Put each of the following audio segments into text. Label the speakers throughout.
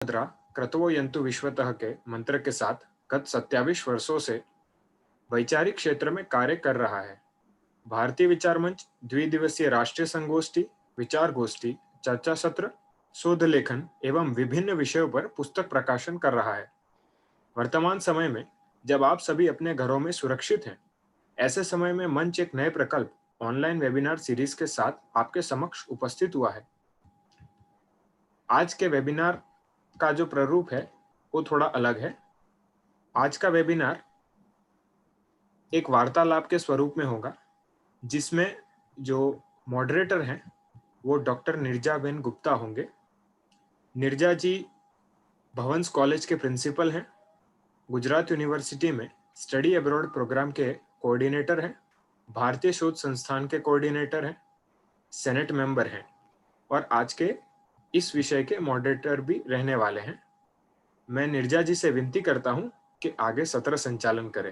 Speaker 1: मुद्रा क्रतवो यंतु विश्वतः के मंत्र के साथ गत 27 वर्षों से वैचारिक क्षेत्र में कार्य कर रहा है। भारतीय विचार मंच द्विदिवसीय राष्ट्रीय संगोष्ठी, विचार गोष्ठी, चर्चा सत्र, शोध लेखन एवं विभिन्न विषयों पर पुस्तक प्रकाशन कर रहा है। वर्तमान समय में जब आप सभी अपने घरों में सुरक्षित हैं, ऐसे समय में मंच एक नए प्रकल्प ऑनलाइन वेबिनार सीरीज के साथ आपके समक्ष उपस्थित हुआ है। आज के वेबिनार का जो प्रारूप है वो थोड़ा अलग है। आज का वेबिनार एक वार्तालाप के स्वरूप में होगा, जिसमें जो मॉडरेटर हैं वो डॉक्टर नीरजाबेन गुप्ता होंगे। नीरजा जी भवंस कॉलेज के प्रिंसिपल हैं, गुजरात यूनिवर्सिटी में स्टडी अब्रॉड प्रोग्राम के कोऑर्डिनेटर हैं, भारतीय शोध संस्थान के कोऑर्डिनेटर हैं, सेनेट मेंबर हैं और आज के इस विषय के मॉडरेटर भी रहने वाले हैं। मैं नीरजा जी से विनती करता हूं कि आगे सत्र संचालन करें।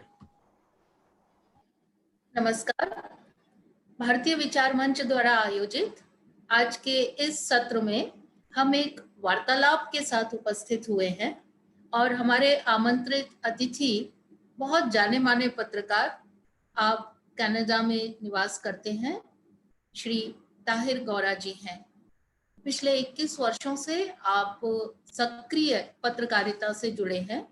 Speaker 2: नमस्कार। भारतीय विचार मंच द्वारा आयोजित आज के इस सत्र में हम एक वार्तालाप के साथ उपस्थित हुए हैं और हमारे आमंत्रित अतिथि बहुत जाने माने पत्रकार, आप कनाडा में निवास करते हैं, श्री ताहिर गौरा जी हैं। पिछले 21 वर्षों से आप सक्रिय पत्रकारिता से जुड़े हैं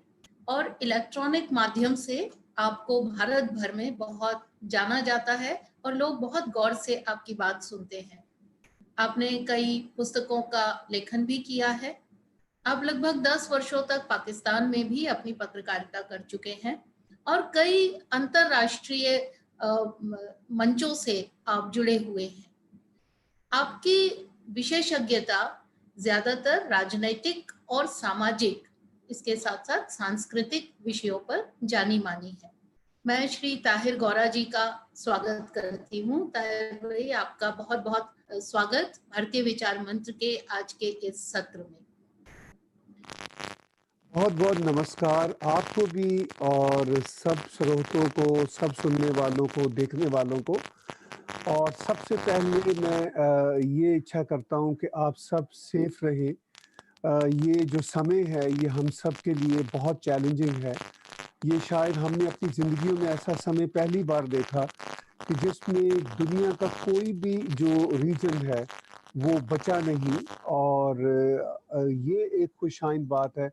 Speaker 2: और इलेक्ट्रॉनिक माध्यम से आपको भारत भर में बहुत जाना जाता है और लोग बहुत गौर से आपकी बात सुनते हैं। आपने कई पुस्तकों का लेखन भी किया है। आप लगभग 10 वर्षों तक पाकिस्तान में भी अपनी पत्रकारिता कर चुके हैं और कई अंतरराष्ट्रीय मंचों से आप जुड़े हुए हैं। आपकी विशेषज्ञता ज्यादातर राजनैतिक और सामाजिक, इसके साथ साथ सांस्कृतिक विषयों पर जानी मानी है। मैं श्री ताहिर गौरा जी का स्वागत करती हूँ। ताहिर भाई, आपका बहुत बहुत स्वागत भारतीय विचार मंच के आज के इस सत्र में।
Speaker 3: बहुत बहुत नमस्कार आपको भी और सब श्रोतों को, सब सुनने वालों को, देखने वालों को। और सबसे पहले मैं ये इच्छा करता हूँ कि आप सब सेफ रहें। ये जो समय है ये हम सब के लिए बहुत चैलेंजिंग है। ये शायद हमने अपनी ज़िंदगियों में ऐसा समय पहली बार देखा कि जिसमें दुनिया का कोई भी जो रीजन है वो बचा नहीं। और ये एक खुशाइन बात है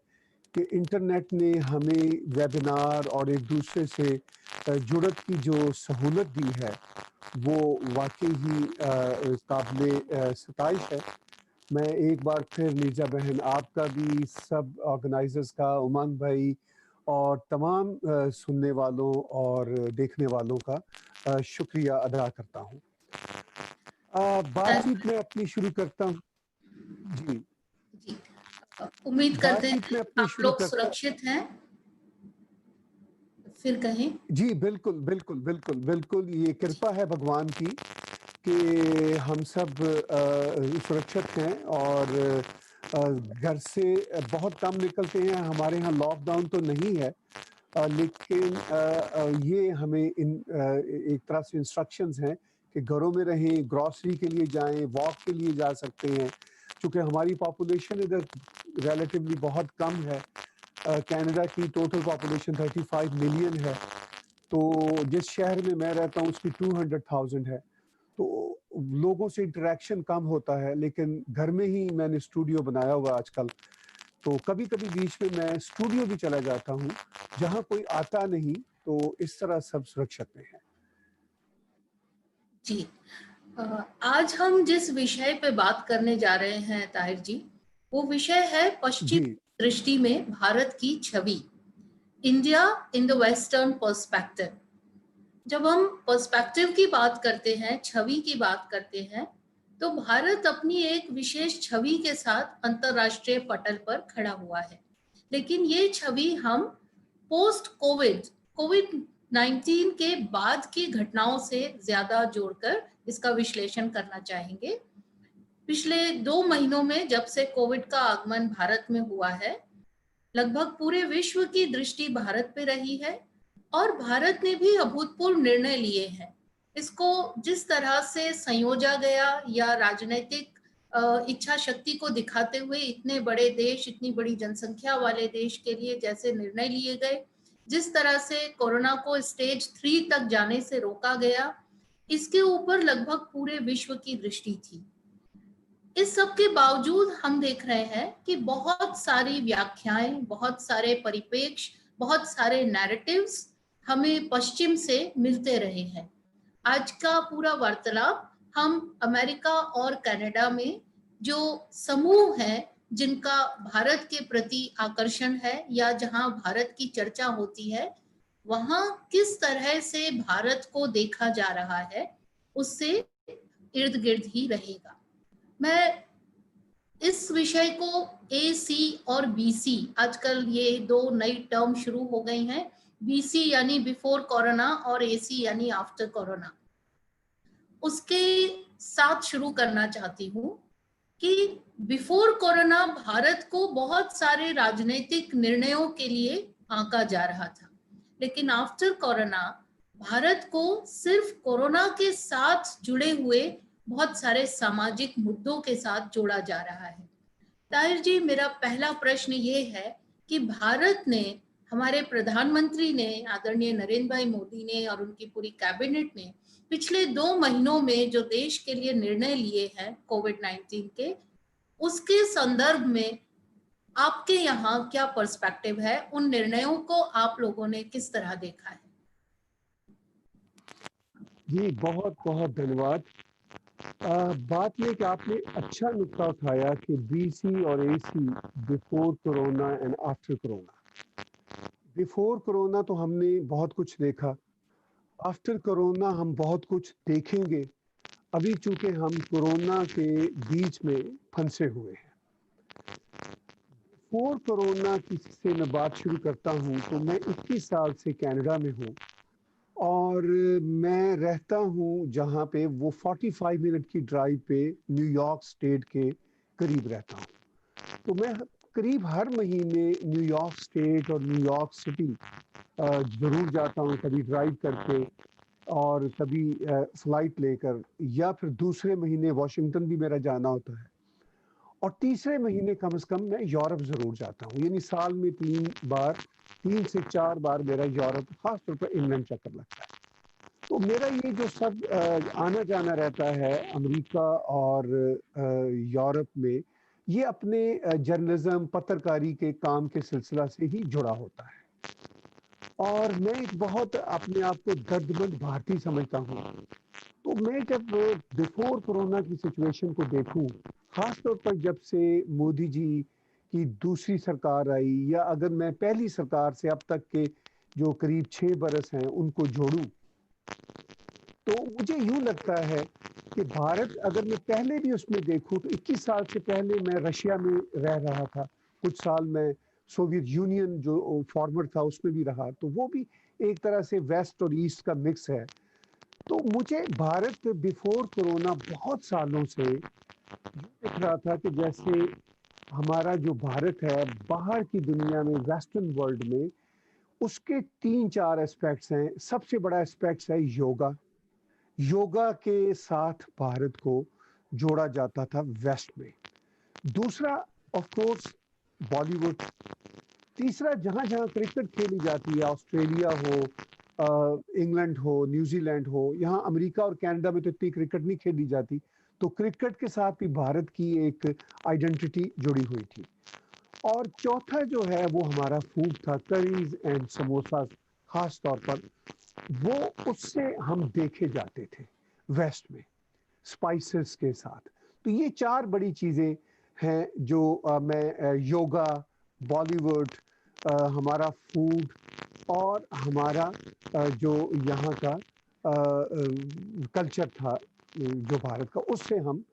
Speaker 3: कि इंटरनेट ने हमें वेबिनार और एक दूसरे से जुड़त की जो सहूलत दी है वो वाकई ही काबिल सताइश है। मैं एक बार फिर नीरजा बहन, आपका भी, सब ऑर्गेनाइजर्स का, उमंग भाई और तमाम सुनने वालों और देखने वालों का शुक्रिया अदा करता हूँ। बातचीत में अपनी शुरू करता हूँ। जी,
Speaker 2: उम्मीद करते हैं
Speaker 3: बातचीत में अपनी
Speaker 2: आप
Speaker 3: शुरू
Speaker 2: लोग
Speaker 3: करता।
Speaker 2: सुरक्षित हैं। फिर कहें।
Speaker 3: जी बिल्कुल बिल्कुल बिल्कुल बिल्कुल, ये कृपा है भगवान की कि हम सब सुरक्षित हैं और घर से बहुत कम निकलते हैं। हमारे यहाँ लॉकडाउन तो नहीं है, लेकिन ये हमें एक तरह से इंस्ट्रक्शंस हैं कि घरों में रहें, ग्रॉसरी के लिए जाएं, वॉक के लिए जा सकते हैं। चूँकि हमारी पॉपुलेशन इधर रिलेटिवली बहुत कम है। कनाडा की टोटल पॉपुलेशन 35 मिलियन है, तो जिस शहर में मैं रहता हूँ उसकी 200,000 है, तो लोगों से इंटरेक्शन कम होता है। लेकिन घर में ही मैंने स्टूडियो बनाया हुआ आजकल, तो कभी-कभी बीच में मैं स्टूडियो भी चला जाता हूँ जहाँ कोई आता नहीं, तो इस तरह सब सुरक्षित में है।
Speaker 2: जी, आज हम जिस विषय पे बात करने जा रहे हैं ताहिर जी, वो विषय है पश्चिमी दृष्टि में भारत की छवि, India in the western perspective. जब हम पर्सपेक्टिव की बात करते हैं, छवि की बात करते हैं, तो भारत अपनी एक विशेष छवि के साथ अंतरराष्ट्रीय पटल पर खड़ा हुआ है। लेकिन ये छवि हम पोस्ट कोविड 19 के बाद की घटनाओं से ज्यादा जोड़कर इसका विश्लेषण करना चाहेंगे। पिछले 2 महीनों में जब से कोविड का आगमन भारत में हुआ है, लगभग पूरे विश्व की दृष्टि भारत पे रही है और भारत ने भी अभूतपूर्व निर्णय लिए हैं। इसको जिस तरह से संयोजा गया या राजनीतिक इच्छा शक्ति को दिखाते हुए इतने बड़े देश, इतनी बड़ी जनसंख्या वाले देश के लिए जैसे निर्णय लिए गए, जिस तरह से कोरोना को स्टेज 3 तक जाने से रोका गया, इसके ऊपर लगभग पूरे विश्व की दृष्टि थी। इस सब के बावजूद हम देख रहे हैं कि बहुत सारी व्याख्याएं, बहुत सारे परिप्रेक्ष्य, बहुत सारे नैरेटिव्स हमें पश्चिम से मिलते रहे हैं। आज का पूरा वार्तालाप हम अमेरिका और कनाडा में जो समूह हैं जिनका भारत के प्रति आकर्षण है या जहां भारत की चर्चा होती है, वहां किस तरह से भारत को देखा जा रहा है, उससे इर्द गिर्द ही रहेगा। मैं इस विषय को AC और BC, आजकल ये 2 नई टर्म शुरू हो गई हैं, BC यानी बिफोर कोरोना और AC यानी आफ्टर कोरोना, उसके साथ शुरू करना चाहती हूँ कि बिफोर कोरोना भारत को बहुत सारे राजनीतिक निर्णयों के लिए आंका जा रहा था, लेकिन आफ्टर कोरोना भारत को सिर्फ कोरोना के साथ जुड़े हुए बहुत सारे सामाजिक मुद्दों के साथ जोड़ा जा रहा है। ताहिर जी, मेरा पहला प्रश्न ये है कि भारत ने, हमारे प्रधानमंत्री ने, आदरणीय नरेंद्र भाई मोदी ने और उनकी पूरी कैबिनेट ने पिछले 2 महीनों में जो देश के लिए निर्णय लिए हैं कोविड-19 के, उसके संदर्भ में आपके यहाँ क्या पर्सपेक्टिव है? उन निर्णयों को आप लोगों ने किस तरह देखा है?
Speaker 3: जी बहुत बहुत धन्यवाद। बात ये कि आपने अच्छा नुक्ता उठाया कि BC और AC, before corona and after corona. Before corona तो हमने बहुत कुछ देखा, आफ्टर कोरोना हम बहुत कुछ देखेंगे। अभी चूंकि हम कोरोना के बीच में फंसे हुए हैं। बिफोर कोरोना की से मैं बात शुरू करता हूं तो मैं 21 साल से कनाडा में हूं और मैं रहता हूं जहां पे वो 45 मिनट की ड्राइव पे न्यूयॉर्क स्टेट के करीब रहता हूं। तो मैं करीब हर महीने न्यूयॉर्क स्टेट और न्यूयॉर्क सिटी ज़रूर जाता हूं, कभी ड्राइव करके और कभी फ्लाइट लेकर, या फिर दूसरे महीने वॉशिंगटन भी मेरा जाना होता है, और तीसरे महीने कम से कम मैं यूरोप ज़रूर जाता हूँ। यानी साल में 3 से 4 बार मेरा यूरोप, खासतौर पर इंग्लैंड चक्कर लगता है। तो मेरा ये जो सब आना जाना रहता है अमेरिका और यूरोप में, ये अपने जर्नलिज्म, पत्रकारी के काम के सिलसिला से ही जुड़ा होता है। और मैं एक बहुत अपने आप को दर्दमंद भारतीय समझता हूँ। तो मैं जब बिफोर कोरोना की सिचुएशन को देखूं, खासतौर पर जब से मोदी जी की दूसरी सरकार आई, या अगर मैं पहली सरकार से अब तक के जो करीब 6 बरस हैं उनको जोड़ूं, तो मुझे यूं लगता है कि भारत, अगर मैं पहले भी उसमें देखूं तो 21 साल से पहले मैं रशिया में रह रहा था, कुछ साल मैं सोवियत यूनियन जो फॉर्मर था उसमें भी रहा, तो वो भी एक तरह से वेस्ट और ईस्ट का मिक्स है। तो मुझे भारत बिफोर कोरोना बहुत सालों से दिख रहा था कि जैसे हमारा जो भारत है बाहर की दुनिया में, वेस्टर्न वर्ल्ड में, उसके 3-4 एस्पेक्ट्स हैं। सबसे बड़ा एस्पेक्ट है योगा। योगा के साथ भारत को जोड़ा जाता था वेस्ट में। दूसरा ऑफ कोर्स बॉलीवुड। तीसरा, जहाँ जहाँ क्रिकेट खेली जाती है, ऑस्ट्रेलिया हो, इंग्लैंड हो, न्यूजीलैंड हो, यहाँ अमेरिका और कनाडा में तो इतनी क्रिकेट नहीं खेली जाती, तो क्रिकेट के साथ भी भारत की एक आइडेंटिटी जुड़ी हुई थी। और चौथा जो है वो हमारा फूड था, करीज एंड समोसा खास तौर पर, वो उससे हम देखे जाते थे वेस्ट में, स्पाइसेस के साथ। तो ये 4 बड़ी चीज़ें हैं जो मैं योगा, बॉलीवुड, हमारा फूड और हमारा जो यहाँ का कल्चर था जो भारत का, उससे हम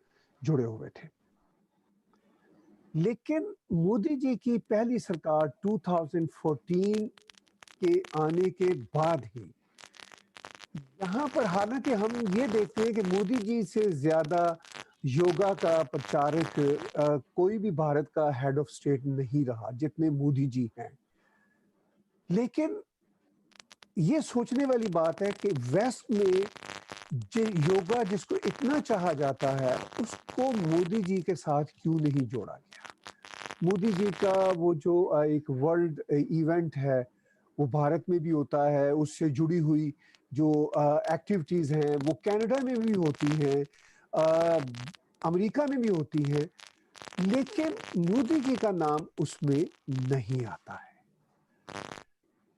Speaker 3: जुड़े हुए थे। लेकिन मोदी जी की पहली सरकार 2014 के आने के बाद ही यहाँ पर, हालांकि हम ये देखते हैं कि मोदी जी से ज़्यादा योगा का प्रचारक कोई भी भारत का हेड ऑफ स्टेट नहीं रहा जितने मोदी जी हैं। लेकिन ये सोचने वाली बात है कि वेस्ट में योगा जिसको इतना चाहा जाता है, उसको मोदी जी के साथ क्यों नहीं जोड़ा गया? मोदी जी का वो जो एक वर्ल्ड इवेंट है, वो भारत में भी होता है, उससे जुड़ी हुई जो एक्टिविटीज़ हैं, वो कनाडा में भी होती हैं, अमेरिका में भी होती हैं, लेकिन मोदी जी का नाम उसमें नहीं आता है।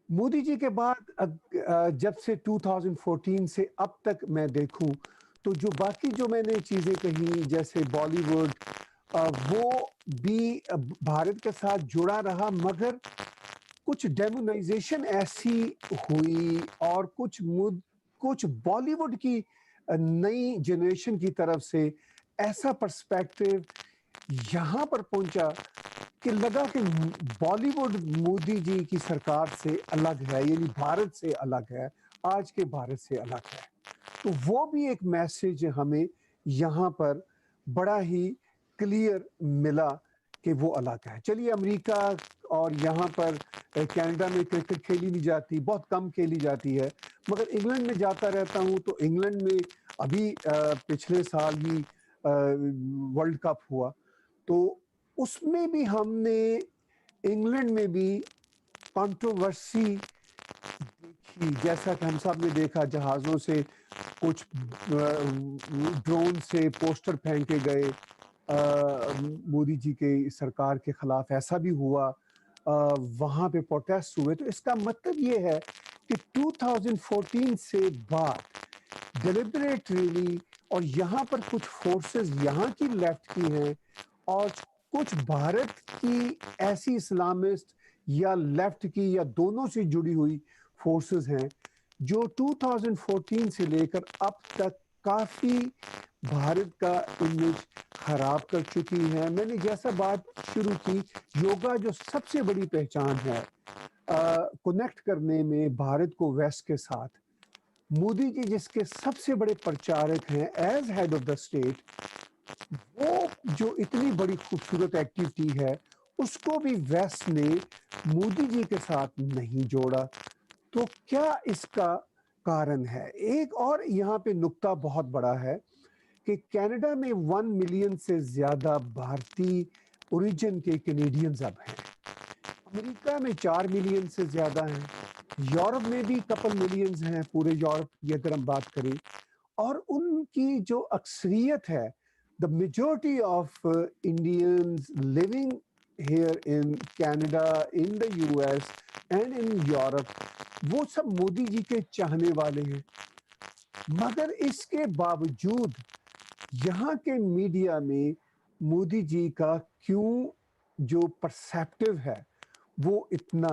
Speaker 3: मोदी जी के बाद जब से 2014 से अब तक मैं देखूं, तो जो बाकी जो मैंने चीज़ें कही, जैसे बॉलीवुड, वो भी भारत के साथ जुड़ा रहा, मगर कुछ डेमोनाइजेशन ऐसी हुई और कुछ बॉलीवुड की नई जनरेशन की तरफ से ऐसा पर्सपेक्टिव यहाँ पर पहुंचा कि लगा कि बॉलीवुड मोदी जी की सरकार से अलग है, यानी भारत से अलग है, आज के भारत से अलग है। तो वो भी एक मैसेज हमें यहाँ पर बड़ा ही क्लियर मिला कि वो अलग है। चलिए, अमेरिका और यहाँ पर कनाडा में क्रिकेट खेली नहीं जाती, बहुत कम खेली जाती है, मगर इंग्लैंड में जाता रहता हूँ, तो इंग्लैंड में अभी पिछले साल ही वर्ल्ड कप हुआ, तो उसमें भी हमने इंग्लैंड में भी कंट्रोवर्सी देखी, जैसा कि हम सब ने देखा, जहाज़ों से कुछ ड्रोन से पोस्टर फेंके गए मोदी जी के सरकार के खिलाफ, ऐसा भी हुआ, वहाँ पे प्रोटेस्ट हुए। तो इसका मतलब ये है कि 2014 से बाद डिलिबरेटली, और यहाँ पर कुछ फोर्सेस यहाँ की लेफ्ट की हैं और कुछ भारत की ऐसी इस्लामिस्ट या लेफ्ट की या दोनों से जुड़ी हुई फोर्सेस हैं, जो 2014 से लेकर अब तक काफ़ी भारत का इमेज खराब कर चुकी है। मैंने जैसा बात शुरू की, योगा जो सबसे बड़ी पहचान है कनेक्ट करने में भारत को वेस्ट के साथ, मोदी जी जिसके सबसे बड़े प्रचारक हैं as head of the state, वो जो इतनी बड़ी खूबसूरत एक्टिविटी है, उसको भी वेस्ट ने मोदी जी के साथ नहीं जोड़ा। तो क्या इसका कारण है? एक और यहाँ पे नुक्ता बहुत बड़ा है कि कनाडा में 1 मिलियन से ज्यादा भारतीय ओरिजिन के कैनेडियंस अब हैं, अमेरिका में 4 मिलियन से ज्यादा हैं, यूरोप में भी कपल मिलियंस हैं, पूरे यूरोप की अगर हम बात करें, और उनकी जो अक्सरियत है, the majority of Indians living here in Canada, in the US and in Europe, वो सब मोदी जी के चाहने वाले हैं। मगर इसके बावजूद यहाँ के मीडिया में मोदी जी का क्यों जो परसेप्टिव है वो इतना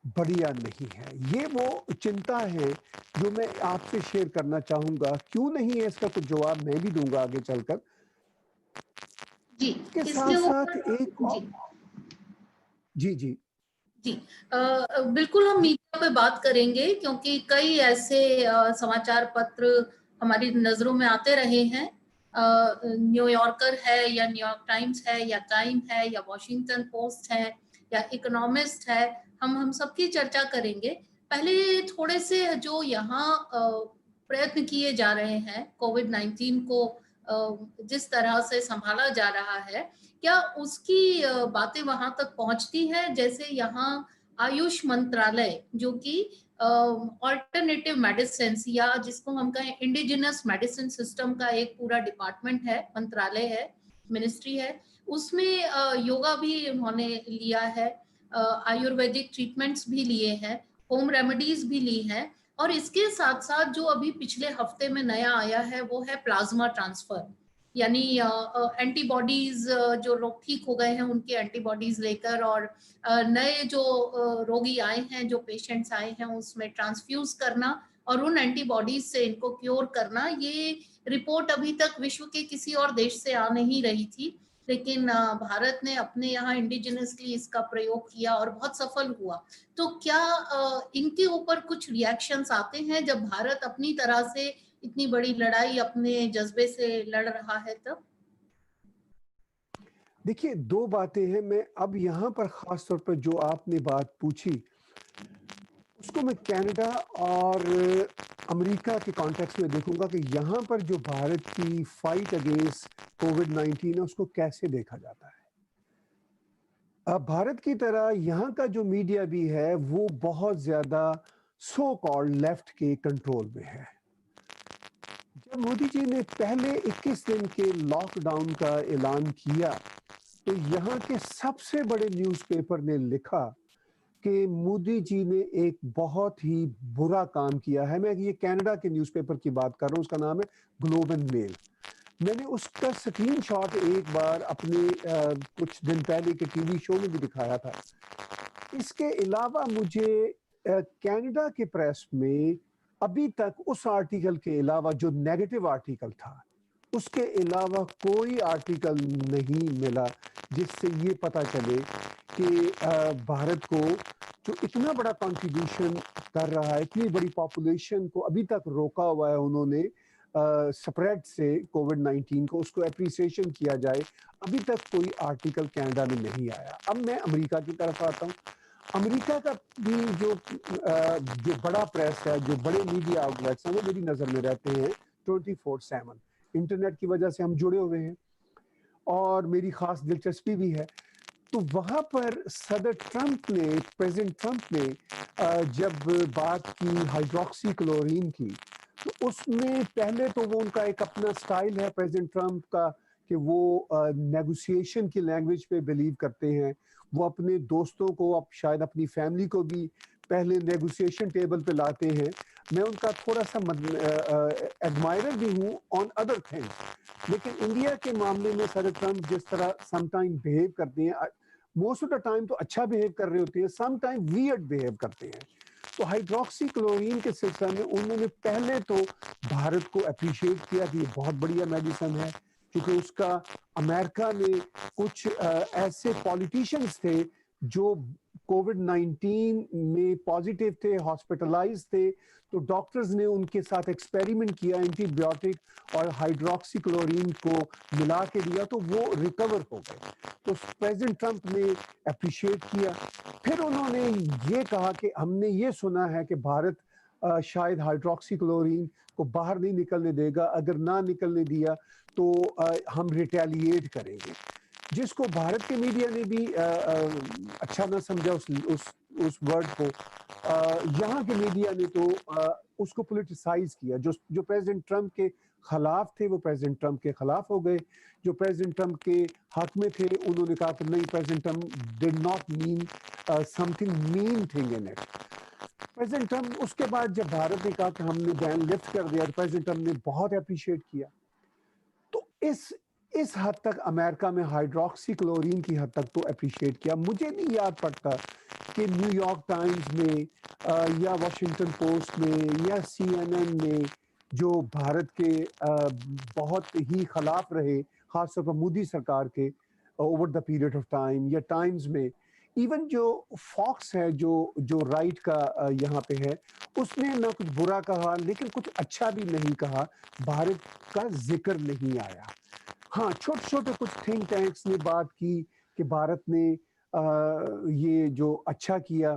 Speaker 3: बढ़िया नहीं है? ये वो चिंता है जो मैं आपसे शेयर करना चाहूंगा। क्यों नहीं है, इसका कुछ जवाब मैं भी दूंगा आगे चलकर।
Speaker 2: जी,
Speaker 3: इसके
Speaker 2: इसके
Speaker 3: साथ साथ
Speaker 2: ऊपर
Speaker 3: एक
Speaker 2: जी
Speaker 3: जी जी
Speaker 2: जी बिल्कुल हम मीडिया पे बात करेंगे, क्योंकि कई ऐसे समाचार पत्र हमारी नजरों में आते रहे हैं। न्यूयॉर्कर है या न्यूयॉर्क टाइम्स है या टाइम है या वॉशिंगटन पोस्ट है या इकोनॉमिस्ट है, हम सबकी चर्चा करेंगे। पहले थोड़े से जो यहाँ प्रयत्न किए जा रहे हैं कोविड-19 को जिस तरह से संभाला जा रहा है, क्या उसकी बातें वहां तक पहुंचती हैं? जैसे यहाँ आयुष मंत्रालय, जो कि ऑल्टरनेटिव मेडिसिन या जिसको हम कहें इंडिजिनस मेडिसिन सिस्टम का एक पूरा डिपार्टमेंट है, मंत्रालय है, मिनिस्ट्री है, उसमें योगा भी उन्होंने लिया है, आयुर्वेदिक ट्रीटमेंट्स भी लिए हैं, होम रेमेडीज भी ली हैं, और इसके साथ साथ जो अभी पिछले हफ्ते में नया आया है वो है प्लाज्मा ट्रांसफर, यानी एंटीबॉडीज जो रोग ठीक हो गए हैं उनके एंटीबॉडीज लेकर, और नए जो रोगी आए हैं, जो पेशेंट्स आए हैं, उसमें ट्रांसफ्यूज करना और उन एंटीबॉडीज से इनको क्योर करना। ये रिपोर्ट अभी तक विश्व के किसी और देश से आ नहीं रही थी, लेकिन भारत ने अपने यहाँ इंडिजिनसली इसका प्रयोग किया और बहुत सफल हुआ। तो क्या इनके ऊपर कुछ रिएक्शंस आते हैं जब भारत अपनी तरह से इतनी बड़ी लड़ाई अपने जज्बे से लड़ रहा है तब?
Speaker 3: देखिए, दो बातें हैं। मैं अब यहाँ पर खास तौर पर जो आपने बात पूछी उसको मैं कनाडा और अमेरिका के कॉन्टेक्स्ट में देखूंगा कि यहाँ पर जो भारत की फाइट अगेंस्ट कोविड-19 है उसको कैसे देखा जाता है। भारत की तरह यहाँ का जो मीडिया भी है वो बहुत ज्यादा सो कॉल्ड लेफ्ट के कंट्रोल में है। जब मोदी जी ने पहले 21 दिन के लॉकडाउन का ऐलान किया तो यहाँ के सबसे बड़े न्यूज़पेपर ने लिखा कि मोदी जी ने एक बहुत ही बुरा काम किया है। मैं ये कनाडा के न्यूज़पेपर की बात कर रहा हूँ, उसका नाम है ग्लोब एंड मेल। मैंने उसका स्क्रीनशॉट एक बार अपने कुछ दिन पहले के टीवी शो में भी दिखाया था। इसके अलावा मुझे कनाडा के प्रेस में अभी तक उस आर्टिकल के अलावा जो नेगेटिव आर्टिकल था उसके अलावा कोई आर्टिकल नहीं मिला जिससे ये पता चले कि भारत को जो इतना बड़ा कंट्रीब्यूशन कर रहा है, इतनी बड़ी पॉपुलेशन को अभी तक रोका हुआ है उन्होंने स्प्रेड से कोविड-19 को, उसको एप्रिसिएशन किया जाए। अभी तक कोई आर्टिकल कनाडा में नहीं आया। अब मैं अमेरिका की तरफ आता हूँ। अमेरिका का भी जो बड़ा प्रेस है, जो बड़े मीडिया आउटलेट्स हैं वो मेरी नज़र में रहते हैं 24/7। इंटरनेट की वजह से हम जुड़े हुए हैं और मेरी खास दिलचस्पी भी है। तो वहाँ पर सदर ट्रंप ने, प्रेसिडेंट ट्रंप ने जब बात की हाइड्रोक्सीक्लोरोक्वीन की, तो उसमें पहले तो वो उनका एक अपना स्टाइल है प्रेसिडेंट ट्रंप का कि वो नेगोशिएशन की लैंग्वेज पे बिलीव करते हैं। वो अपने दोस्तों को, अब शायद अपनी फैमिली को भी पहले नेगोशिएशन टेबल पे लाते हैं। मैं उनका थोड़ा सा एडमायरर भी हूँ ऑन अदर थिंग्स, लेकिन इंडिया के मामले में सदर ट्रंप जिस तरह समटाइम बिहेव करते हैं, मोस्ट ऑफ द टाइम तो अच्छा बिहेव कर रहे होते हैं, समटाइम वियर्ड बिहेव करते हैं। तो हाइड्रोक्सीक्लोरोक्वीन के सिलसिले में उन्होंने पहले तो भारत को अप्रिशिएट किया कि ये बहुत बढ़िया मेडिसिन है, क्योंकि उसका अमेरिका में कुछ ऐसे पॉलिटिशियंस थे जो कोविड-19 में पॉजिटिव थे, हॉस्पिटलाइज थे, तो डॉक्टर्स ने उनके साथ एक्सपेरिमेंट किया, एंटीबायोटिक और हाइड्रोक्सीक्लोरोक्वीन को मिला के दिया तो वो रिकवर हो गए। तो प्रेसिडेंट ट्रंप ने अप्रिशिएट किया। फिर उन्होंने ये कहा कि हमने ये सुना है कि भारत शायद हाइड्रोक्सीक्लोरोक्वीन को बाहर नहीं निकलने देगा, अगर ना निकलने दिया तो हम रिटेलिएट करेंगे, जिसको भारत के मीडिया ने भी अच्छा ना समझा उस वर्ड को। यहाँ के मीडिया ने तो उसको पॉलिटिसाइज किया। जो प्रेसिडेंट ट्रंप के खिलाफ थे वो प्रेसिडेंट ट्रंप के खिलाफ हो गए, जो प्रेसिडेंट ट्रंप के हक में थे उन्होंने कहा कि नहीं, president Trump did not mean something mean thing in it. President Trump उसके बाद जब भारत ने कहा कि हमने बैन लिफ्ट कर दिया, प्रेसिडेंट ट्रंप ने बहुत अप्रिशिएट किया। तो इस हद तक अमेरिका में हाइड्रोक्सीक्लोरोक्वीन की हद तक तो अप्रिशिएट किया। मुझे नहीं याद पड़ता कि न्यूयॉर्क टाइम्स में या वॉशिंगटन पोस्ट में या CNN में जो भारत के बहुत ही खिलाफ रहे, खासतौर पर मोदी सरकार के over the period of time, या टाइम्स में, इवन जो फॉक्स है जो राइट का यहाँ पे है, उसने ना कुछ बुरा कहा लेकिन कुछ अच्छा भी नहीं कहा, भारत का जिक्र नहीं आया। हाँ, छोटे-छोटे कुछ थिंक टैंक्स ने बात की कि भारत ने ये जो अच्छा किया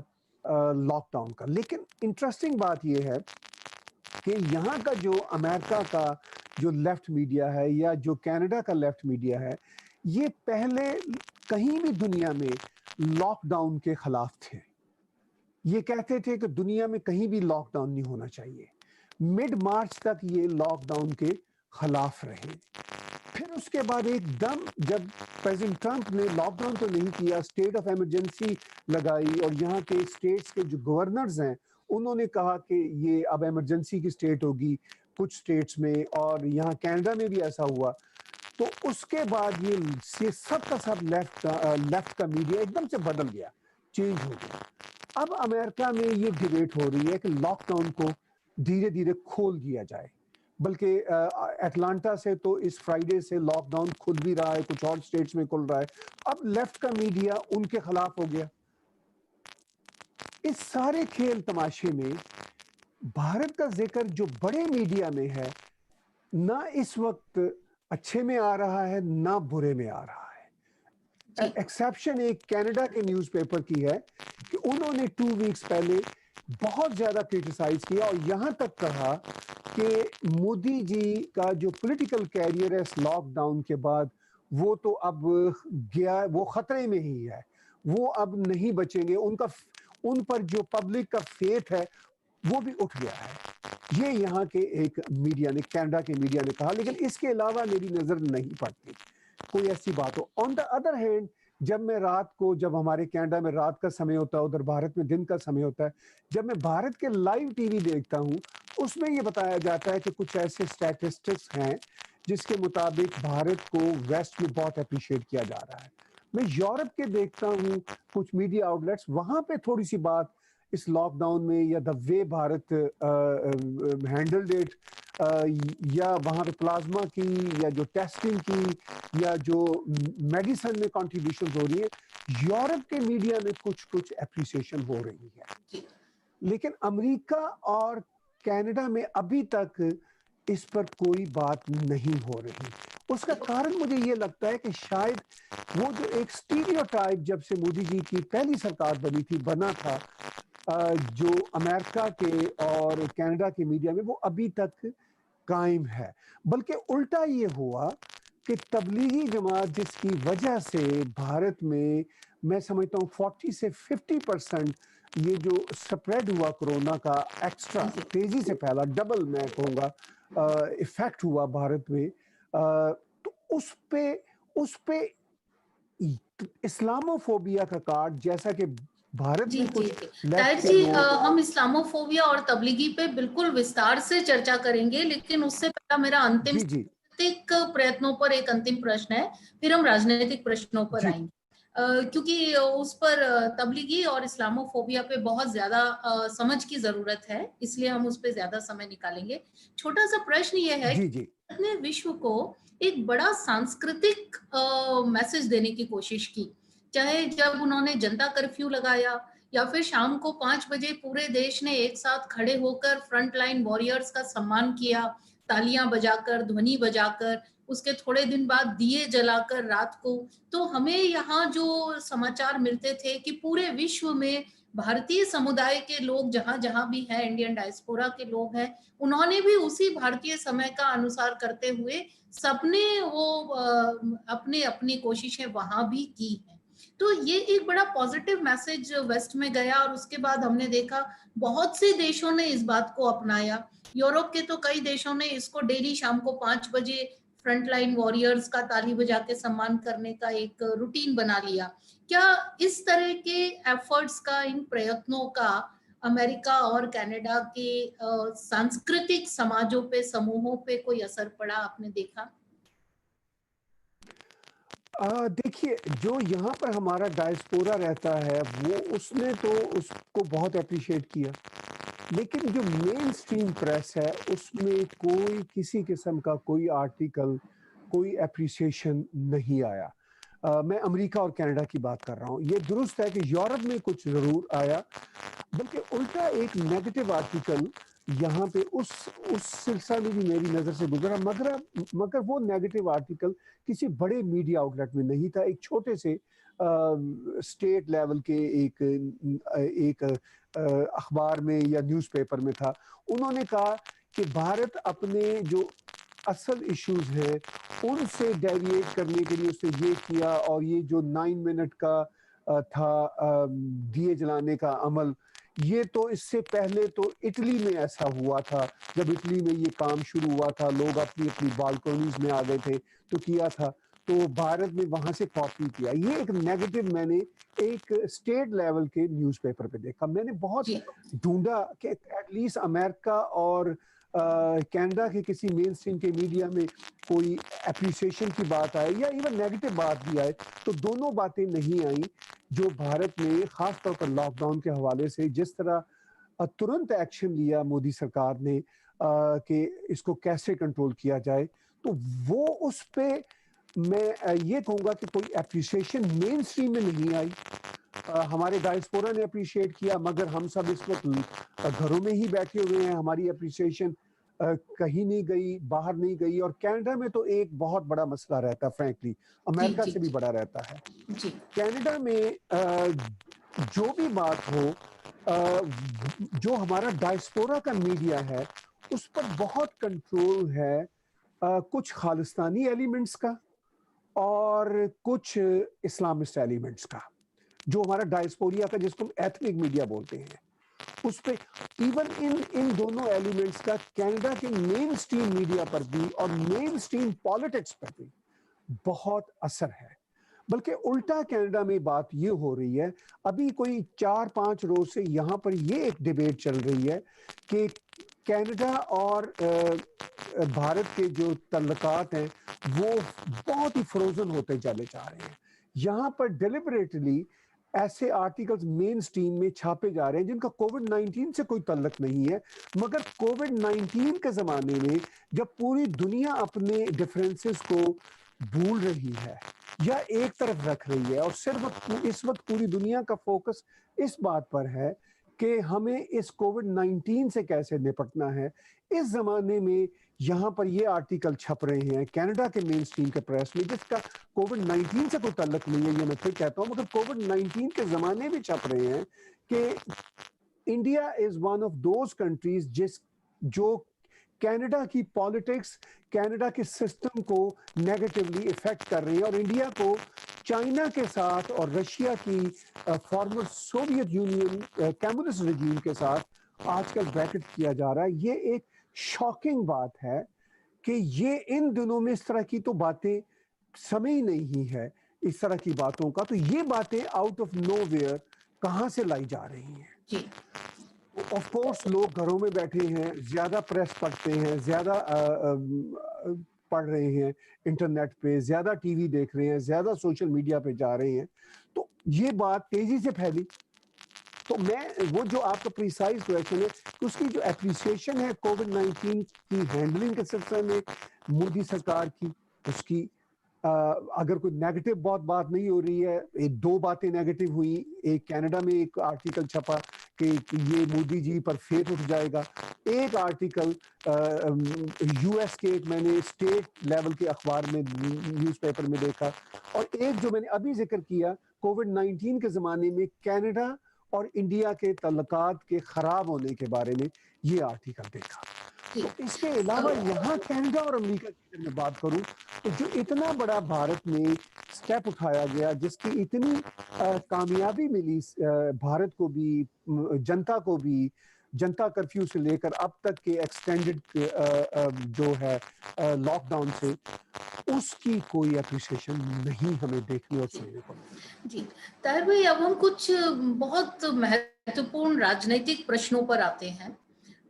Speaker 3: लॉकडाउन का। लेकिन इंटरेस्टिंग बात ये है कि यहाँ का जो अमेरिका का जो लेफ्ट मीडिया है या जो कनाडा का लेफ्ट मीडिया है, ये पहले कहीं भी दुनिया में लॉकडाउन के खिलाफ थे। ये कहते थे कि दुनिया में कहीं भी लॉकडाउन नहीं होना चाहिए। मिड मार्च तक ये लॉकडाउन के खिलाफ रहे। फिर उसके बाद एकदम जब प्रेसिडेंट ट्रंप ने लॉकडाउन तो नहीं किया, स्टेट ऑफ इमरजेंसी लगाई और यहाँ के स्टेट्स के जो गवर्नर्स हैं उन्होंने कहा कि ये अब इमरजेंसी की स्टेट होगी कुछ स्टेट्स में, और यहाँ कनाडा में भी ऐसा हुआ। तो उसके बाद ये सब का सब लेफ्ट का मीडिया एकदम से बदल गया, चेंज हो गया। अब अमेरिका में ये डिबेट हो रही है कि लॉकडाउन को धीरे धीरे खोल दिया जाए, बल्कि अटलांटा से तो इस फ्राइडे से लॉकडाउन खुल भी रहा है, कुछ और स्टेट्स में खुल रहा है। अब लेफ्ट का मीडिया उनके खिलाफ हो गया। इस सारे खेल तमाशे में भारत का जिक्र जो बड़े मीडिया में है, ना इस वक्त अच्छे में आ रहा है ना बुरे में आ रहा है। एक्सेप्शन एक कनाडा के न्यूज़पेपर की है कि उन्होंने 2 वीक्स पहले बहुत ज्यादा क्रिटिसाइज किया और यहाँ तक कहा कि मोदी जी का जो पॉलिटिकल कैरियर है इस लॉकडाउन के बाद वो तो अब गया, वो खतरे में ही है, वो अब नहीं बचेंगे, उन पर जो पब्लिक का फेथ है वो भी उठ गया है। ये यहाँ के एक मीडिया ने, कनाडा के मीडिया ने कहा, लेकिन इसके अलावा मेरी नजर नहीं पड़ती कोई ऐसी बात हो। ऑन द अदर हैंड, जब हमारे कनाडा में रात का समय होता है, उधर भारत में दिन का समय होता है, जब मैं भारत के लाइव टीवी देखता हूँ, उसमें ये बताया जाता है कि कुछ ऐसे स्टैटिस्टिक्स हैं जिसके मुताबिक भारत को वेस्ट में बहुत अप्रिशिएट किया जा रहा है। मैं यूरोप के देखता हूँ कुछ मीडिया आउटलेट्स, वहां पे थोड़ी सी बात इस लॉकडाउन में या the way Bharat handled it, या वहाँ पे प्लाज्मा की या जो टेस्टिंग की या जो मेडिसिन में कंट्रीब्यूशन हो रही है, यूरोप के मीडिया में कुछ एप्रिसिएशन हो रही है। लेकिन अमेरिका और कनाडा में अभी तक इस पर कोई बात नहीं हो रही। उसका कारण मुझे ये लगता है कि शायद वो जो एक स्टीरियोटाइप जब से मोदी जी की पहली सरकार बना था, जो अमेरिका के और कनाडा के मीडिया में, वो अभी तक कायम है। बल्कि उल्टा ये हुआ कि तबलीगी जमात जिसकी वजह से भारत में मैं समझता हूँ 40 से 50% ये जो स्प्रेड हुआ कोरोना का, एक्स्ट्रा तेजी से फैला, डबल मैं कहूँगा इफेक्ट हुआ भारत में, तो उस पे इस्लामोफोबिया का कार्ड, जैसा कि भारत
Speaker 2: जी
Speaker 3: में
Speaker 2: जी
Speaker 3: कुछ
Speaker 2: जी ताहिर
Speaker 3: लेफ्ट के
Speaker 2: जी,
Speaker 3: लोग
Speaker 2: हम इस्लामोफोबिया और तबलीगी पे बिल्कुल विस्तार से चर्चा करेंगे, लेकिन उससे पहला मेरा अंतिम
Speaker 3: जी जी
Speaker 2: सांस्कृतिक प्रयत्नों पर एक अंतिम प्रश्न है, फिर हम राजनीतिक प्रश्नों पर
Speaker 3: जी
Speaker 2: आएंगे। क्योंकि उस पर तबलीगी और इस्लामोफोबिया पे बहुत ज्यादा समझ की जरूरत है, इसलिए हम उस पर ज्यादा समय निकालेंगे। छोटा सा प्रश्न ये है
Speaker 3: जी
Speaker 2: कि
Speaker 3: जी
Speaker 2: अपने विश्व को एक बड़ा सांस्कृतिक मैसेज देने की कोशिश की, चाहे जब उन्होंने जनता कर्फ्यू लगाया या फिर शाम को 5 बजे पूरे देश ने एक साथ खड़े होकर फ्रंट लाइन वॉरियर्स का सम्मान किया, तालियां बजाकर, ध्वनि बजाकर, उसके थोड़े दिन बाद दिए जलाकर रात को। तो हमें यहाँ जो समाचार मिलते थे कि पूरे विश्व में भारतीय समुदाय के लोग जहां जहां भी हैं, इंडियन डायस्पोरा के लोग हैं, उन्होंने भी उसी भारतीय समय का अनुसार करते हुए सबने वो अपने अपनी कोशिशें वहां भी की हैं। तो ये एक बड़ा पॉजिटिव मैसेज वेस्ट में गया और उसके बाद हमने देखा बहुत से देशों ने इस बात को अपनाया। यूरोप के तो कई देशों ने इसको डेली शाम को 5 बजे फ्रंटलाइन वॉरियर्स का ताली बजा के सम्मान करने का एक रूटीन बना लिया। क्या इस तरह के एफर्ट्स का, इन प्रयत्नों का अमेरिका और कनाडा के सांस्कृतिक समाजों पे, समूहों पे कोई असर पड़ा, आपने देखा?
Speaker 3: देखिए, जो यहाँ पर हमारा डायस्पोरा रहता है वो उसने तो उसको बहुत अप्रिशिएट किया, लेकिन जो मेन स्ट्रीम प्रेस है उसमें कोई किसी किस्म का कोई आर्टिकल, कोई अप्रिसिएशन नहीं आया। मैं अमेरिका और कनाडा की बात कर रहा हूँ। ये दुरुस्त है कि यूरोप में कुछ ज़रूर आया, बल्कि उल्टा एक नेगेटिव आर्टिकल यहाँ पे उस सिलसिले में भी मेरी नज़र से गुजरा, मगर वो नेगेटिव आर्टिकल किसी बड़े मीडिया आउटलेट में नहीं था, एक छोटे से स्टेट लेवल के एक अखबार में या न्यूज़पेपर में था। उन्होंने कहा कि भारत अपने जो असल इश्यूज हैं उनसे डेविएट करने के लिए उसने ये किया, और ये जो 9 मिनट का था दिए जलाने का अमल, ये तो इससे पहले तो इटली में ऐसा हुआ था। जब इटली में ये काम शुरू हुआ था, लोग अपनी अपनी बालकोनीज में आ गए थे तो किया था, तो भारत ने वहां से कॉपी किया। ये एक नेगेटिव मैंने एक स्टेट लेवल के न्यूज़पेपर पे देखा। मैंने बहुत
Speaker 2: जी
Speaker 3: ढूंढा कि एटलीस्ट अमेरिका और कनाडा के किसी मेन स्ट्रीम के मीडिया में कोई एप्रिसिएशन की बात आए या इवन नेगेटिव बात भी आए, तो दोनों बातें नहीं आई। जो भारत में खासतौर पर लॉकडाउन के हवाले से जिस तरह तुरंत एक्शन लिया मोदी सरकार ने कि इसको कैसे कंट्रोल किया जाए, तो वो उस पे मैं ये कहूँगा कि कोई एप्रिसिएशन मेन स्ट्रीम में नहीं आई। हमारे डायस्पोरा ने अप्रिशिएट किया, मगर हम सब इस वक्त घरों में ही बैठे हुए हैं, हमारी अप्रिसिएशन कहीं नहीं गई, बाहर नहीं गई। और कनाडा में तो एक बहुत बड़ा मसला रहता है, फ्रैंकली
Speaker 2: जी
Speaker 3: अमेरिका
Speaker 2: जी
Speaker 3: से भी
Speaker 2: जी
Speaker 3: बड़ा रहता है।
Speaker 2: जी
Speaker 3: कनाडा में जो भी बात हो, जो हमारा डायस्पोरा का मीडिया है उस पर बहुत कंट्रोल है कुछ खालिस्तानी एलिमेंट्स का और कुछ इस्लामिस्ट एलिमेंट्स का। जो हमारा डायस्पोरिया का, जिसको हम एथनिक मीडिया बोलते हैं, उस पे इवन इन दोनों एलिमेंट्स का कनाडा के मेन स्ट्रीम मीडिया पर भी और मेन स्ट्रीम पॉलिटिक्स पर भी बहुत असर है। बल्कि उल्टा कनाडा में बात ये हो रही है, अभी कोई 4-5 रोज से यहाँ पर ये एक डिबेट चल रही है कि कनाडा और भारत के जो तल्लुकात हैं वो बहुत ही फ्रोजन होते चले जा रहे हैं। यहाँ पर डिलिबरेटली ऐसे आर्टिकल्स मेन स्ट्रीम में छापे जा रहे हैं जिनका कोविड-19 से कोई तल्लुक नहीं है, मगर कोविड-19 के ज़माने में जब पूरी दुनिया अपने डिफरेंसेस को भूल रही है या एक तरफ रख रही है और सिर्फ इस वक्त पूरी दुनिया का फोकस इस बात पर है कि हमें इस कोविड-19 से कैसे निपटना है, इस ज़माने में यहाँ पर ये आर्टिकल छप रहे हैं कनाडा के मेन स्ट्रीम के प्रेस में, जिसका कोविड-19 से कोई ताल्लुक नहीं है, ये मैं फिर कहता हूँ, मगर कोविड-19 के ज़माने में छप रहे हैं कि India is one of those countries जो कनाडा की पॉलिटिक्स, कनाडा के सिस्टम को नेगेटिवली इफेक्ट कर रही है और इंडिया को चाइना के साथ और रशिया की फॉर्मर सोवियत यूनियन कम्युनिस्ट रजीम के साथ आजकल ब्रैकेट किया जा रहा है। ये एक शॉकिंग बात है कि ये इन दिनों में इस तरह की तो बातें समय ही नहीं है इस तरह की बातों का, तो ये बातें आउट ऑफ नोवेयर कहाँ से लाई जा रही हैं।
Speaker 2: जी
Speaker 3: ऑफ कोर्स लोग घरों में बैठे हैं, ज्यादा प्रेस पढ़ते हैं, ज्यादा पढ़ रहे हैं इंटरनेट पे, ज्यादा टीवी देख रहे हैं, ज्यादा सोशल मीडिया पे जा रहे हैं, तो ये बात तेजी से फैली। तो मैं वो जो आपका प्रिसाइज क्वेश्चन है कि उसकी जो एप्रिसिएशन है कोविड-19 की हैंडलिंग के सिलसिले में मोदी सरकार की, उसकी अगर कोई नेगेटिव बहुत बात नहीं हो रही है, एक दो बातें नेगेटिव हुई। एक कनाडा में एक आर्टिकल छपा कि ये मोदी जी पर फेथ उठ जाएगा। एक आर्टिकल यूएस के एक मैंने स्टेट लेवल के अखबार में न्यूज़पेपर में देखा, और एक जो मैंने अभी जिक्र किया कोविड-19 के ज़माने में कनाडा और इंडिया के तल्लुकात के ख़राब होने के बारे में ये आर्टिकल देखा। तो इसके अलावा यहाँ कनाडा और अमेरिका की अगर मैं बात करूँ तो जो इतना बड़ा भारत में स्टेप उठाया गया, जिसकी इतनी कामयाबी मिली भारत को भी, जनता को भी, जनता कर्फ्यू से लेकर अब तक के एक्सटेंडेड जो है लॉकडाउन से, उसकी कोई एप्रिसिएशन नहीं हमें देखने और सुनने को मिली।
Speaker 2: जी ताहिर भाई, अब हम कुछ बहुत महत्वपूर्ण राजनीतिक प्रश्नों पर आते हैं।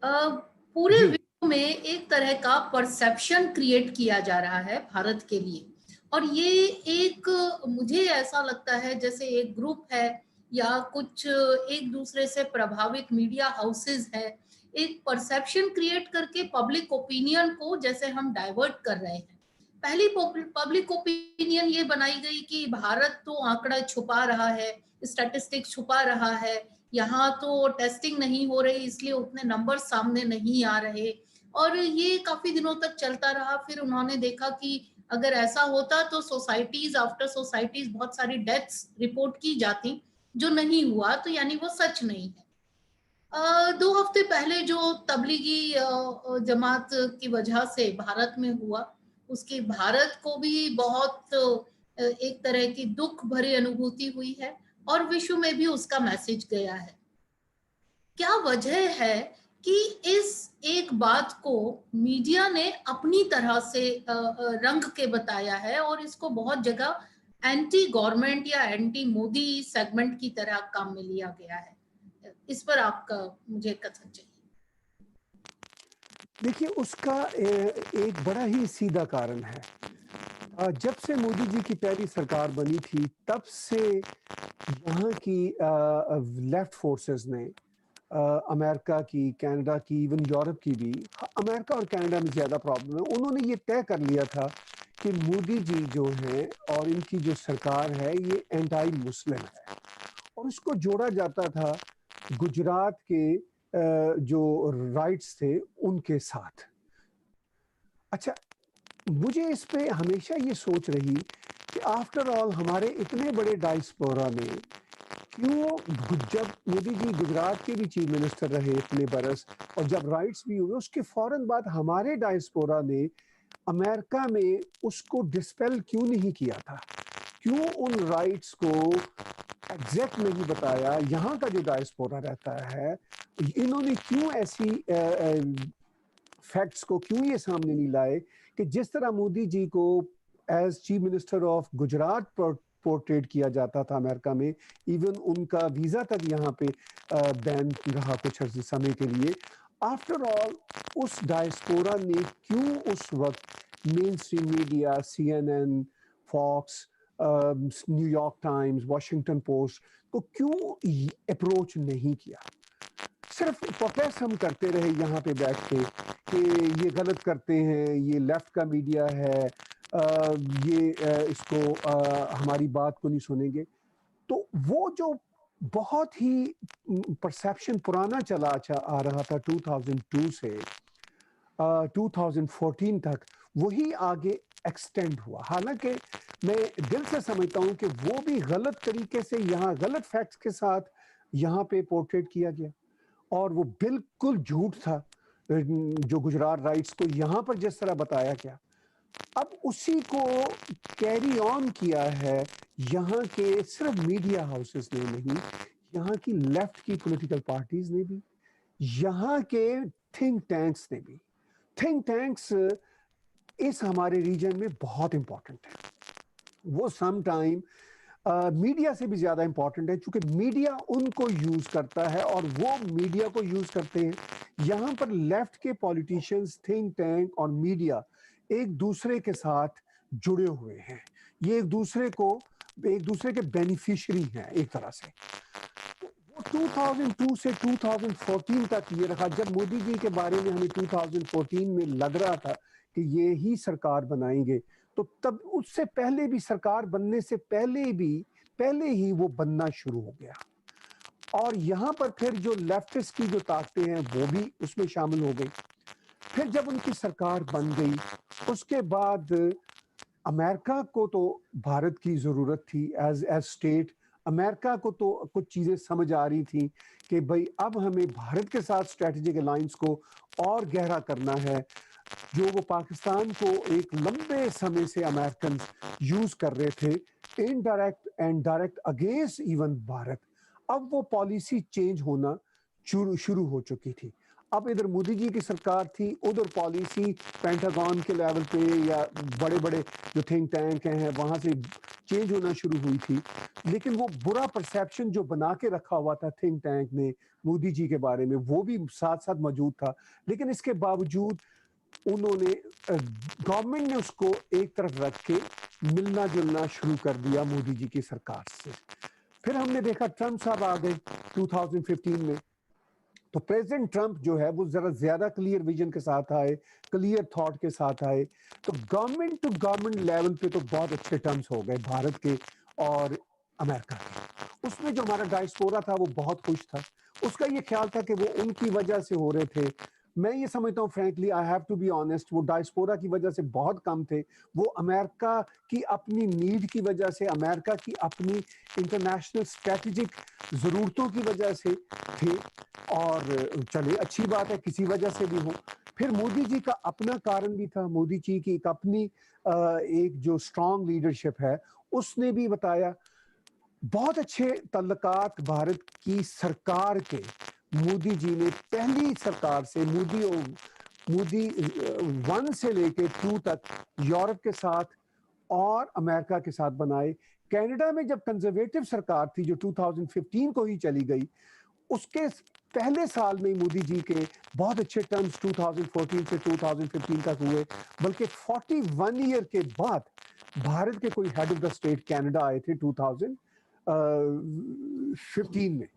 Speaker 2: पूरे विश्व में एक तरह का परसेप्शन क्रिएट किया जा रहा है भारत के लिए, और ये एक, मुझे ऐसा लगता है जैसे एक ग्रुप है या कुछ एक दूसरे से प्रभावित मीडिया हाउसेस है, एक परसेप्शन क्रिएट करके पब्लिक ओपिनियन को जैसे हम डाइवर्ट कर रहे हैं। पहली पब्लिक ओपिनियन ये बनाई गई कि भारत तो आंकड़ा छुपा रहा है, स्टैटिस्टिक्स छुपा रहा है, यहाँ तो टेस्टिंग नहीं हो रही इसलिए उतने नंबर सामने नहीं आ रहे, और ये काफी दिनों तक चलता रहा। फिर उन्होंने देखा कि अगर ऐसा होता तो सोसाइटीज आफ्टर सोसाइटीज बहुत सारी डेथ्स रिपोर्ट की जाती, जो नहीं हुआ, तो यानी वो सच नहीं है। 2 हफ्ते पहले जो तबलीगी जमात की वजह से भारत में हुआ, उसकी भारत को भी बहुत एक तरह की दुख भरी अनुभूति हुई है और विश्व में भी उसका मैसेज गया है। क्या वजह है कि इस एक बात को मीडिया ने अपनी तरह से रंग के बताया है और इसको बहुत जगह एंटी गवर्नमेंट या एंटी मोदी सेगमेंट की तरह काम में लिया गया है? इस पर आपका मुझे कथन चाहिए।
Speaker 3: देखिए, उसका एक बड़ा ही सीधा कारण है। जब से मोदी जी की पहली सरकार बनी थी, तब से यहाँ की लेफ्ट फोर्सेस ने अमेरिका की, कनाडा की, इवन यूरोप की भी, अमेरिका और कनाडा में ज़्यादा प्रॉब्लम है, उन्होंने ये तय कर लिया था कि मोदी जी जो हैं और इनकी जो सरकार है ये एंटी मुस्लिम है, और उसको जोड़ा जाता था गुजरात के जो राइट्स थे उनके साथ। अच्छा, मुझे इस पे हमेशा ये सोच रही कि आफ्टर ऑल हमारे इतने बड़े डायस्पोरा में जब मोदी जी गुजरात के भी चीफ मिनिस्टर रहे इतने बरस, और जब राइट्स भी हुए उसके फौरन बाद हमारे डायस्पोरा ने अमेरिका में उसको डिस्पेल क्यों नहीं किया था? क्यों उन राइट्स को एग्जैक्ट नहीं बताया? यहाँ का जो डायस्पोरा रहता है, इन्होंने क्यों ऐसी फैक्ट्स को क्यों ये सामने नहीं लाए कि जिस तरह मोदी जी को as chief minister of Gujarat portrait किया जाता था अमेरिका में, इवन उनका वीजा तक यहाँ पे बैन रहा कुछ समय के लिए। आफ्टर ऑल उस डायस्पोरा ने क्यों उस वक्त mainstream media, CNN, Fox, New York Times, Washington Post को क्यों अप्रोच नहीं किया? सिर्फ प्रोटेस्ट हम करते रहे यहाँ पे बैठ के कि ये गलत करते हैं, ये लेफ्ट का मीडिया है, इसको हमारी बात को नहीं सुनेंगे। तो वो जो बहुत ही परसेप्शन पुराना चला आ रहा था 2002 से 2014 तक, वही आगे एक्सटेंड हुआ। हालांकि मैं दिल से समझता हूँ कि वो भी गलत तरीके से यहाँ गलत फैक्ट्स के साथ यहाँ पे पोर्ट्रेट किया गया, और वो बिल्कुल झूठ था जो गुजरात राइट्स को यहाँ पर जिस तरह बताया गया। अब उसी को कैरी ऑन किया है यहाँ के सिर्फ मीडिया हाउसेस ने नहीं, यहाँ की लेफ्ट की पॉलिटिकल पार्टीज ने भी, यहाँ के थिंक टैंक्स ने भी। थिंक टैंक्स इस हमारे रीजन में बहुत इंपॉर्टेंट है। वो सम टाइम मीडिया से भी ज्यादा इंपॉर्टेंट है, क्योंकि मीडिया उनको यूज करता है और वो मीडिया को यूज करते हैं। यहाँ पर लेफ्ट के पॉलिटिशियंस, थिंक टैंक और मीडिया एक दूसरे के साथ जुड़े हुए हैं। ये एक दूसरे के बेनिफिशियरी हैं एक तरह से। 2002 से 2014 तक ये रखा। जब मोदी जी के बारे में हमें 2014 में लग रहा था कि ये ही सरकार बनाएंगे, तो तब उससे पहले भी, सरकार बनने से पहले ही वो बनना शुरू हो गया। और यहाँ पर फिर जो लेफ्टिस्ट की जो ताकतें हैं वो भी उसमें शामिल हो गई। फिर जब उनकी सरकार बन गई, उसके बाद अमेरिका को तो भारत की जरूरत थी एज स्टेट। अमेरिका को तो कुछ चीजें समझ आ रही थी कि भाई अब हमें भारत के साथ स्ट्रेटेजिक अलायंस को और गहरा करना है। जो वो पाकिस्तान को एक लंबे समय से अमेरिकन यूज कर रहे थे, indirect and direct against even Bharat, अब वो पॉलिसी चेंज होना शुरू हो चुकी थी। अब इधर मोदी जी की सरकार थी, उधर पॉलिसी पेंटागन के लेवल पे या बड़े बड़े जो थिंक टैंक हैं वहां से चेंज होना शुरू हुई थी। लेकिन वो बुरा परसेप्शन जो बना के रखा हुआ था थिंक टैंक ने मोदी जी के बारे में, वो भी साथ साथ मौजूद था। लेकिन इसके बावजूद उन्होंने, गवर्नमेंट ने उसको एक तरफ रख के मिलना जुलना शुरू कर दिया मोदी जी की सरकार से। फिर हमने देखा ट्रंप साहब आ गए 2015 में। तो प्रेसिडेंट ट्रंप जो है वो जरा ज्यादा क्लियर विजन के साथ आए, क्लियर थॉट के साथ आए। तो गवर्नमेंट टू गवर्नमेंट लेवल पे तो बहुत अच्छे टर्म्स हो गए भारत के और अमेरिका के। उसमें जो हमारा डायस्पोरा था वो बहुत खुश था। उसका ये ख्याल था कि वो उनकी वजह से हो रहे थे। मैं ये समझता हूँ, frankly I have to be honest, वो डायस्पोरा की वजह से बहुत कम थे। वो अमेरिका की अपनी नीड की वजह से, अमेरिका की अपनी इंटरनेशनल स्ट्रेटेजिक ज़रूरतों की वजह से थे। और चलिए अच्छी बात है, किसी वजह से भी हो। फिर मोदी जी का अपना कारण भी था। मोदी जी की एक अपनी एक जो स्ट्रॉन्ग लीडरशिप है, उसने भी बताया। बहुत अच्छे तल्लकात भारत की सरकार के मोदी जी ने पहली सरकार से, मोदी 1 से लेके 2 तक यूरोप के साथ और अमेरिका के साथ बनाए। कनाडा में जब कंजर्वेटिव सरकार थी जो 2015 को ही चली गई, उसके पहले साल में मोदी जी के बहुत अच्छे टर्म्स 2014 से 2015 तक हुए। बल्कि 41 ईयर के बाद भारत के कोई head of the state Canada आए थे 2015 में।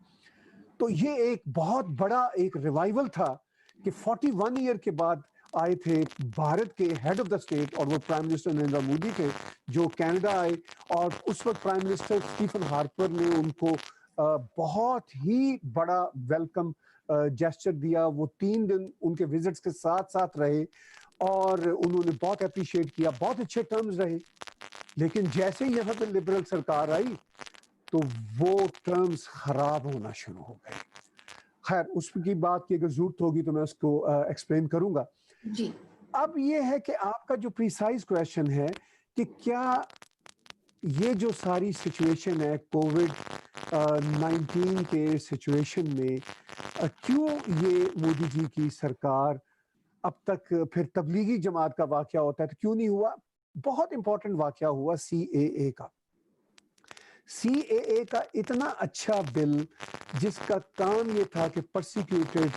Speaker 3: तो ये एक बहुत बड़ा एक रिवाइवल था कि 41 ईयर के बाद आए थे भारत के हेड ऑफ द स्टेट, और वो प्राइम मिनिस्टर नरेंद्र मोदी थे जो कनाडा आए। और उस वक्त प्राइम मिनिस्टर स्टीफन हार्पर ने उनको बहुत ही बड़ा वेलकम जेस्चर दिया। वो 3 दिन उनके विजिट्स के साथ साथ रहे और उन्होंने बहुत अप्रिशिएट किया, बहुत अच्छे टर्म्स रहे। लेकिन जैसे ही यहाँ पे लिबरल सरकार आई, तो वो टर्म्स खराब होना शुरू हो गए। खैर, उसकी बात की अगर जरूरत होगी तो मैं उसको एक्सप्लेन करूंगा।
Speaker 2: जी।
Speaker 3: अब ये है कि आपका जो प्रिसाइज क्वेश्चन है कि क्या ये जो सारी सिचुएशन है कोविड 19 के सिचुएशन में क्यों ये मोदी जी की सरकार अब तक, फिर तबलीगी जमात का वाकया होता है तो क्यों नहीं हुआ? बहुत इंपॉर्टेंट वाकया हुआ सीएए का। सीएए का इतना अच्छा बिल जिसका काम ये था कि परसिक्यूटेड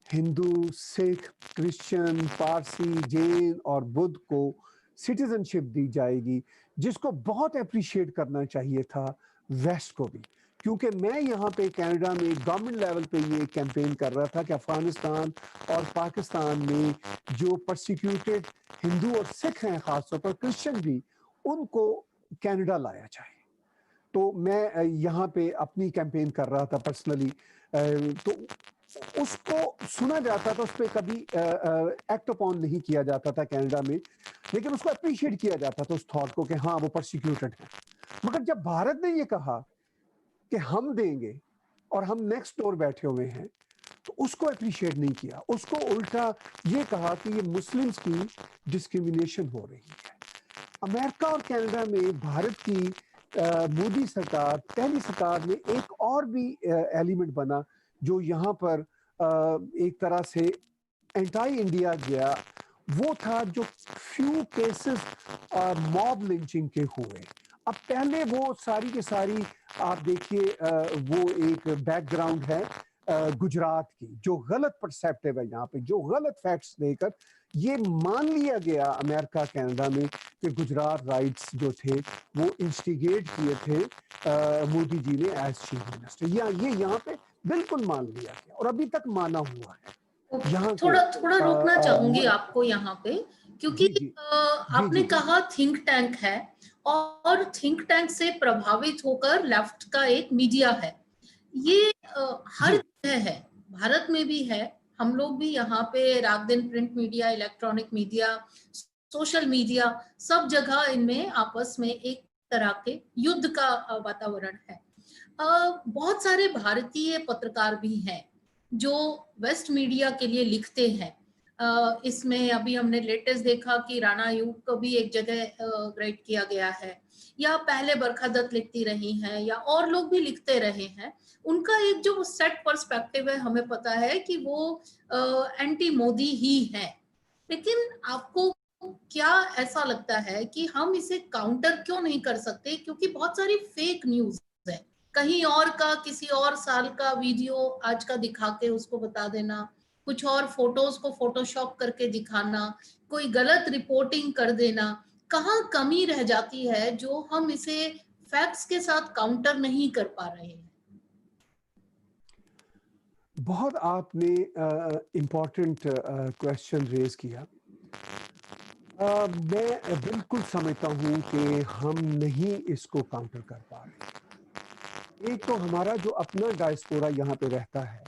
Speaker 3: हिंदू, सिख, क्रिश्चियन, पारसी, जैन और बुद्ध को सिटीजनशिप दी जाएगी, जिसको बहुत अप्रिशिएट करना चाहिए था वेस्ट को भी। क्योंकि मैं यहाँ पे कनाडा में गवर्नमेंट लेवल पे ये कैंपेन कर रहा था कि अफगानिस्तान और पाकिस्तान में जो परसिक्यूटेड हिंदू और सिख हैं, खासतौर पर क्रिश्चियन भी, उनको कनाडा लाया जाए। तो मैं यहाँ पे अपनी कैंपेन कर रहा था पर्सनली। तो उसको सुना जाता था, उस पर कभी एक्ट अपॉन नहीं किया जाता था कनाडा में, लेकिन उसको अप्रिशिएट किया जाता था उस थॉट को कि हाँ वो परसिक्यूटेड है। मगर जब भारत ने ये कहा कि हम देंगे और हम नेक्स्ट डोर बैठे हुए हैं, तो उसको अप्रिशिएट नहीं किया, उसको उल्टा ये कहा कि ये मुस्लिम्स की डिस्क्रिमिनेशन हो रही है। अमेरिका और कनाडा में भारत की मोदी सरकार, पहली सरकार में एक और भी एलिमेंट बना जो यहाँ पर एक तरह से एंटी इंडिया गया, वो था जो फ्यू केसेस मॉब लिंचिंग के हुए। अब पहले वो सारी की सारी आप देखिए, वो एक बैकग्राउंड है गुजरात की, जो गलत परसेप्टिव है यहाँ पे, जो गलत फैक्ट्स देकर ये मान लिया गया अमेरिका कनाडा में कि गुजरात राइट्स जो थे वो इंस्टिगेट किए थे मोदी जी ने एज चीफ मिनिस्टर, या ये यहाँ पे बिल्कुल मान लिया गया और अभी तक माना हुआ है। यहाँ के
Speaker 2: थोड़ा थोड़ा रोकना चाहूंगी आपको यहाँ पे, क्योंकि
Speaker 3: जी जी
Speaker 2: आपने
Speaker 3: जी
Speaker 2: कहा थिंक टैंक है, और थिंक टैंक से प्रभावित होकर लेफ्ट का एक मीडिया है। ये हर
Speaker 3: जी
Speaker 2: जगह है, भारत में भी है। हम लोग भी यहाँ पे रात दिन print media, electronic media, social media, सब जगह इनमें आपस में एक तरह के युद्ध का वातावरण है। बहुत सारे भारतीय पत्रकार भी हैं जो वेस्ट मीडिया के लिए लिखते हैं। इसमें अभी हमने लेटेस्ट देखा कि राणा अयूब को भी एक जगह ग्रेड किया गया है, या पहले बरखा दत्त लिखती रही हैं, या और लोग भी लिखते रहे हैं। उनका एक जो सेट पर्सपेक्टिव है, हमें पता है कि वो एंटी मोदी ही है। लेकिन आपको क्या ऐसा लगता है कि हम इसे काउंटर क्यों नहीं कर सकते? क्योंकि बहुत सारी फेक न्यूज है, कहीं और का किसी और साल का वीडियो आज का दिखा के उसको बता देना, कुछ और फोटोज को फोटोशॉप करके दिखाना, कोई गलत रिपोर्टिंग कर देना। कहाँ कमी रह जाती है जो हम इसे फैक्ट्स के साथ काउंटर नहीं कर पा रहे हैं?
Speaker 3: बहुत आपने इम्पोर्टेंट क्वेश्चन रेज किया। मैं बिल्कुल समझता हूँ कि हम नहीं इसको काउंटर कर पा रहे। एक तो हमारा जो अपना डायस्पोरा यहाँ पे रहता है,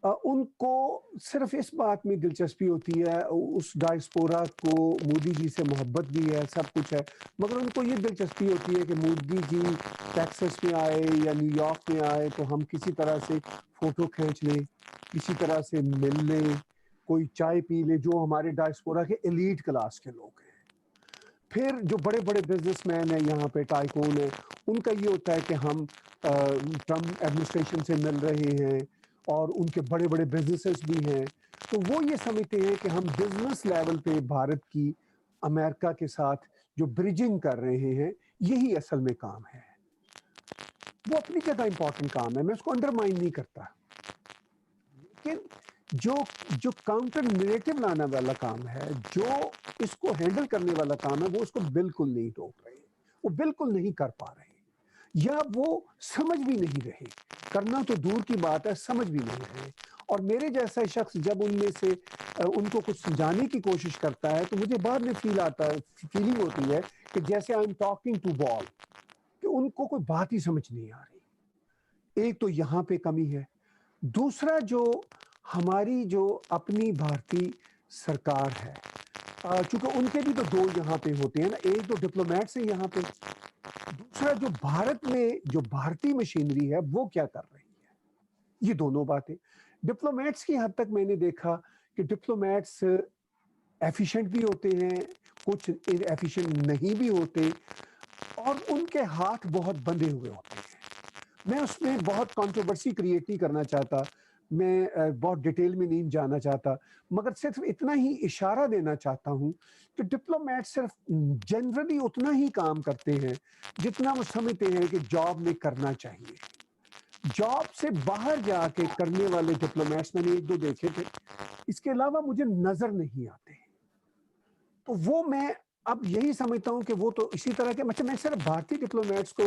Speaker 3: उनको सिर्फ इस बात में दिलचस्पी होती है, उस डायस्पोरा को मोदी जी से मोहब्बत भी है, सब कुछ है, मगर उनको ये दिलचस्पी होती है कि मोदी जी टेक्सास में आए या न्यूयॉर्क में आए तो हम किसी तरह से फोटो खींच लें, किसी तरह से मिल लें, कोई चाय पी ले, जो हमारे डायस्पोरा के एलीट क्लास के लोग हैं। फिर जो बड़े बड़े बिजनेसमैन हैं यहाँ पे, टाइकून है, उनका ये होता है कि हम ट्रम्प एडमिनिस्ट्रेशन से मिल रहे हैं और उनके बड़े बड़े बिजनेसेस भी हैं, तो वो ये समझते हैं कि हम बिजनेस लेवल पे भारत की अमेरिका के साथ जो ब्रिजिंग कर रहे हैं, यही असल में काम है। वो अपनी जगह इंपॉर्टेंट काम है, मैं उसको अंडरमाइन नहीं करता, लेकिन जो जो काउंटर नैरेटिव लाने वाला काम है, जो इसको हैंडल करने वाला काम है, वो उसको बिल्कुल नहीं रोक रहे, वो बिल्कुल नहीं कर पा रहे, या वो समझ भी नहीं रहे। करना तो दूर की बात है, समझ भी नहीं रहे। और मेरे जैसा शख्स जब उनमें से उनको कुछ समझाने की कोशिश करता है, तो मुझे बाद में फीलिंग होती है कि जैसे I am talking to wall, कि उनको कोई बात ही समझ नहीं आ रही। एक तो यहाँ पे कमी है। दूसरा, जो हमारी जो अपनी भारतीय सरकार है, चूंकि उनके भी तो दो यहाँ पे होते हैं ना, एक तो डिप्लोमेट्स हैं यहाँ पे, दूसरा जो भारत में जो भारतीय मशीनरी है वो क्या कर रही है, ये दोनों बातें। डिप्लोमेट्स की हद तक मैंने देखा कि डिप्लोमेट्स एफिशिएंट भी होते हैं, कुछ एफिशिएंट नहीं भी होते, और उनके हाथ बहुत बंधे हुए होते हैं। मैं उसमें बहुत कंट्रोवर्सी क्रिएट नहीं करना चाहता, मैं बहुत डिटेल में नहीं जाना चाहता, मगर सिर्फ इतना ही इशारा देना चाहता हूं कि डिप्लोमेट सिर्फ जनरली उतना ही काम करते हैं जितना वो समझते हैं कि जॉब में करना चाहिए। जॉब से बाहर जाके करने वाले डिप्लोमेट्स मैंने एक दो देखे थे, इसके अलावा मुझे नजर नहीं आते। तो वो मैं अब यही समझता हूं कि वो तो इसी तरह के, मतलब मैं सिर्फ भारतीय डिप्लोमेट्स को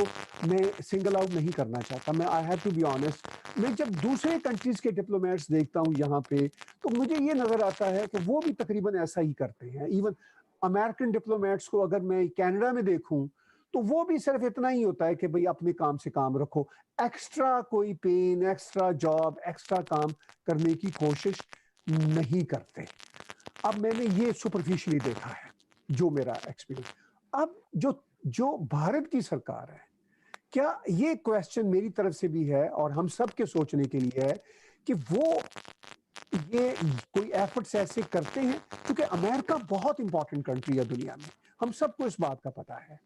Speaker 3: मैं सिंगल आउट नहीं करना चाहता, मैं I have to be honest. मैं जब दूसरे कंट्रीज के डिप्लोमेट्स देखता हूं यहाँ पे, तो मुझे ये नजर आता है कि वो भी तकरीबन ऐसा ही करते हैं। इवन अमेरिकन डिप्लोमेट्स को अगर मैं कनाडा में देखूं तो वो भी सिर्फ इतना ही होता है कि भाई अपने काम से काम रखो, एक्स्ट्रा कोई पेन, एक्स्ट्रा जॉब, एक्स्ट्रा काम करने की कोशिश नहीं करते। अब मैंने ये सुपरफिशियली देखा है, जो मेरा एक्सपीरियंस। अब जो जो भारत की सरकार है, क्या ये क्वेश्चन मेरी तरफ से भी है और हम सब के सोचने के लिए है कि वो ये कोई एफर्ट्स ऐसे करते हैं, क्योंकि अमेरिका बहुत इंपॉर्टेंट कंट्री है दुनिया में, हम सबको इस बात का पता है।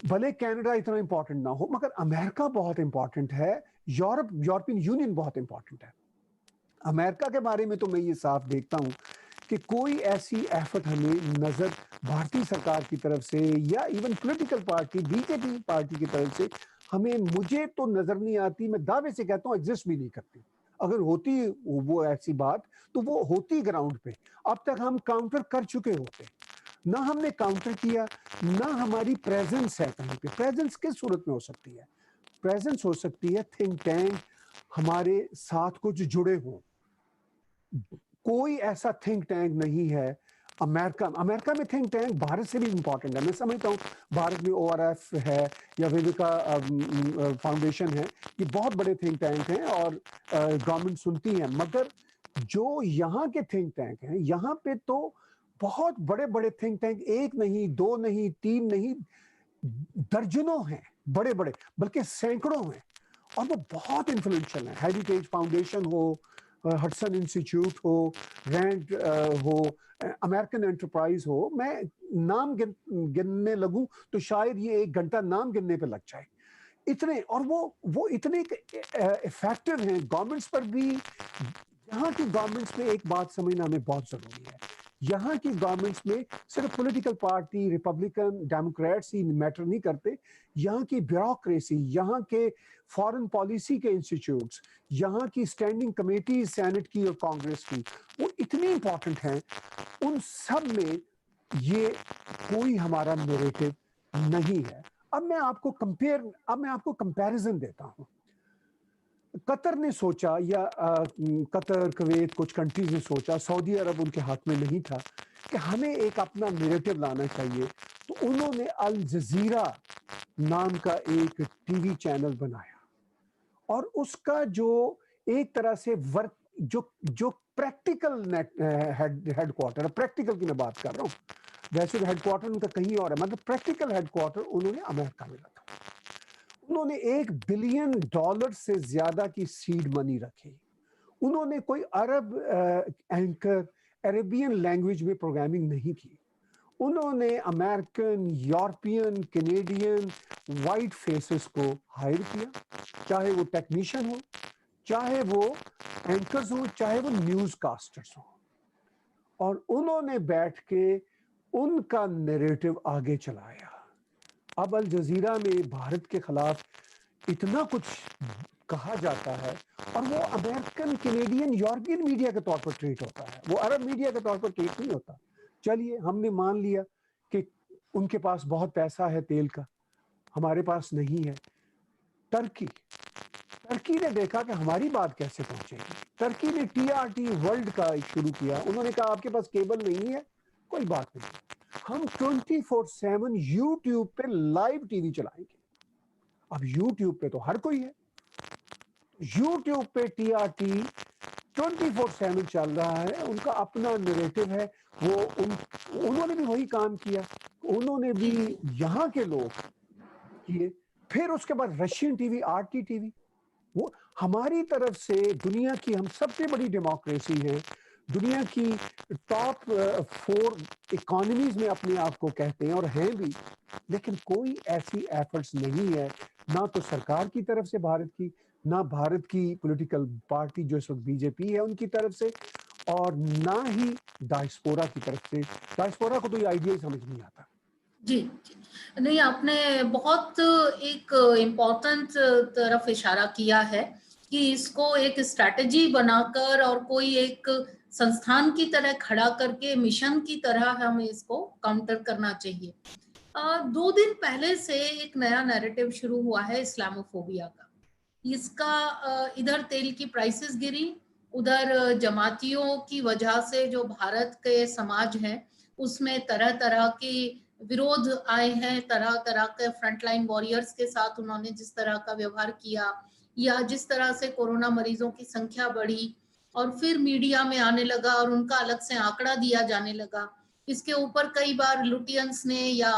Speaker 3: भले कनाडा इतना इंपॉर्टेंट ना हो, मगर अमेरिका बहुत इंपॉर्टेंट है, यूरोपियन यूनियन बहुत इंपॉर्टेंट है। अमेरिका के बारे में तो मैं ये साफ देखता हूं कि कोई ऐसी एफर्ट हमें नजर भारतीय सरकार की तरफ से या even political party BJP party की तरफ से हमें, मुझे तो नजर नहीं आती। मैं दावे से कहता हूं एग्जिस्ट भी नहीं करती। अगर होती वो ऐसी बात तो वो होती ग्राउंड पे, अब तक हम काउंटर कर चुके होते। ना हमने काउंटर किया, ना हमारी प्रेजेंस है कहीं पे। प्रेजेंस किस सूरत में हो सकती है? प्रेजेंस हो सकती है थिंक टैंक हमारे साथ कुछ जुड़े हों। कोई ऐसा थिंक टैंक नहीं है अमेरिका में। थिंक टैंक भारत से भी इंपॉर्टेंट है। मैं समझता हूँ भारत में ORF है या विवेका फाउंडेशन है, ये बहुत बड़े थिंक टैंक हैं और गवर्नमेंट सुनती है, मगर जो यहाँ के थिंक टैंक हैं, यहाँ पे तो बहुत बड़े बड़े थिंक टैंक, एक नहीं, दो नहीं, तीन नहीं, दर्जनों हैं बड़े बड़े, बल्कि सैकड़ों हैं, और वो बहुत इन्फ्लुएंशियल है। हेरिटेज फाउंडेशन हो, हडसन इंस्टीट्यूट हो, रैंड हो, अमेरिकन एंटरप्राइज हो, मैं नाम गिनने लगूं तो शायद ये 1 घंटा नाम गिनने पे लग जाए, इतने। और वो इतने इफेक्टिव हैं गवर्नमेंट्स पर भी। यहाँ की गवर्नमेंट्स में एक बात समझना हमें बहुत जरूरी है, यहाँ की गवर्नमेंट्स में सिर्फ पॉलिटिकल पार्टी रिपब्लिकन डेमोक्रेट्स ही मैटर नहीं करते। यहाँ की ब्यूरोक्रेसी, यहाँ के फॉरेन पॉलिसी के इंस्टीट्यूट्स, यहाँ की स्टैंडिंग कमेटी सेनेट की और कांग्रेस की, वो इतनी इंपॉर्टेंट हैं। उन सब में ये कोई हमारा नैरेटिव नहीं है। अब मैं आपको कंपैरिजन देता हूं। कतर ने सोचा, या कतर, कुवैत, कुछ कंट्रीज ने सोचा, सऊदी अरब उनके हाथ में नहीं था, कि हमें एक अपना नैरेटिव लाना चाहिए। तो उन्होंने अल जजीरा नाम का एक टीवी चैनल बनाया, और उसका जो एक तरह से वर्क, जो प्रैक्टिकल हेडक्वार्टर, प्रैक्टिकल की मैं बात कर रहा हूँ, वैसे हेडक्वार्टर उनका कहीं और है, मतलब प्रैक्टिकल हेडक्वार्टर उन्होंने अमेरिका में रखा। उन्होंने $1 बिलियन से ज्यादा की सीड मनी रखी। उन्होंने कोई अरब एंकर, अरेबियन लैंग्वेज में प्रोग्रामिंग नहीं की। उन्होंने American, European, Canadian white faces को हायर किया, चाहे वो टेक्नीशियन हो, चाहे वो एंकर्स हो, चाहे वो न्यूज कास्टर्स हो, और उन्होंने बैठ के उनका नैरेटिव आगे चलाया। अब अल जजीरा में भारत के खिलाफ इतना कुछ कहा जाता है, और वो अमेरिकन, कैनेडियन, यूरोपियन मीडिया के तौर पर ट्रीट होता है, वो अरब मीडिया के तौर पर ट्रीट नहीं होता। चलिए, हमने मान लिया कि उनके पास बहुत पैसा है तेल का, हमारे पास नहीं है। टर्की ने देखा कि हमारी बात कैसे पहुंचेगी। टर्की ने TRT वर्ल्ड का शुरू किया। उन्होंने कहा आपके पास केबल नहीं है, कोई बात नहीं, हम 24/7 यूट्यूब पे लाइव टीवी चलाएंगे। अब यूट्यूब पे तो हर कोई है, यूट्यूब पे TRT 24/7 चल रहा है, उनका अपना नैरेटिव है। उन्होंने भी वही काम किया। उन्होंने भी यहाँ के लोग किए, फिर उसके बाद रशियन टीवी, आरटी टीवी। वो हमारी तरफ से दुनिया की हम सबसे बड़ी डेमोक्रेसी है, दुनिया की टॉप 4 इकोनॉमीज में अपने आप को कहते हैं और हैं भी, लेकिन कोई ऐसी एफर्ट्स नहीं है, ना तो सरकार की तरफ से भारत की, ना भारत की पॉलिटिकल पार्टी जो इस वक्त बीजेपी है उनकी तरफ से, और ना ही डायस्पोरा की तरफ से। डायस्पोरा को तो ये आइडिया ही समझ नहीं आता।
Speaker 2: जी, जी। नहीं, आपने बहुत एक इम्पोर्टेंट तरफ इशारा किया है कि इसको एक स्ट्रैटेजी बनाकर और कोई एक संस्थान की तरह खड़ा करके मिशन की तरह हमें इसको काउंटर करना चाहिए। 2 दिन पहले से एक नया नैरेटिव शुरू हुआ है इस्लामोफोबिया का। इसका इधर तेल की प्राइसेस गिरी, उधर जमातियों की वजह से जो भारत के समाज है उसमें तरह-तरह की विरोध आए हैं, तरह-तरह के फ्रंटलाइन वॉरियर्स के साथ उन्होंने जिस तरह का व्यवहार किया या जिस तरह से कोरोना मरीजों की संख्या बढ़ी और फिर मीडिया में आने लगा और उनका अलग से आंकड़ा दिया जाने लगा। इसके ऊपर कई बार लुटियंस ने या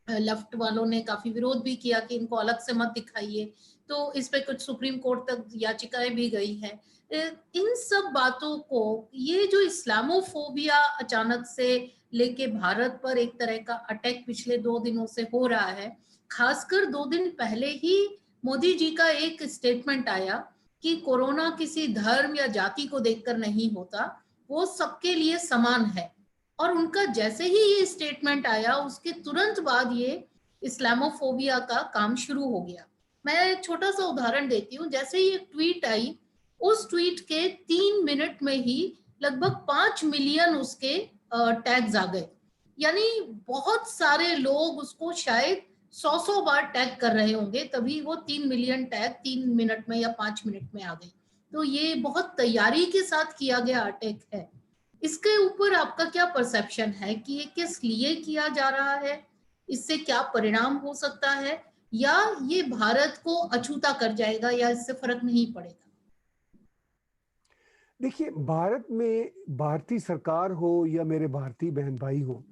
Speaker 2: लेफ्ट वालों ने काफी विरोध भी किया कि इनको अलग से मत दिखाइए, तो इस पे कुछ सुप्रीम कोर्ट तक याचिकाएं भी गई हैं। इन सब बातों को, ये जो इस्लामोफोबिया अचानक से लेके भारत पर एक तरह का अटैक पिछले 2 दिनों से हो रहा है, खासकर 2 दिन पहले ही मोदी जी का एक स्टेटमेंट आया कि कोरोना किसी धर्म या जाति को देखकर नहीं होता, वो सबके लिए समान है। और उनका जैसे ही ये स्टेटमेंट आया उसके तुरंत बाद ये इस्लामोफोबिया का काम शुरू हो गया। मैं एक छोटा सा उदाहरण देती हूँ। जैसे ही एक ट्वीट आई, उस ट्वीट के 3 मिनट में ही लगभग 5 मिलियन उसके टैग्स आ गए। यानी बहुत सारे लोग उसको शायद 100 बार टैग कर रहे होंगे, तभी वो 3 मिलियन टैग 3 मिनट में या 5 मिनट में आ गए। तो ये बहुत तैयारी के साथ किया गया अटैक है। इसके ऊपर आपका क्या परसेप्शन है कि ये किस लिए किया जा रहा है, इससे क्या परिणाम हो सकता है, या ये भारत को अछूता कर जाएगा या इससे फर्क नहीं पड़ेगा?
Speaker 3: देखिए, भारत में भारतीय सरकार हो या मेरे भारतीय बहन भाई हो,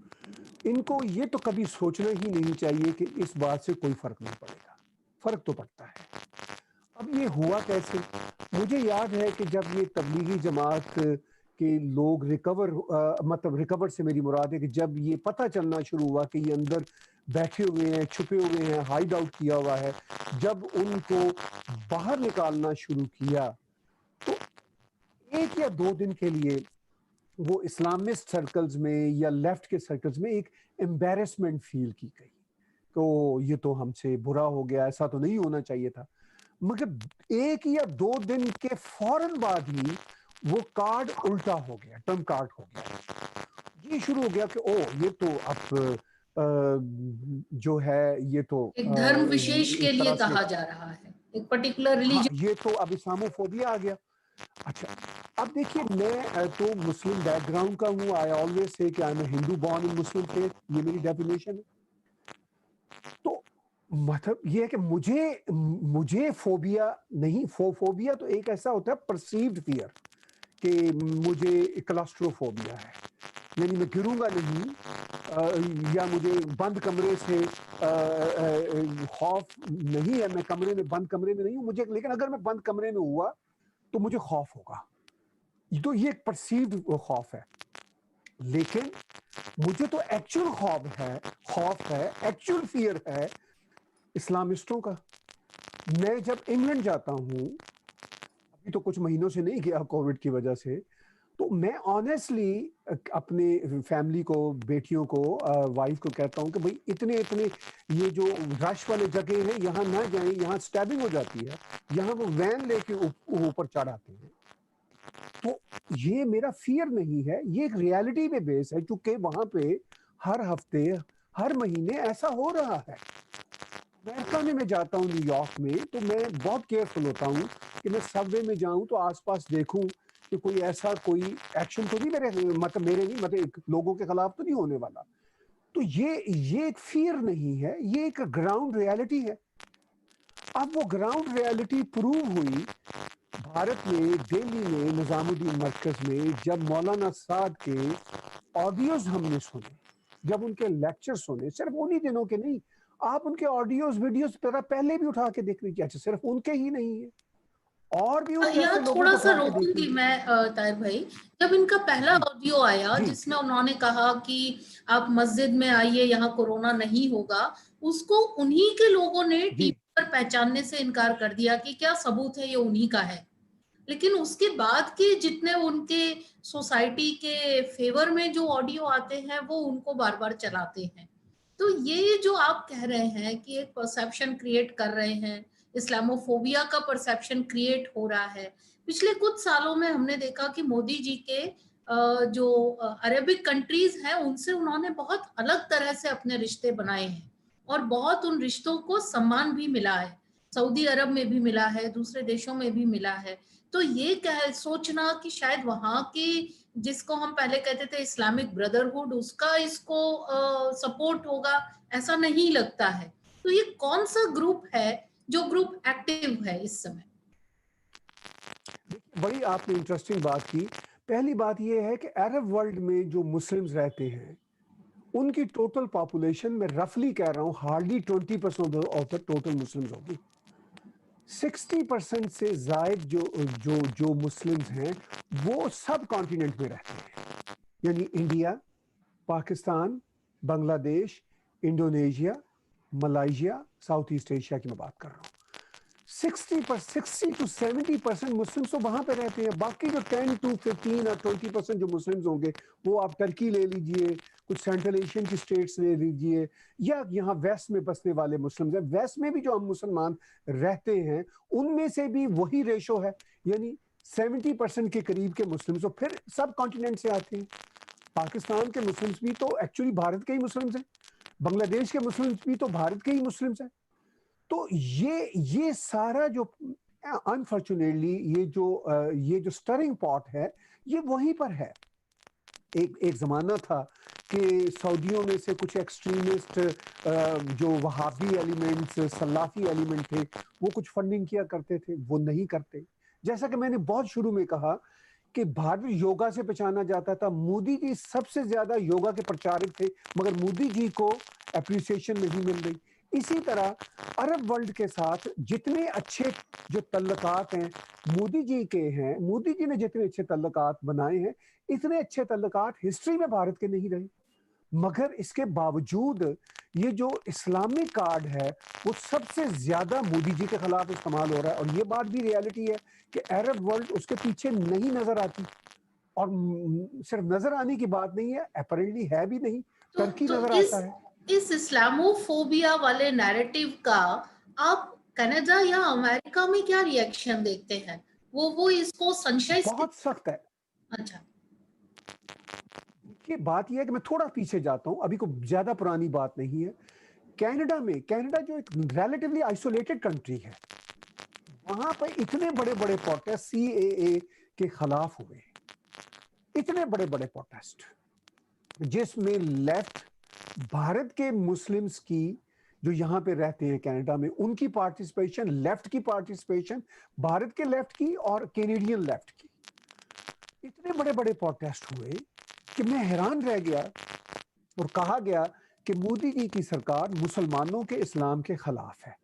Speaker 3: इनको ये तो कभी सोचना ही नहीं चाहिए कि इस बात से कोई फर्क नहीं पड़ेगा। फर्क तो पड़ता है। अब ये हुआ कैसे? मुझे याद है कि जब ये तबलीगी जमात के लोग मतलब रिकवर से मेरी मुराद है कि जब ये पता चलना शुरू हुआ कि ये अंदर बैठे हुए हैं, छुपे हुए हैं, हाइड आउट किया हुआ है, जब उनको बाहर निकालना शुरू किया, तो 1 या 2 दिन के लिए वो इस्लामिस्ट सर्कल्स में या लेफ्ट के सर्कल्स में एक एम्बैरेसमेंट फील की गई। तो ये तो हमसे बुरा हो गया, ऐसा तो नहीं होना चाहिए था। मगर 1 या 2 दिन के फौरन बाद ही वो कार्ड उल्टा हो गया, ट्रम्प कार्ड हो गया। ये शुरू हो गया कि ये तो अब जो है ये तो
Speaker 2: एक धर्म विशेष के
Speaker 3: एक
Speaker 2: लिए
Speaker 3: तरह से,
Speaker 2: कहा जा रहा है, एक पर्टिकुलर
Speaker 3: हाँ,
Speaker 2: रिलीजन।
Speaker 3: ये तो अब इस्लामोफोबिया आ गया। अच्छा, अब देखिए, मैं तो मुस्लिम बैकग्राउंड का हूँ। आई ऑलवेज से कि I am Hindu born in Muslim faith, ये मेरी डेफिनेशन है। तो मतलब ये है कि मुझे फोबिया नहीं, फोबिया तो एक ऐसा होता है परसीव्ड फियर कि मुझे क्लास्ट्रोफोबिया है, यानी मैं गिरूंगा नहीं, या मुझे बंद कमरे से खौफ नहीं है, मैं कमरे में बंद कमरे में नहीं हूँ मुझे, लेकिन अगर मैं बंद कमरे में हुआ तो मुझे खौफ होगा। तो ये एक परसीव्ड खौफ है। लेकिन मुझे तो एक्चुअल खौफ है, एक्चुअल फियर है इस्लामिस्टों का। मैं जब इंग्लैंड जाता हूँ, अभी तो कुछ महीनों से नहीं गया कोविड की वजह से, तो मैं ऑनेस्टली अपने फैमिली को, बेटियों को, वाइफ को कहता हूँ कि भाई इतने ये जो रश वाले जगह हैं यहाँ ना जाएं, यहाँ स्टैबिंग हो जाती है, यहाँ वो वैन लेके ऊपर चढ़ाते हैं। तो ये मेरा फियर नहीं है, ये एक रियलिटी पे बेस है, क्योंकि वहां पे हर हफ्ते, हर महीने ऐसा हो रहा है। अमेरिका में मैं जाता हूँ, न्यूयॉर्क में, तो मैं बहुत केयरफुल होता हूँ कि मैं सबवे में जाऊं तो आसपास देखूं कि कोई ऐसा कोई एक्शन तो नहीं मेरे नहीं, मतलब लोगों के खिलाफ तो नहीं होने वाला। तो ये एक फियर नहीं है, ये एक ग्राउंड रियलिटी है। अब वो ग्राउंड रियलिटी प्रूव हुई भारत में, दिल्ली में, निजामुद्दीन मरकज में, जब मौलाना साद के ऑडियोज हमने सुने, जब उनके लेक्चर सुने, सिर्फ उन्हीं दिनों के नहीं, आप उनके ऑडियोज वीडियोस पहले भी उठा के देख लीजिए। अच्छा, सिर्फ उनके ही नहीं है, और भी उनके
Speaker 2: यहाँ
Speaker 3: ऐसे लोगों
Speaker 2: थोड़ा
Speaker 3: को
Speaker 2: सा
Speaker 3: उठा के देख
Speaker 2: रोकूंगी
Speaker 3: लीजिए।
Speaker 2: मैं ताहिर भाई। जब इनका पहला
Speaker 3: जी
Speaker 2: ऑडियो आया
Speaker 3: जी
Speaker 2: जिसमें उन्होंने कहा कि आप मस्जिद में आइए, यहाँ कोरोना नहीं होगा, उसको उन्हीं के लोगों ने टीवी
Speaker 3: जी
Speaker 2: पर पहचानने से इनकार कर दिया कि क्या सबूत है, ये उन्हीं का है। लेकिन उसके बाद के जितने उनके सोसाइटी के फेवर में जो ऑडियो आते हैं वो उनको बार बार चलाते हैं। तो ये जो आप कह रहे हैं कि एक परसेप्शन क्रिएट कर रहे हैं, इस्लामोफोबिया का परसेप्शन क्रिएट हो रहा है। पिछले कुछ सालों में हमने देखा कि मोदी जी के जो अरेबिक कंट्रीज हैं उनसे उन्होंने बहुत अलग तरह से अपने रिश्ते बनाए हैं और बहुत उन रिश्तों को सम्मान भी मिला है। सऊदी अरब में भी मिला है, दूसरे देशों में भी मिला है। तो ये कह सोचना कि शायद वहां की, जिसको हम पहले कहते थे इस्लामिक ब्रदरहुड, उसका इसको सपोर्ट होगा, ऐसा नहीं लगता है। तो ये कौन सा ग्रुप है जो ग्रुप एक्टिव है इस समय?
Speaker 3: बड़ी आपने इंटरेस्टिंग बात की। पहली बात यह है कि अरब वर्ल्ड में जो मुस्लिम्स रहते हैं उनकी टोटल पॉपुलेशन में रफली कह रहा हूं hardly 20% of the total Muslims होगी। 60% से जायद जो जो जो मुस्लिम्स हैं वो सब कॉन्टिनेंट में रहते हैं, यानी India, Pakistan, Bangladesh, Indonesia, Malaysia, south east Asia की मैं बात कर रहा हूँ। 60 to 70% मुस्लिम्स तो वहां पे रहते हैं। बाकी जो 10 to 15 और 20% जो मुस्लिम्स होंगे वो आप टर्की ले लीजिए, कुछ सेंट्रल एशियन की स्टेट्स ले लीजिए, या यहाँ वेस्ट में बसने वाले मुस्लिम्स हैं। वेस्ट में भी जो हम मुसलमान रहते हैं उनमें से भी वही रेशो है, यानी 70% के करीब के मुस्लिम्स तो फिर सब कॉन्टिनेंट से आते हैं। पाकिस्तान के मुस्लिम्स भी तो एक्चुअली भारत के ही मुस्लिम्स हैं, बांग्लादेश के मुस्लिम्स भी तो भारत के ही मुस्लिम्स हैं। तो ये सारा जो अनफॉर्चुनेटली ये जो स्टरिंग पॉट है ये वहीं पर है। एक जमाना था कि सऊदियों में से कुछ एक्सट्रीमिस्ट जो वहाबी एलिमेंट्स, सलाफी एलिमेंट थे, वो कुछ फंडिंग किया करते थे, वो नहीं करते। जैसा कि मैंने बहुत शुरू में कहा कि भारत योगा से पहचाना जाता था। मोदी जी सबसे ज्यादा योगा के प्रचारक थे, मगर मोदी जी को एप्रिसिएशन नहीं मिल रही। इसी तरह अरब वर्ल्ड के साथ जितने अच्छे जो तल्लुकात हैं मोदी जी के हैं, मोदी जी ने जितने अच्छे तल्लुकात बनाए हैं, इतने अच्छे तल्लुकात हिस्ट्री में भारत के नहीं रहे। मगर इसके बावजूद ये जो इस्लामिक कार्ड है वो सबसे ज्यादा मोदी जी के खिलाफ इस्तेमाल हो रहा है। और ये बात भी रियलिटी है कि अरब वर्ल्ड उसके पीछे नहीं नजर आती। और सिर्फ नजर आने की बात नहीं है, अपरेंटली है भी नहीं, टर्की
Speaker 2: तो
Speaker 3: नजर
Speaker 2: इस
Speaker 3: आता है।
Speaker 2: इस इस्लामोफोबिया वाले नैरेटिव का आप कनाडा या अमेरिका में क्या रिएक्शन देखते हैं? वो इसको संशय से?
Speaker 3: बहुत सख्त है।
Speaker 2: अच्छा।
Speaker 3: कि बात यह है कि मैं थोड़ा पीछे जाता हूं, अभी को ज्यादा पुरानी बात नहीं है। कनाडा जो एक रिलेटिवली आइसोलेटेड कंट्री है, वहां पर इतने बड़े बड़े प्रोटेस्ट CAA के खिलाफ हुए, इतने बड़े बड़े प्रोटेस्ट जिसमें लेफ्ट, भारत के मुस्लिम्स की जो यहाँ पे रहते हैं कनाडा में, उनकी पार्टिसिपेशन, लेफ्ट की पार्टिसिपेशन, भारत के लेफ्ट की और कैनेडियन लेफ्ट की, इतने बड़े बड़े प्रोटेस्ट हुए कि मैं हैरान रह गया। और कहा गया कि मोदी जी की सरकार मुसलमानों के इस्लाम के खिलाफ है।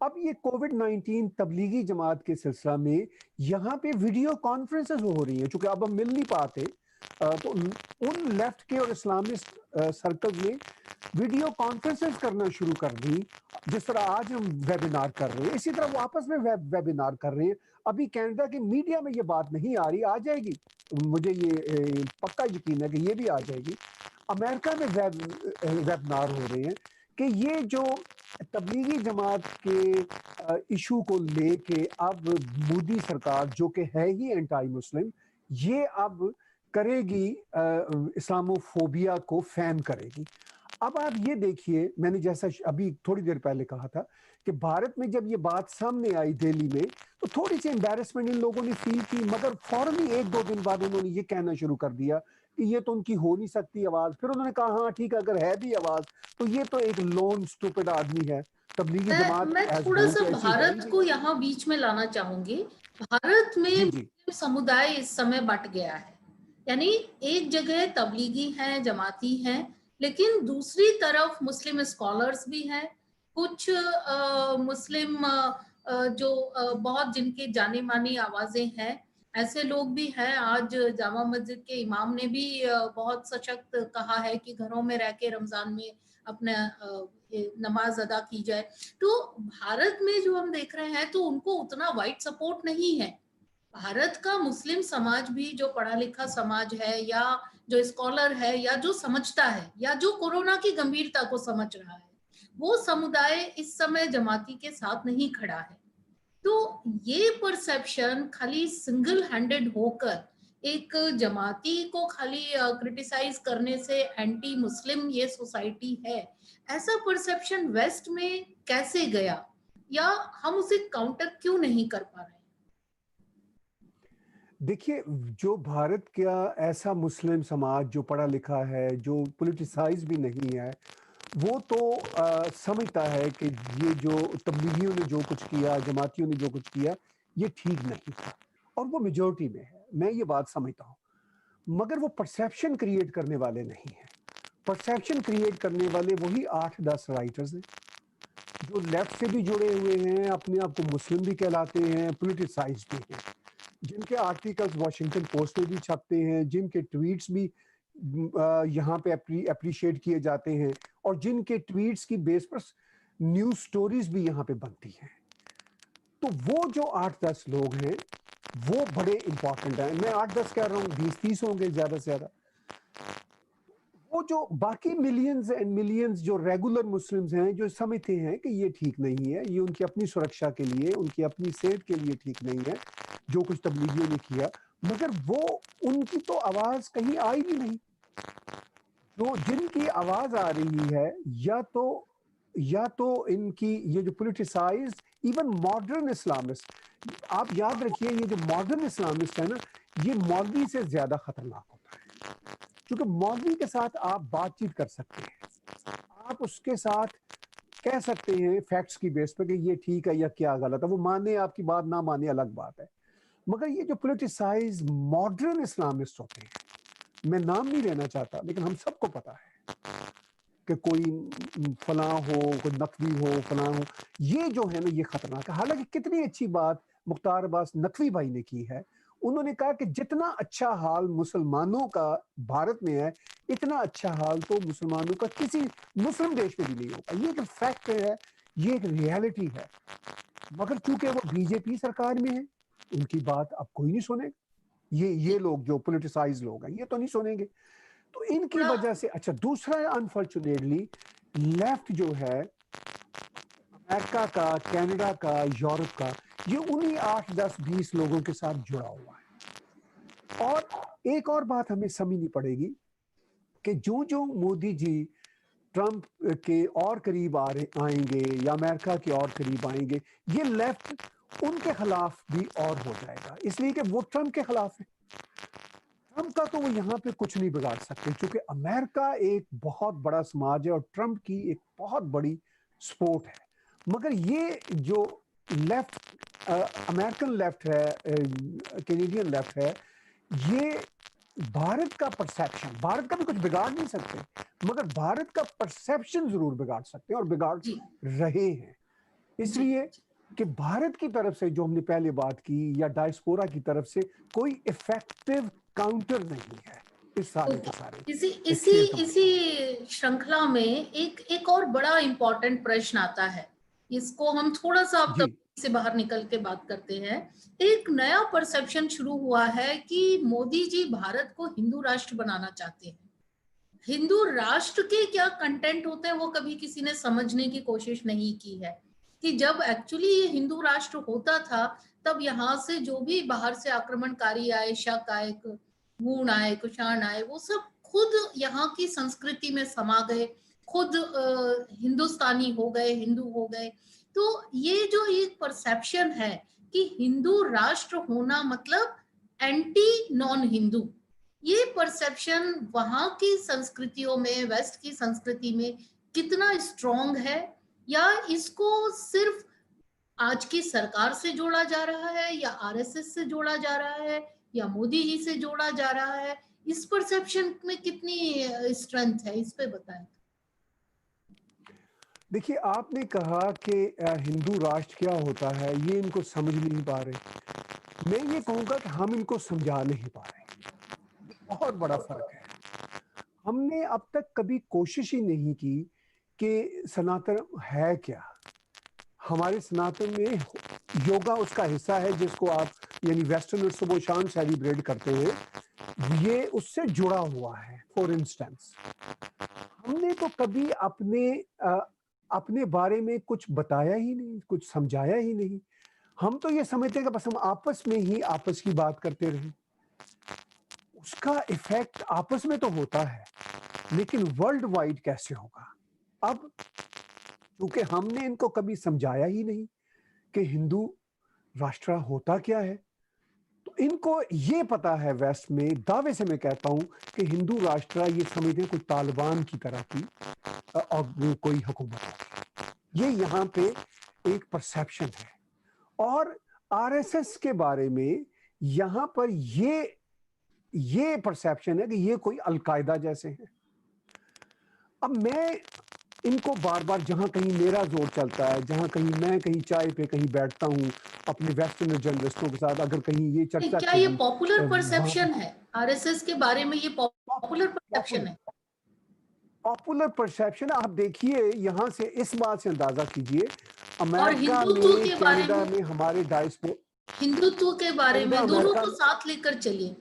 Speaker 3: अब ये कोविड-19 तबलीगी जमात के सिलसिला में यहाँ पे वीडियो कॉन्फ्रेंसेस हो रही हैं, चूंकि अब हम मिल नहीं पाते, तो उन लेफ्ट के और इस्लामिस्ट सर्कल ने वीडियो कॉन्फ्रेंसेस करना शुरू कर दी। जिस तरह आज हम वेबिनार कर रहे हैं, इसी तरह वो आपस में वेबिनार कर रहे हैं। अभी कनाडा के मीडिया में ये बात नहीं आ रही, आ जाएगी, मुझे ये पक्का यकीन है कि ये भी आ जाएगी। अमेरिका में वेबिनार हो रहे हैं कि ये जो तबलीगी जमात के इशू को लेके अब मोदी सरकार, जो कि है ही एंटी मुस्लिम, ये अब करेगी, इस्लामोफोबिया को फैम करेगी। अब आप ये देखिए, मैंने जैसा अभी थोड़ी देर पहले कहा था कि भारत में जब ये बात सामने आई दिल्ली में, तो थोड़ी सी एम्बैरेसमेंट इन लोगों ने फील की, मगर फौरन ही 1-2 दिन बाद उन्होंने ये कहना शुरू कर दिया कि ये तो उनकी हो नहीं सकती आवाज। फिर उन्होंने कहा हाँ ठीक है, अगर है भी आवाज तो ये तो एक लोन स्टूपिड आदमी है, तबलीगी जमात
Speaker 2: मैं
Speaker 3: एज
Speaker 2: थोड़ा
Speaker 3: होल
Speaker 2: सा
Speaker 3: तो ऐसी है
Speaker 2: भारत
Speaker 3: ही
Speaker 2: को
Speaker 3: नहीं।
Speaker 2: यहाँ बीच में लाना चाहूंगी। भारत में
Speaker 3: जी जी
Speaker 2: मुस्लिम समुदाय इस समय बट गया है, यानी एक जगह तबलीगी हैं, जमाती हैं, लेकिन दूसरी तरफ मुस्लिम स्कॉलर्स भी हैं, कुछ मुस्लिम जो बहुत जिनके जाने मानी आवाजें हैं, ऐसे लोग भी हैं। आज जामा मस्जिद के इमाम ने भी बहुत सशक्त कहा है कि घरों में रह के रमजान में अपना ये नमाज अदा की जाए। तो भारत में जो हम देख रहे हैं तो उनको उतना वाइड सपोर्ट नहीं है। भारत का मुस्लिम समाज भी जो पढ़ा लिखा समाज है, या जो स्कॉलर है, या जो समझता है, या जो कोरोना की गंभीरता को समझ रहा है, वो समुदाय इस समय जमाती के साथ नहीं खड़ा है। तो ये परसेप्शन खाली सिंगल हैंडेड होकर एक जमाती को खाली क्रिटिसाइज करने से एंटी मुस्लिम ये सोसाइटी है, ऐसा परसेप्शन वेस्ट में कैसे गया, या हम उसे काउंटर क्यों नहीं कर पा रहे हैं?
Speaker 3: देखिए, जो भारत का ऐसा मुस्लिम समाज जो पढ़ा लिखा है, जो पॉलिटिसाइज भी नहीं है, वो तो समझता है कि ये जो तबलीगियों ने जो कुछ किया, जमातियों ने जो कुछ किया, ये ठीक नहीं था, और वो मेजॉरिटी में है। मैं ये बात समझता हूँ, मगर वो परसेप्शन क्रिएट करने वाले नहीं हैं। परसेप्शन क्रिएट करने वाले वही 8-10 राइटर्स हैं जो लेफ्ट से भी जुड़े हुए हैं, अपने आप को मुस्लिम भी कहलाते हैं, पॉलिटिसाइज भी हैं, जिनके आर्टिकल्स वॉशिंगटन पोस्ट में भी छपते हैं, जिनके ट्वीट्स भी यहाँ पे अप्रिशिएट किए जाते हैं, और जिनके ट्वीट्स की बेस पर न्यूज स्टोरीज भी यहाँ पे बनती हैं। तो वो जो 8-10 लोग हैं वो बड़े इंपॉर्टेंट हैं। मैं 8-10 कह रहा हूँ, 20-30 होंगे ज्यादा से ज्यादा। वो जो बाकी मिलियंस एंड मिलियंस जो रेगुलर मुस्लिम्स हैं, जो समझते हैं कि ये ठीक नहीं है, ये उनकी अपनी सुरक्षा के लिए, उनकी अपनी सेहत के लिए ठीक नहीं है जो कुछ तबलीगियों ने किया, मगर वो उनकी तो आवाज कहीं आई भी नहीं। तो जिनकी आवाज आ रही है, या तो इनकी ये जो पॉलिटिसाइज, इवन मॉडर्न इस्लामिस्ट, आप याद रखिए, ये जो मॉडर्न इस्लामिस्ट है ना, ये मौलवी से ज्यादा खतरनाक होता है, क्योंकि मौलवी के साथ आप बातचीत कर सकते हैं, आप उसके साथ कह सकते हैं फैक्ट्स की बेस पर कि ये ठीक है या क्या गलत है, वो माने आपकी बात ना माने अलग बात है। मगर ये जो पॉलिटिसाइज मॉडर्न इस्लामिस्ट होते हैं, मैं नाम नहीं लेना चाहता, लेकिन हम सबको पता है कि कोई फलां हो, कोई नकवी हो, फलां हो, ये जो है ना, ये खतरनाक है। हालांकि कितनी अच्छी बात मुख्तार अब्बास नकवी भाई ने की है, उन्होंने कहा कि जितना अच्छा हाल मुसलमानों का भारत में है, इतना अच्छा हाल तो मुसलमानों का किसी मुस्लिम देश में भी नहीं होगा। ये एक फैक्ट है, ये एक रियलिटी है। मगर चूंकि वो बीजेपी सरकार में है, उनकी बात अब कोई नहीं सुनेगा। ये लोग जो पॉलिटिसाइज लोग हैं, ये तो नहीं सुनेंगे। तो इनकी वजह से, अच्छा, दूसरा अनफॉर्चुनेटली लेफ्ट जो है, अमेरिका का, कनाडा का, यूरोप का, ये उन्हीं 8-10-20 लोगों के साथ जुड़ा हुआ है। और एक और बात हमें समझनी पड़ेगी कि जो जो मोदी जी ट्रंप के और करीब आएंगे, या अमेरिका के और करीब आएंगे, ये लेफ्ट उनके खिलाफ भी और हो जाएगा, इसलिए कि वो ट्रंप के खिलाफ है। ट्रंप का तो वो यहाँ पे कुछ नहीं बिगाड़ सकते, क्योंकि अमेरिका एक बहुत बड़ा समाज है और ट्रंप की एक बहुत बड़ी सपोर्ट है। मगर ये जो लेफ्ट, अमेरिकन लेफ्ट है, कैनेडियन लेफ्ट है, ये भारत का परसेप्शन, भारत का भी कुछ बिगाड़ नहीं सकते, मगर भारत का परसेप्शन जरूर बिगाड़ सकते हैं, और बिगाड़ रहे हैं। इसलिए कि भारत की तरफ से जो हमने पहले बात की, या डायस्पोरा की तरफ से कोई इफेक्टिव काउंटर नहीं है इस सारे के सारे।
Speaker 2: इसी श्रृंखला में एक और बड़ा इंपॉर्टेंट प्रश्न आता है, इसको हम थोड़ा सा अब से बाहर निकल के बात करते हैं। एक नया परसेप्शन शुरू हुआ है कि मोदी जी भारत को हिंदू राष्ट्र बनाना चाहते हैं। हिंदू राष्ट्र के क्या कंटेंट होते हैं वो कभी किसी ने समझने की कोशिश नहीं की है, कि जब एक्चुअली ये हिंदू राष्ट्र होता था, तब यहाँ से जो भी बाहर से आक्रमणकारी आए, शक आए, गुण आए, कुषाण आए, वो सब खुद यहाँ की संस्कृति में समा गए, खुद हिंदुस्तानी हो गए, हिंदू हो गए। तो ये जो एक परसेप्शन है कि हिंदू राष्ट्र होना मतलब एंटी नॉन हिंदू, ये परसेप्शन वहां की संस्कृतियों में, वेस्ट की संस्कृति में कितना स्ट्रॉन्ग है, या इसको सिर्फ आज की सरकार से जोड़ा जा रहा है, या आरएसएस से जोड़ा जा रहा है, या मोदी जी से जोड़ा जा रहा है? इस परसेप्शन में कितनी स्ट्रेंथ है, इस पे बताएं।
Speaker 3: देखिए, आपने कहा कि हिंदू राष्ट्र क्या होता है, ये इनको समझ नहीं पा रहे। मैं ये कहूँगा कि हम इनको समझा नहीं पा रहे। बहुत बड़ा फ़र्क है। हमने अब तक कभी कोशिश ही नहीं की कि सनातन है क्या? हमारे सनातन में योगा उसका हिस्सा है जिसको आप यानी वेस्टर्नर्स सुबह शाम सेलिब्रेट करते हैं, ये उससे जुड़ा हुआ है। फॉर इंस्टेंस हमने तो कभी अपने बारे में कुछ बताया ही नहीं, कुछ समझाया ही नहीं। हम तो ये समझते हैं कि बस हम आपस में ही आपस की बात करते रहें। उसका इफेक्ट आपस में तो होता है, लेकिन वर्ल्ड वाइड कैसे होगा? अब क्योंकि हमने इनको कभी समझाया ही नहीं कि हिंदू राष्ट्र होता क्या है, तो इनको ये पता है वेस्ट में, दावे से मैं कहता हूं कि हिंदू राष्ट्र ये समझते हैं कोई तालिबान की तरह की और कोई हुकूमत होगी। ये यहाँ पे एक परसेप्शन है। और आरएसएस के बारे में यहाँ पर ये परसेप्शन है कि ये कोई अलकायदा जैसे है। अब मैं इनको बार बार जहां कहीं मेरा जोर चलता है, जहां कहीं मैं कहीं चाय पे कहीं बैठता हूं अपने वेस्टर्न जर्नलिस्टों के साथ, अगर कहीं ये
Speaker 2: नहीं,
Speaker 3: चर्चा
Speaker 2: क्या ये
Speaker 3: कहीं
Speaker 2: पॉपुलर
Speaker 3: वहां
Speaker 2: परसेप्शन है आरएसएस के बारे में? ये पॉपुलर परसेप्शन है?
Speaker 3: पॉपुलर परसेप्शन आप देखिए, यहां से इस बात से अंदाजा कीजिए,
Speaker 2: और
Speaker 3: अमेरिका
Speaker 2: हिंदुत्व
Speaker 3: में,
Speaker 2: के बारे
Speaker 3: कनाडा
Speaker 2: में,
Speaker 3: में हमारे डायस्पोरा,
Speaker 2: हिंदुत्व के बारे
Speaker 3: कनाडा
Speaker 2: में दोनों
Speaker 3: अमेरिका
Speaker 2: को
Speaker 3: में,
Speaker 2: साथ लेकर चलिए।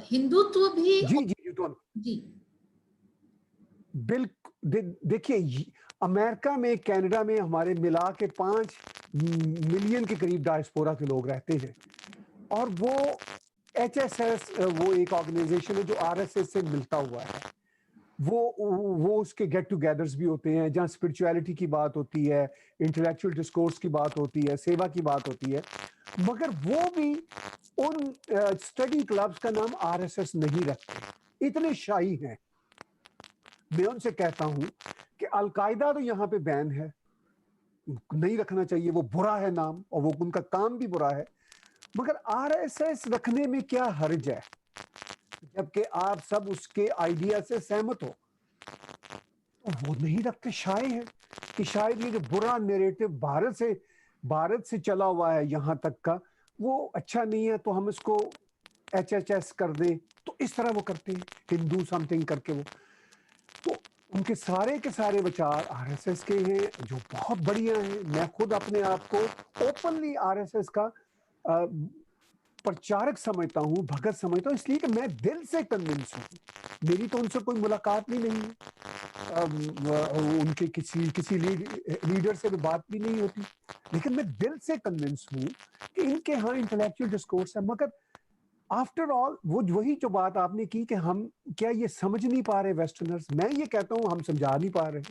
Speaker 2: हिंदुत्व भी
Speaker 3: जी जी जी दोनों,
Speaker 2: जी
Speaker 3: देखिए अमेरिका में, कनाडा में हमारे मिला के 5 मिलियन के करीब डायस्पोरा के लोग रहते हैं। और वो एचएसएस वो एक ऑर्गेनाइजेशन है जो आरएसएस से मिलता हुआ है। वो उसके गेट टुगेदर्स भी होते हैं जहाँ स्पिरिचुअलिटी की बात होती है, इंटेलेक्चुअल डिस्कोर्स की बात होती है, सेवा की बात होती है। मगर वो भी उन स्टडी क्लब्स का नाम आरएसएस नहीं रखते, इतने शाही हैं। मैं उनसे कहता हूं कि अलकायदा तो यहाँ पे बैन है, नहीं रखना चाहिए, वो बुरा है नाम, और वो उनका काम भी बुरा है। मगर आरएसएस रखने में क्या हर्ज है, जबकि आप सब उसके आइडिया से सहमत हो? तो वो नहीं रखते। शायद है कि शायद ये जो बुरा नैरेटिव भारत से चला हुआ है यहाँ तक का, वो अच्छा नहीं है, तो हम इसको एचएचएस कर दें। तो इस तरह वो करते हैं, हिंदू समथिंग करके। वो तो उनके सारे के सारे विचार आरएसएस के हैं, जो बहुत बढ़िया हैं। मैं खुद अपने आप को ओपनली आरएसएस का प्रचारक समझता हूँ, भगत समझता हूँ, इसलिए कि मैं दिल से कन्विंस हूँ। मेरी तो उनसे कोई मुलाकात भी नहीं है, उनके किसी लीडर से भी बात भी नहीं होती, लेकिन मैं दिल से कन्विंस हूँ कि इनके यहाँ इंटेलेक्चुअल डिस्कोर्स है। मगर आफ्टर ऑल वो वही जो बात आपने की कि हम क्या ये समझ नहीं पा रहे वेस्टर्नर्स, मैं ये कहता हूँ हम समझा नहीं पा रहे।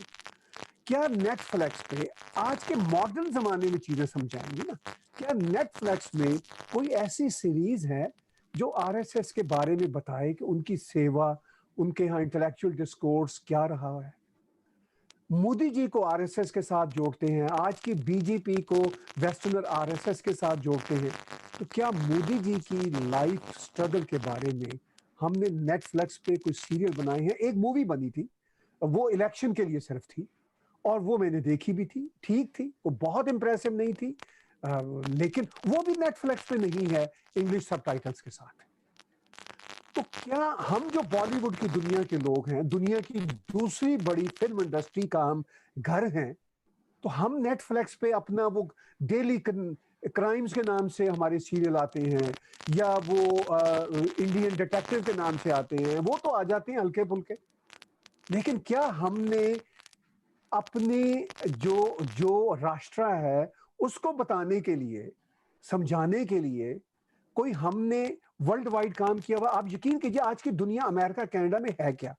Speaker 3: क्या नेटफ्लिक्स पे आज के मॉडर्न जमाने में चीजें समझाएंगे ना? क्या नेटफ्लिक्स में कोई ऐसी सीरीज है जो आरएसएस के बारे में बताए कि उनकी सेवा, उनके यहाँ इंटेलेक्चुअल डिस्कोर्स क्या रहा है? मोदी जी को आरएसएस के साथ जोड़ते हैं, आज की बीजेपी को वेस्टर्नर आरएसएस के साथ जोड़ते हैं। तो क्या मोदी जी की लाइफ स्ट्रगल के बारे में हमने नेटफ्लिक्स पे कुछ सीरियल बनाए हैं? एक मूवी बनी थी, वो इलेक्शन के लिए सिर्फ थी, और वो मैंने देखी भी थी, ठीक थी, वो बहुत इंप्रेसिव नहीं थी, लेकिन वो भी नेटफ्लिक्स पे नहीं है, इंग्लिश सबटाइटल्स के साथ। तो क्या हम जो बॉलीवुड की दुनिया के लोग हैं, दुनिया की दूसरी बड़ी फिल्म इंडस्ट्री का हम घर हैं, तो हम नेटफ्लिक्स पे अपना वो डेली क्राइम्स के नाम से हमारे सीरियल आते हैं, या वो इंडियन डिटेक्टिव के नाम से आते हैं, वो तो आ जाते हैं हल्के फुल्के। लेकिन क्या हमने अपने जो जो राष्ट्र है उसको बताने के लिए, समझाने के लिए कोई हमने वर्ल्ड वाइड काम किया हुआ? आप यकीन कीजिए, आज की दुनिया अमेरिका कनाडा में है क्या?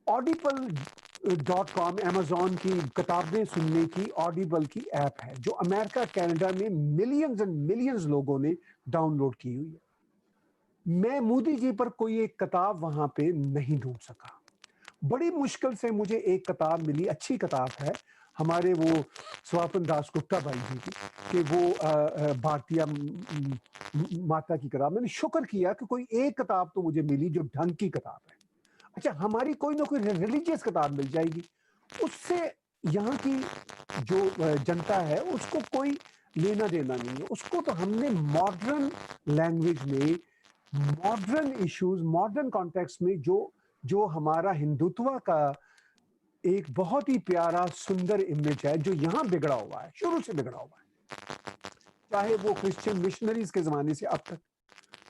Speaker 3: audible.com अमेज़न की किताबें सुनने की ऑडिबल की ऐप है, जो अमेरिका कनाडा में मिलियंस एंड मिलियंस लोगों ने डाउनलोड की हुई है। मैं मोदी जी पर कोई एक किताब वहां पे नहीं ढूंढ सका। बड़ी मुश्किल से मुझे एक किताब मिली, अच्छी किताब है, हमारे वो स्वपन दास गुप्ता भाई जी की, कि वो भारतीय माता की किताब। मैंने शुक्र किया कि कोई एक किताब तो मुझे मिली जो ढंग की किताब है। अच्छा, हमारी कोई ना कोई रिलीजियस किताब मिल जाएगी, उससे यहाँ की जो जनता है उसको कोई लेना देना नहीं है। उसको तो हमने मॉडर्न लैंग्वेज में, मॉडर्न इश्यूज, मॉडर्न कॉन्टेक्स्ट में जो हमारा हिंदुत्व का एक बहुत ही प्यारा सुंदर इमेज है जो यहाँ बिगड़ा हुआ है, शुरू से बिगड़ा हुआ है, चाहे वो क्रिश्चियन मिशनरीज के जमाने से अब तक।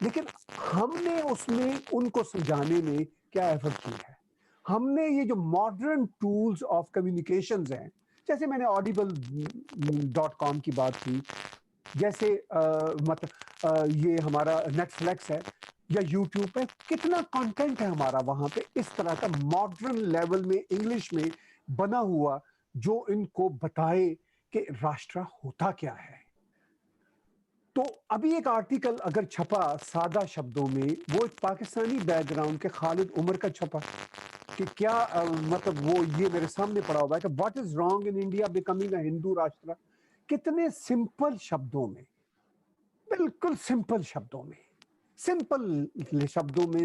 Speaker 3: लेकिन हमने उसमें उनको समझाने में क्या एफर्ट की है? हमने ये जो मॉडर्न टूल्स ऑफ कम्युनिकेशंस हैं, जैसे मैंने audible.com की बात की, जैसे मतलब ये हमारा नेटफ्लिक्स है या यूट्यूब पे कितना कंटेंट है हमारा वहां पे इस तरह का मॉडर्न लेवल में इंग्लिश में बना हुआ, जो इनको बताए कि राष्ट्र होता क्या है। तो अभी एक आर्टिकल अगर छपा सादा शब्दों में, वो एक पाकिस्तानी बैकग्राउंड के खालिद उमर का छपा कि क्या मतलब वो ये मेरे सामने पड़ा हुआ है कि what is wrong in India becoming a Hindu राष्ट्र। कितने सिंपल शब्दों में, बिल्कुल सिंपल शब्दों में,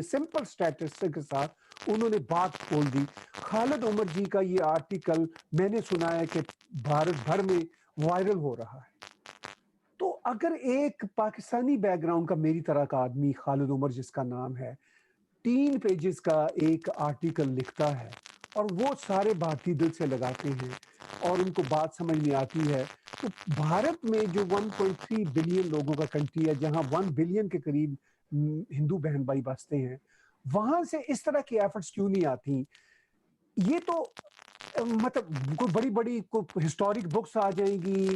Speaker 3: सिंपल स्टैटिस्टिक्स के साथ उन्होंने बात बोल दी। खालिद उमर जी का ये आर्टिकल मैंने सुना है कि भारत भर में वायरल हो रहा है। तो अगर एक पाकिस्तानी बैकग्राउंड का मेरी तरह का आदमी, खालिद उमर जिसका नाम है, 3 पेजेस का एक आर्टिकल लिखता है और वो सारे भारतीय दिल से लगाते हैं और उनको बात समझ में आती है, तो भारत में जो 1.3 बिलियन लोगों का कंट्री है, जहां 1 बिलियन के करीब हिंदू बहन भाई बसते हैं, वहां से इस तरह की एफर्ट्स क्यों नहीं आती? ये तो मतलब कोई बड़ी-बड़ी कोई हिस्टोरिक बुक्स आ जाएंगी,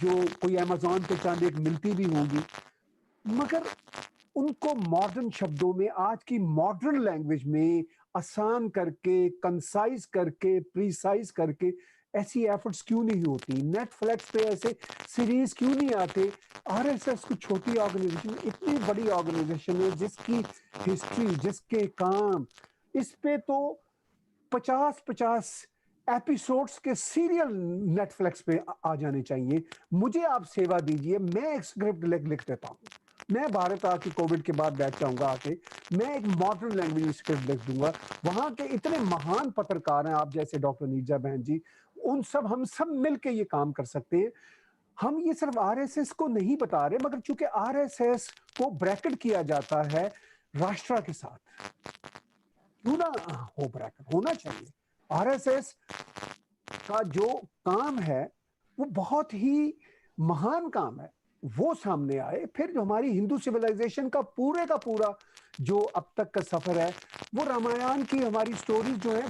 Speaker 3: जो कोई अमेज़न पे चंद एक मिलती भी होंगी, मगर उनको मॉडर्न शब्दों में, आज की मॉडर्न लैंग्वेज में आसान करके, कंसाइज करके, प्रिसाइज करके ऐसी एफर्ट्स क्यों नहीं होती? नेटफ्लिक्स पे ऐसे सीरीज क्यों नहीं आते? आरएसएस को छोटी ऑर्गेनाइजेशन, इतनी बड़ी ऑर्गेनाइजेशन है जिसकी हिस्ट्री, जिसके काम, इस पे तो 50-50 एपिसोड्स के सीरियल नेटफ्लिक्स पे आ जाने चाहिए। मुझे आप सेवा दीजिए, मैं एक स्क्रिप्ट लिख देता हूँ। मैं भारत आके कोविड के बाद बैठ जाऊंगा आके, मैं एक मॉडर्न लैंग्वेज में स्क्रिप्ट लिख दूंगा। वहां के इतने महान पत्रकार हैं, आप जैसे डॉक्टर नीरजा बहन जी, उन सब, हम सब मिलके ये काम कर सकते हैं। हम ये सिर्फ आरएसएस को नहीं बता रहे, मगर चूंकि आरएसएस को ब्रैकेट किया जाता है राष्ट्र के साथ, क्यों ना हो ब्रैकेट, होना चाहिए। आरएसएस का जो काम है वो बहुत ही महान काम है, वो सामने आए। फिर जो हमारी हिंदू सिविलाइजेशन का पूरा जो अब तक का सफर है, वो रामायण की हमारी स्टोरीज जो है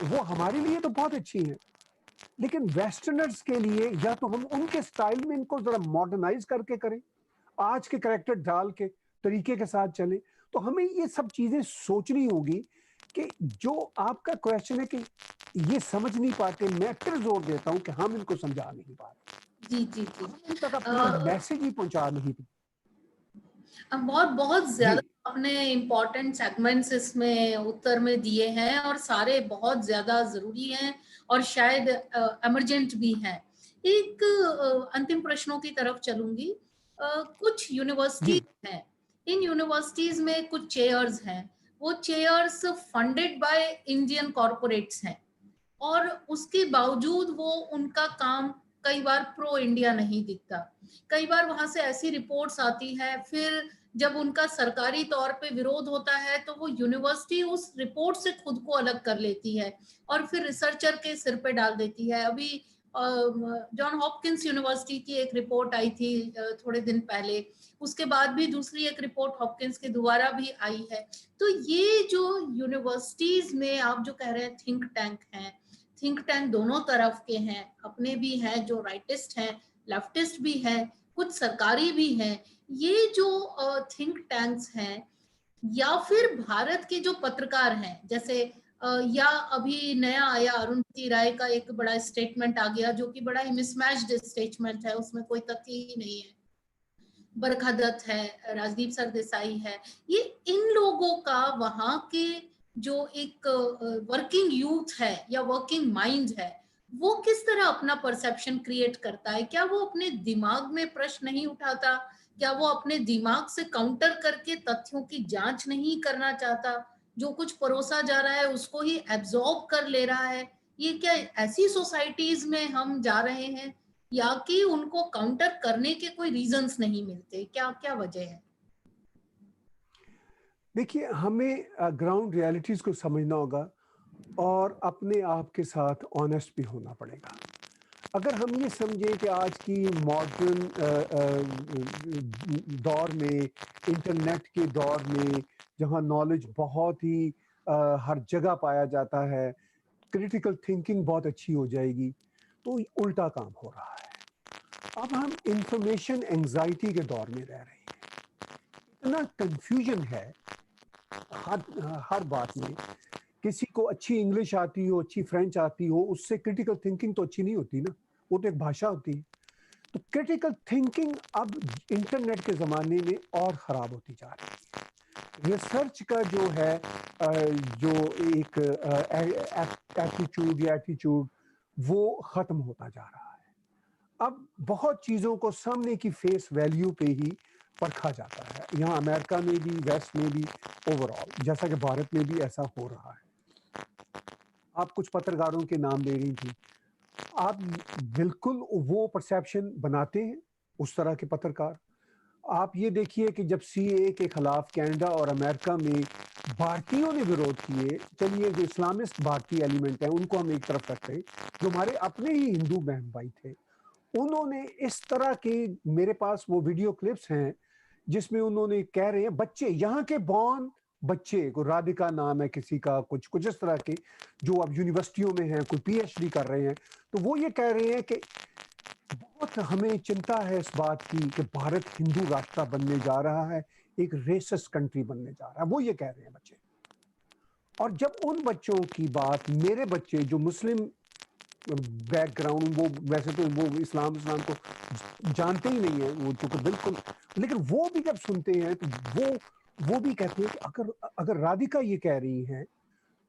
Speaker 3: वो हमारे लिए तो बहुत अच्छी है, लेकिन वेस्टर्नर्स के लिए या तो हम उनके स्टाइल में इनको जरा मॉडर्नाइज करके करें, आज के करेक्टर डाल के तरीके के साथ चलें। तो हमें ये सब चीजें सोचनी होगी कि जो आपका क्वेश्चन है कि ये समझ नहीं पाते, मैं फिर जोर देता हूं कि हम इनको समझा नहीं पा रहे,
Speaker 2: जी जी जी।
Speaker 3: हम इन तक अपना मैसेज ही पहुंचा नहीं पाते।
Speaker 2: बहुत बहुत
Speaker 3: जी
Speaker 2: ज्यादा आपने इम्पोर्टेंट सेगमेंट्स इसमें उत्तर में दिए हैं और सारे बहुत ज्यादा जरूरी हैं और शायद इमरजेंट भी हैं। एक अंतिम प्रश्नों की तरफ चलूंगी। कुछ
Speaker 3: जी
Speaker 2: यूनिवर्सिटीज हैं, इन यूनिवर्सिटीज में कुछ चेयर्स हैं, वो chairs funded by Indian corporates हैं और उसके बावजूद वो, उनका काम कई बार प्रो इंडिया नहीं दिखता। कई बार वहां से ऐसी रिपोर्ट्स आती है, फिर जब उनका सरकारी तौर पे विरोध होता है तो वो यूनिवर्सिटी उस रिपोर्ट से खुद को अलग कर लेती है और फिर रिसर्चर के सिर पे डाल देती है। अभी जॉन हॉपकिंस यूनिवर्सिटी की एक रिपोर्ट आई थी थोड़े दिन पहले, उसके बाद भी दूसरी एक रिपोर्ट हॉपकिंस की दोबारा भी आई है। तो ये जो यूनिवर्सिटीज में आप जो कह रहे हैं थिंक टैंक हैं, थिंक टैंक दोनों तरफ के हैं, अपने भी हैं जो राइटिस्ट हैं, लेफ्टिस्ट भी हैं, कुछ सरकारी भी हैं। ये जो थिंक टैंक्स हैं या फिर भारत के जो पत्रकार हैं, जैसे या अभी नया आया अरुंधति राय का एक बड़ा स्टेटमेंट आ गया जो कि बड़ा ही मिसमैच्ड स्टेटमेंट है, उसमें कोई तथ्य ही नहीं है। बरखा दत्त है, राजदीप सरदेसाई है, ये इन लोगों का वहां के जो एक वर्किंग यूथ है या वर्किंग माइंड है, वो किस तरह अपना परसेप्शन क्रिएट करता है? क्या वो अपने दिमाग में प्रश्न नहीं उठाता? क्या वो अपने दिमाग से काउंटर करके तथ्यों की जांच नहीं करना चाहता? जो कुछ परोसा जा रहा है उसको ही एब्जॉर्ब कर ले रहा है? ये क्या ऐसी सोसाइटीज में हम जा रहे हैं या कि उनको काउंटर करने के कोई रीजंस नहीं मिलते? क्या क्या वजह है?
Speaker 3: देखिए, हमें ग्राउंड रियलिटीज को समझना होगा और अपने आप के साथ ऑनेस्ट भी होना पड़ेगा। अगर हम ये समझें कि आज की मॉडर्न दौर में, इंटरनेट के दौर में, जहाँ नॉलेज बहुत ही हर जगह पाया जाता है, क्रिटिकल थिंकिंग बहुत अच्छी हो जाएगी, तो उल्टा काम हो रहा है। अब हम इंफॉर्मेशन एंजाइटी के दौर में रह रहे हैं। इतना कंफ्यूजन है हर बात में। किसी को अच्छी इंग्लिश आती हो, अच्छी फ्रेंच आती हो, उससे क्रिटिकल थिंकिंग तो अच्छी नहीं होती ना, वो तो एक भाषा होती है। तो क्रिटिकल थिंकिंग अब इंटरनेट के ज़माने में और ख़राब होती जा रही है। रिसर्च का जो है जो एक एटीट्यूड वो ख़त्म होता जा रहा है। अब बहुत चीज़ों को सामने की फेस वैल्यू पे ही परखा जाता है। यहाँ अमेरिका में भी, वेस्ट में भी, ओवरऑल, जैसा कि भारत में भी ऐसा हो रहा है। आप कुछ पत्रकारों के नाम ले रही थी, आप बिल्कुल वो परसेप्शन बनाते हैं उस तरह के पत्रकार। आप ये देखिए कि जब सीएए के खिलाफ कनाडा और अमेरिका में भारतीयों ने विरोध किए, चलिए जो इस्लामिस्ट भारतीय एलिमेंट है उनको हम एक तरफ रखते हैं, जो हमारे अपने ही हिंदू बहन भाई थे, उन्होंने इस तरह के, मेरे पास वो वीडियो क्लिप्स हैं जिसमें उन्होंने कह रहे हैं, बच्चे यहाँ के बॉर्न बच्चे को, राधिका नाम है किसी का, कुछ इस तरह के, जो अब यूनिवर्सिटियों में हैं, कोई पीएचडी कर रहे हैं, तो वो ये कह रहे हैं कि बहुत हमें चिंता है इस बात की कि भारत हिंदू राष्ट्र बनने जा रहा है, एक रेसिस्ट कंट्री बनने जा रहा है, वो ये कह रहे हैं बच्चे। और जब उन बच्चों की बात, मेरे बच्चे जो मुस्लिम बैकग्राउंड, वो वैसे तो वो इस्लाम को जानते ही नहीं है, वो तो बिल्कुल, लेकिन वो भी जब सुनते हैं तो वो भी कहते हैं कि अगर राधिका ये कह रही हैं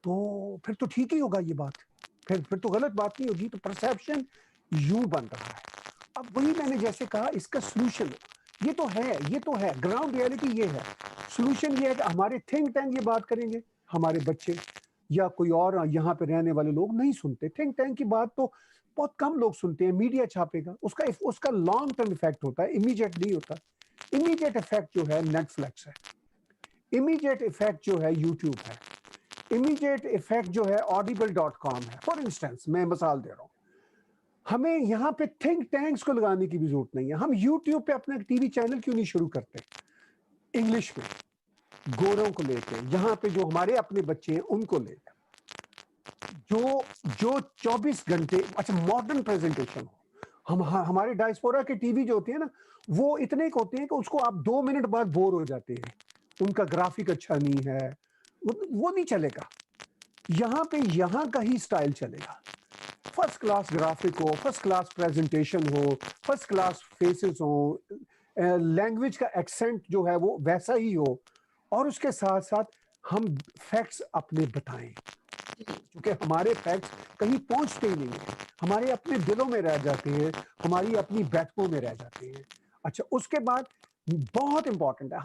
Speaker 3: तो फिर तो ठीक ही होगा ये बात, फिर तो गलत बात नहीं होगी। तो परसेप्शन यूं बन रहा है। अब वही मैंने जैसे कहा, इसका सोल्यूशन ये तो है ग्राउंड रियलिटी, ये है सोल्यूशन। ये है कि हमारे थिंक टैंक ये बात करेंगे, हमारे बच्चे या कोई और यहाँ पे रहने वाले लोग नहीं सुनते। थिंक टैंक की बात तो बहुत कम लोग सुनते हैं, मीडिया छापेगा, उसका लॉन्ग टर्म इफेक्ट होता है, इमीडिएट नहीं होता। इमीडिएट इफेक्ट जो है नेटफ्लिक्स है, इमीडिएट इफेक्ट जो है यूट्यूब है, इमीडिएट इफेक्ट जो है audible.com है। फॉर इंस्टेंस मैं मिसाल दे रहा हूँ, हमें यहाँ पे थिंक टैंक्स को लगाने की भी जरूरत नहीं है। हम यूट्यूब पे अपना टीवी चैनल क्यों नहीं शुरू करते इंग्लिश में, गोरों को लेके, यहाँ पे जो हमारे अपने बच्चे हैं उनको लेकर, जो 24 घंटे, अच्छा मॉडर्न प्रेजेंटेशन हो। हमारे डायस्पोरा के टीवी जो होते हैं ना, वो इतने होते हैं कि उसको आप 2 मिनट बाद बोर हो जाते हैं, उनका ग्राफिक अच्छा नहीं है, वो नहीं चलेगा। यहाँ का ही स्टाइल चलेगा, फर्स्ट क्लास ग्राफिक हो, फर्स्ट क्लास प्रेजेंटेशन हो, फर्स्ट क्लास फेसेस हो, लैंग्वेज का एक्सेंट जो है वो वैसा ही हो, और उसके साथ साथ हम फैक्ट्स अपने बताएं, क्योंकि हमारे फैक्ट्स कहीं पहुंचते ही नहीं है, हमारे अपने दिलों में रह जाते हैं, हमारी अपनी बैठकों में रह जाते हैं। अच्छा, उसके बाद बहुत इंपॉर्टेंट है,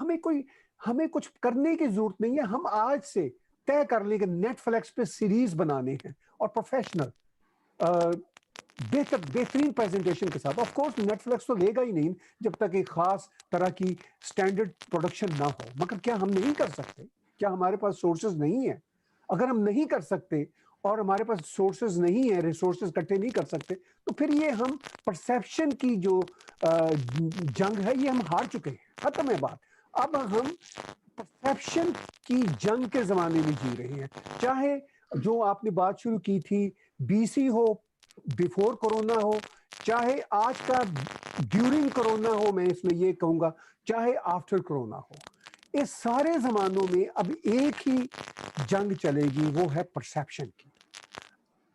Speaker 3: हमें कुछ करने की जरूरत नहीं है। हम आज से तय कर लें कि नेटफ्लिक्स पे सीरीज बनाने हैं, और प्रोफेशनल बेहतरीन प्रेजेंटेशन के साथ। ऑफ कोर्स नेटफ्लिक्स तो लेगा ही नहीं जब तक एक खास तरह की स्टैंडर्ड प्रोडक्शन ना हो, मगर क्या हम नहीं कर सकते? क्या हमारे पास सोर्सेज नहीं है? अगर हम नहीं कर सकते और हमारे पास सोर्सेज नहीं है, रिसोर्सेज इकट्ठे नहीं कर सकते, तो फिर ये हम परसेप्शन की जो जंग है ये हम हार चुके हैं, खत्म है बात। अब हम परसेप्शन की जंग के जमाने में जी रहे हैं। चाहे जो आपने बात शुरू की थी, बीसी हो, बिफोर कोरोना हो, चाहे आज का ड्यूरिंग कोरोना हो, मैं इसमें ये कहूंगा, चाहे आफ्टर कोरोना हो, इस सारे जमानों में अब एक ही जंग चलेगी, वो है परसेप्शन की।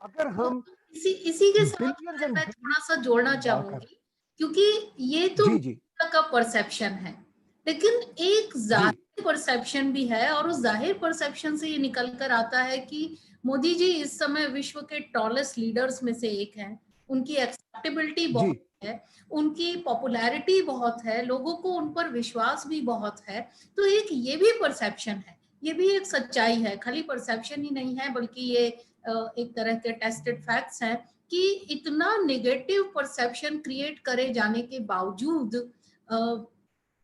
Speaker 3: अगर हम
Speaker 2: इसी के साथ मैं थोड़ा सा जोड़ना चाहूंगी, क्योंकि ये तो का परसेप्शन है, लेकिन एक जाहिर परसेप्शन भी है, और उस जाहिर परसेप्शन से ये निकल कर आता है कि मोदी जी इस समय विश्व के टॉलेस्ट लीडर्स में से एक हैं, उनकी एक्सेप्टेबिलिटी बहुत है, उनकी पॉपुलैरिटी बहुत है, लोगों को उन पर विश्वास भी बहुत है। तो एक ये भी परसेप्शन है, ये भी एक सच्चाई है, खाली परसेप्शन ही नहीं है, बल्कि ये एक तरह के टेस्टेड फैक्ट्स हैं कि इतना नेगेटिव परसेप्शन क्रिएट करे जाने के बावजूद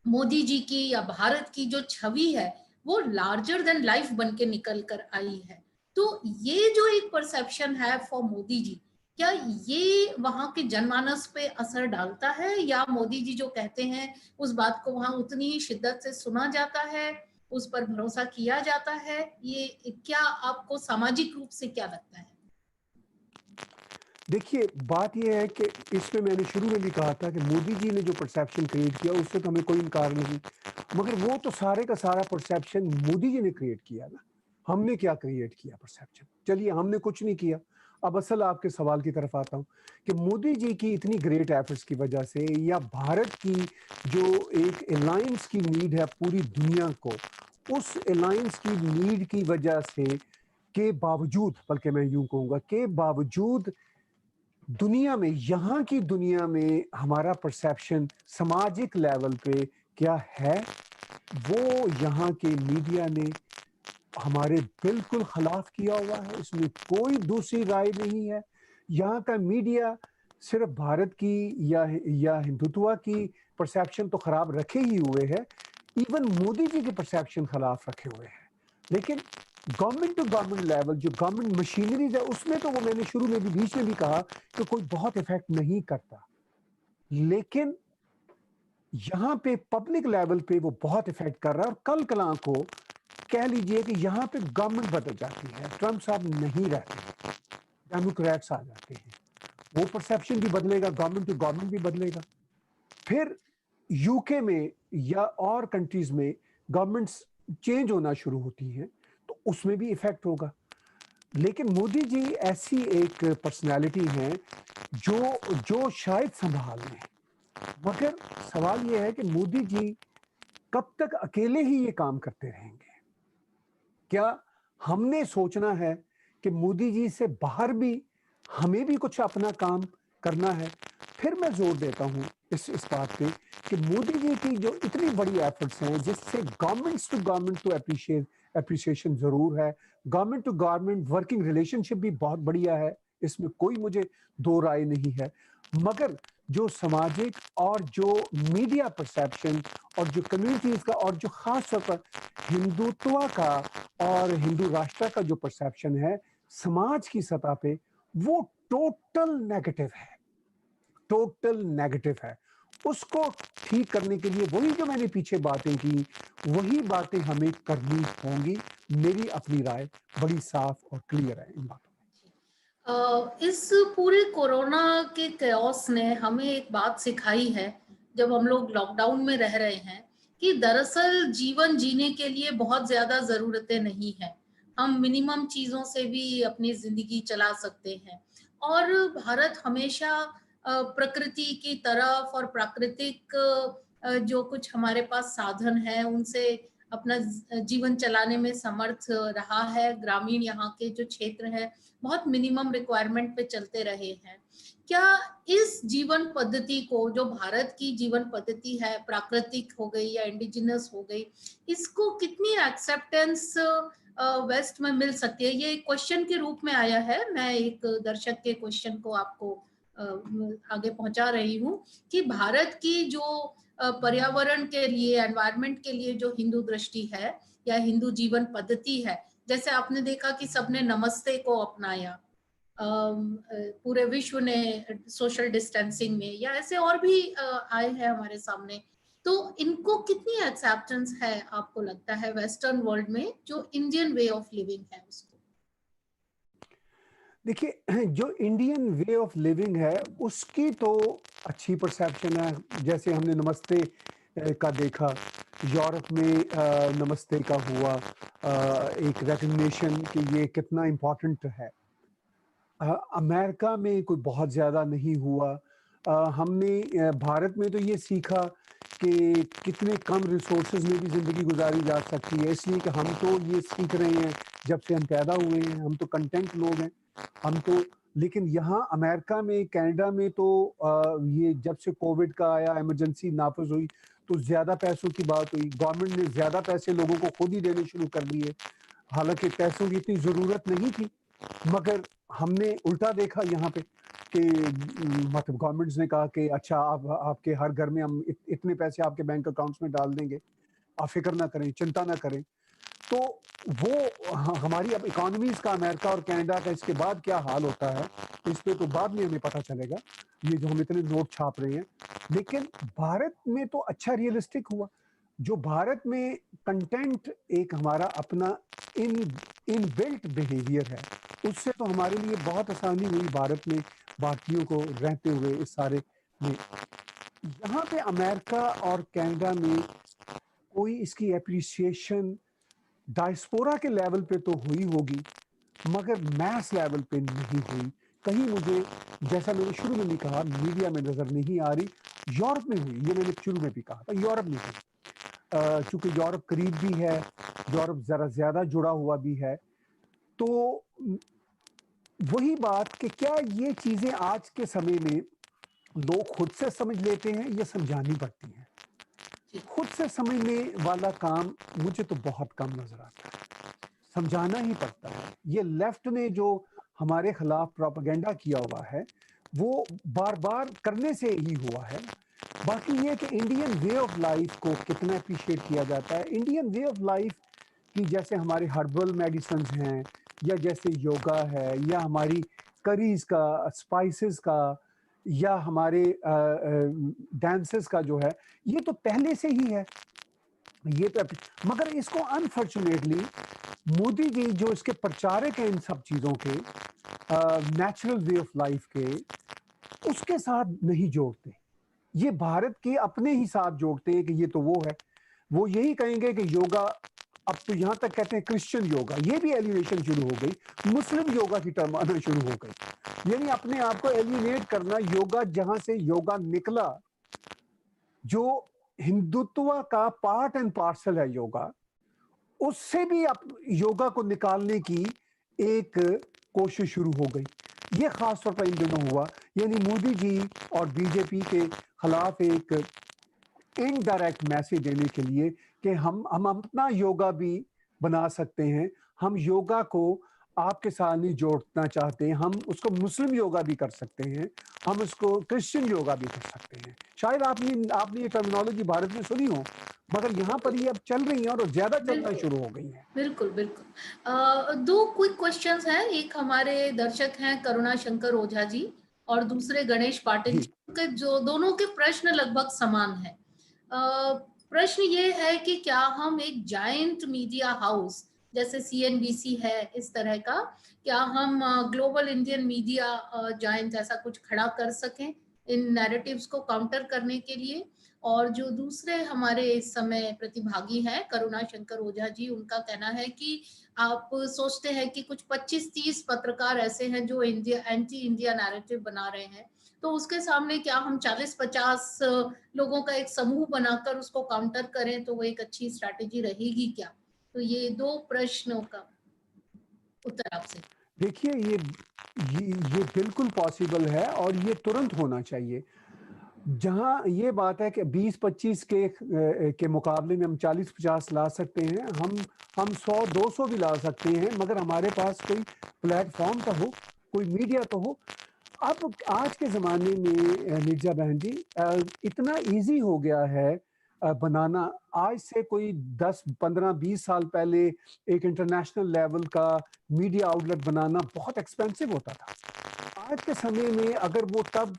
Speaker 2: मोदी जी की या भारत की जो छवि है वो लार्जर देन लाइफ बन के निकल कर आई है। तो ये जो एक परसेप्शन है फॉर मोदी जी, क्या ये वहां के जनमानस पे असर डालता है, या मोदी जी जो कहते हैं उस बात को वहां उतनी ही शिद्दत से सुना जाता है, उस पर भरोसा किया जाता है? ये क्या आपको सामाजिक रूप से क्या लगता है?
Speaker 3: देखिए, बात ये है कि इसमें मैंने शुरू में भी कहा था कि मोदी जी ने जो परसेप्शन क्रिएट किया उससे तो हमें कोई इनकार नहीं, मगर वो तो सारे का सारा परसेप्शन मोदी जी ने क्रिएट किया ना। हमने क्या क्रिएट किया परसेप्शन? चलिए, हमने कुछ नहीं किया। अब असल आपके सवाल की तरफ आता हूँ कि मोदी जी की इतनी ग्रेट एफर्ट्स की वजह से या भारत की जो एक अलायंस की नीड है पूरी दुनिया को, उस अलायंस की नीड की वजह से के बावजूद, बल्कि मैं यूं कहूंगा के बावजूद दुनिया में, यहाँ की दुनिया में हमारा परसेप्शन सामाजिक लेवल पे क्या है, वो यहाँ के मीडिया ने हमारे बिल्कुल खिलाफ किया हुआ है। इसमें कोई दूसरी राय नहीं है। यहाँ का मीडिया सिर्फ भारत की या हिंदुत्व की परसेप्शन तो खराब रखे ही हुए है, इवन मोदी जी की परसेप्शन खिलाफ रखे हुए हैं। लेकिन गवर्नमेंट टू गवर्नमेंट लेवल जो गवर्नमेंट मशीनरीज है उसमें तो वो मैंने शुरू में भी बीच में भी कहा कि कोई बहुत इफेक्ट नहीं करता, लेकिन यहाँ पे पब्लिक लेवल पे वो बहुत इफेक्ट कर रहा है। और कल कला को कह लीजिए कि यहाँ पे गवर्नमेंट बदल जाती है, ट्रम्प साहब नहीं रहते, डेमोक्रेट्स आ जाते हैं, वो परसेप्शन भी बदलेगा, गवर्नमेंट टू गवर्नमेंट भी बदलेगा। फिर यूके में या और कंट्रीज में गवर्नमेंट्स चेंज होना शुरू होती हैं तो उसमें भी इफेक्ट होगा। लेकिन मोदी जी ऐसी एक पर्सनालिटी है जो शायद संभाल लें, मगर सवाल यह है कि मोदी जी कब तक अकेले ही ये काम करते रहेंगे? क्या हमने सोचना है कि मोदी जी से बाहर भी हमें भी कुछ अपना काम करना है? फिर मैं जोर देता हूं इस बात पे कि मोदी जी की जो इतनी बड़ी एफर्ट्स हैं जिससे गवर्नमेंट्स टू गवर्नमेंट तो एप्रिसिएशन जरूर है, government to government working relationship भी बहुत बढ़िया है, इसमें कोई मुझे दो राय नहीं है, मगर जो सामाजिक और जो मीडिया परसेप्शन और जो कम्युनिटीज का और जो खास तौर पर हिंदुत्व का और हिंदू राष्ट्र का जो परसेप्शन है समाज की सतह पे, वो टोटल नेगेटिव है। उसको ठीक करने के लिए वही जो मैंने पीछे बातें की, वही बातें हमें करनी होंगी। मेरी अपनी राय बड़ी साफ और क्लियर है इन बातों में।
Speaker 2: इस पूरे कोरोना के कैओस ने हमें एक बात सिखाई है, जब हम लोग लॉकडाउन में रह रहे हैं, कि दरअसल जीवन जीने के लिए बहुत ज्यादा जरूरतें नहीं है, हम मिनिमम चीजों से भी अपनी जिंदगी चला सकते हैं। और भारत हमेशा प्रकृति की तरफ और प्राकृतिक जो कुछ हमारे पास साधन है उनसे अपना जीवन चलाने में समर्थ रहा है। ग्रामीण यहाँ के जो क्षेत्र है बहुत मिनिमम रिक्वायरमेंट पे चलते रहे हैं। क्या इस जीवन पद्धति को, जो भारत की जीवन पद्धति है, प्राकृतिक हो गई या इंडिजिनस हो गई, इसको कितनी एक्सेप्टेंस वेस्ट में मिल सकती है? ये एक क्वेश्चन के रूप में आया है, मैं एक दर्शक के क्वेश्चन को आपको आगे पहुंचा रही हूँ कि भारत की जो पर्यावरण के लिए, एनवायरनमेंट के लिए जो हिंदू दृष्टि है या हिंदू जीवन पद्धति है, जैसे आपने देखा कि सबने नमस्ते को अपनाया, पूरे विश्व ने सोशल डिस्टेंसिंग में, या ऐसे और भी आए हैं हमारे सामने, तो इनको कितनी एक्सेप्टेंस है आपको लगता है वेस्टर्न वर्ल्ड में जो इंडियन वे ऑफ लिविंग है उसको?
Speaker 3: देखिए, जो इंडियन वे ऑफ लिविंग है उसकी तो अच्छी परसेप्शन है। जैसे हमने नमस्ते का देखा, यूरोप में नमस्ते का हुआ एक रिकग्निशन कि ये कितना इम्पोर्टेंट है। अमेरिका में कोई बहुत ज़्यादा नहीं हुआ। हमने भारत में तो ये सीखा कि कितने कम रिसोर्सेज में भी ज़िंदगी गुजारी जा सकती है, इसलिए कि हम तो ये सीख रहे हैं जब से हम पैदा हुए हैं, हम तो कंटेंट लोग हैं, हम तो। लेकिन यहाँ अमेरिका में, कनाडा में तो ये जब से कोविड का आया, इमरजेंसी नाफज हुई तो ज़्यादा पैसों की बात हुई, गवर्नमेंट ने ज़्यादा पैसे लोगों को खुद ही देने शुरू कर दिए, हालांकि पैसों की इतनी ज़रूरत नहीं थी। मगर हमने उल्टा देखा यहाँ पे कि मतलब गवर्नमेंट्स ने कहा कि अच्छा आप आपके हर घर में हम इतने पैसे आपके बैंक अकाउंट्स में डाल देंगे, आप फिक्र ना करें, चिंता ना करें। तो वो हमारी अब इकोनॉमीज का अमेरिका और कनाडा का इसके बाद क्या हाल होता है, इस पे तो बाद में हमें पता चलेगा, ये जो हम इतने नोट छाप रहे हैं। लेकिन भारत में तो अच्छा रियलिस्टिक हुआ। जो भारत में कंटेंट एक हमारा अपना इनबिल्ट बिहेवियर है, उससे तो हमारे लिए बहुत आसानी हुई भारत में भारतीयों को रहते हुए इस सारे में। यहाँ पे अमेरिका और कनाडा में कोई इसकी एप्रिसिएशन डायस्पोरा के लेवल पे तो हुई होगी, मगर मैस लेवल पे नहीं हुई। कहीं मुझे, जैसा मैंने शुरू में भी कहा, मीडिया में नजर नहीं आ रही। यूरोप में हुई, ये मैंने शुरू में भी कहा था, यूरोप में हुई। चूंकि यूरोप करीब भी है, यूरोप जरा ज्यादा जुड़ा हुआ भी है, तो वही बात कि क्या ये चीजें आज के समय में लोग खुद से समझ लेते हैं या समझानी पड़ती हैं। खुद से समझने वाला काम मुझे तो बहुत कम नजर आता है, समझाना ही पड़ता है। ये लेफ्ट ने जो हमारे खिलाफ प्रोपेगेंडा किया हुआ है, वो बार बार करने से ही हुआ है। बाकी ये कि इंडियन वे ऑफ लाइफ को कितना अप्रिशिएट किया जाता है। इंडियन वे ऑफ लाइफ की, जैसे हमारे हर्बल मेडिसिन हैं, या जैसे योगा है, या हमारी करीज का, स्पाइसेस का, या हमारे डांसेस का जो है, ये तो पहले से ही है। ये तो मगर इसको अनफॉर्चुनेटली मोदी जी जो इसके प्रचारक हैं इन सब चीज़ों के, नेचुरल वे ऑफ लाइफ के, उसके साथ नहीं जोड़ते। ये भारत के अपने ही साथ जोड़ते हैं कि ये तो वो है। वो यही कहेंगे कि योगा, अब तो यहाँ तक कहते हैं क्रिश्चियन योगा, ये भी एलिवेशन शुरू हो गई। मुस्लिम योगा की टर्म आना शुरू हो गई, यानी अपने आप को एलिनेट करना। योगा, जहां से योगा निकला, जो हिंदुत्व का पार्ट एंड पार्सल है योगा, उससे भी योगा को निकालने की एक कोशिश शुरू हो गई। ये खास तौर पर इन दिनों हुआ, यानी मोदी जी और बीजेपी के खिलाफ एक इनडायरेक्ट मैसेज देने के लिए कि हम अपना योगा भी बना सकते हैं। हम योगा को आपके साथ नहीं जोड़ना चाहते, हम उसको मुस्लिम योगा भी कर सकते हैं, हम उसको क्रिश्चियन योगा भी कर सकते हैं। शायद आपने ये टर्मिनोलॉजी भारत में सुनी हो, मगर यहाँ पर ये अब चल रही है और ज्यादा चलना शुरू हो गई है।
Speaker 2: बिल्कुल बिल्कुल। दो क्विक क्वेश्चंस हैं। एक हमारे दर्शक हैं करुणा शंकर ओझा जी, और दूसरे गणेश पाटिल जी के, जो दोनों के प्रश्न लगभग समान हैं। प्रश्न ये है कि क्या हम एक जायंट मीडिया हाउस जैसे सीएनबीसी है, इस तरह का, क्या हम ग्लोबल इंडियन मीडिया जायंट ऐसा कुछ खड़ा कर सकें इन नैरेटिव्स को काउंटर करने के लिए? और जो दूसरे हमारे इस समय प्रतिभागी हैं करुणा शंकर ओझा जी, उनका कहना है कि आप सोचते हैं कि कुछ 25-30 पत्रकार ऐसे हैं जो एंटी इंडिया नैरेटिव बना रहे हैं, तो उसके सामने क्या हम 40-50 लोगों का एक समूह बनाकर उसको काउंटर करें तो वो एक अच्छी स्ट्रैटेजी रहेगी क्या? तो ये दो प्रश्नों का उत्तर आपसे।
Speaker 3: देखिए, ये बिल्कुल पॉसिबल है और ये तुरंत होना चाहिए। जहां ये बात है कि 20-25 के मुकाबले में हम 40-50 ला सकते हैं, हम 100-200 भी ला सकते हैं, मगर हमारे पास कोई प्लेटफॉर्म तो हो, कोई मीडिया तो हो। अब आज के ज़माने में निर्जा बहन जी, इतना इजी हो गया है बनाना। आज से कोई 10-15-20 साल पहले एक इंटरनेशनल लेवल का मीडिया आउटलेट बनाना बहुत एक्सपेंसिव होता था। आज के समय में अगर वो, तब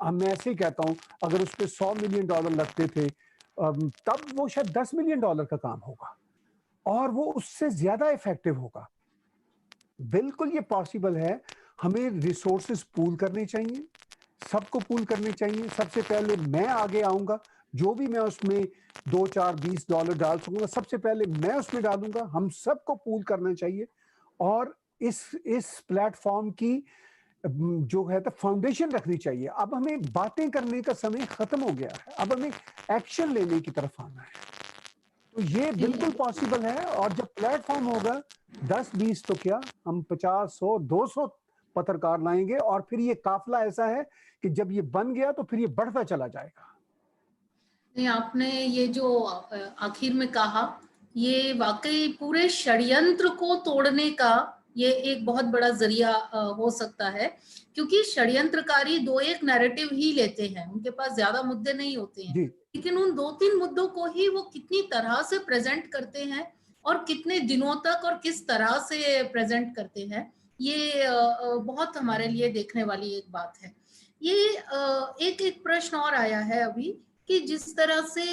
Speaker 3: मैं ऐसे ही कहता हूँ, अगर उस पर $100 मिलियन लगते थे, तब वो शायद $10 मिलियन का काम होगा और वो उससे ज्यादा इफेक्टिव होगा। बिल्कुल ये पॉसिबल है। हमें रिसोर्सेज पूल करने चाहिए, सबको पूल करने चाहिए। सबसे पहले मैं आगे आऊंगा, जो भी मैं उसमें $2-4-20 डाल सकूंगा, सबसे पहले मैं उसमें डालूंगा। हम सबको पूल करना चाहिए और इस प्लेटफॉर्म की जो है तो फाउंडेशन रखनी चाहिए। अब हमें बातें करने का समय खत्म हो गया है, अब हमें एक्शन लेने की तरफ आना है। तो ये बिल्कुल पॉसिबल है। और जब प्लेटफॉर्म होगा 10-20 तो क्या, हम 50-100-200 पत्रकार लाएंगे और फिर ये काफिला ऐसा है कि जब ये बन गया तो फिर ये बढ़ता चला जाएगा।
Speaker 2: नहीं, आपने ये जो आखिर में कहा, ये वाकई पूरे षड्यंत्र को तोड़ने का ये एक बहुत बड़ा जरिया हो सकता है, क्योंकि षड्यंत्रकारी दो एक नैरेटिव ही लेते हैं, उनके पास ज्यादा मुद्दे नहीं होते हैं,
Speaker 3: जी
Speaker 2: लेकिन उन 2-3 मुद्दों को ही वो कितनी तरह से प्रेजेंट करते हैं और कितने दिनों तक और किस तरह से प्रेजेंट करते हैं, ये बहुत हमारे लिए देखने वाली एक बात है। ये एक एक प्रश्न और आया है अभी कि जिस तरह से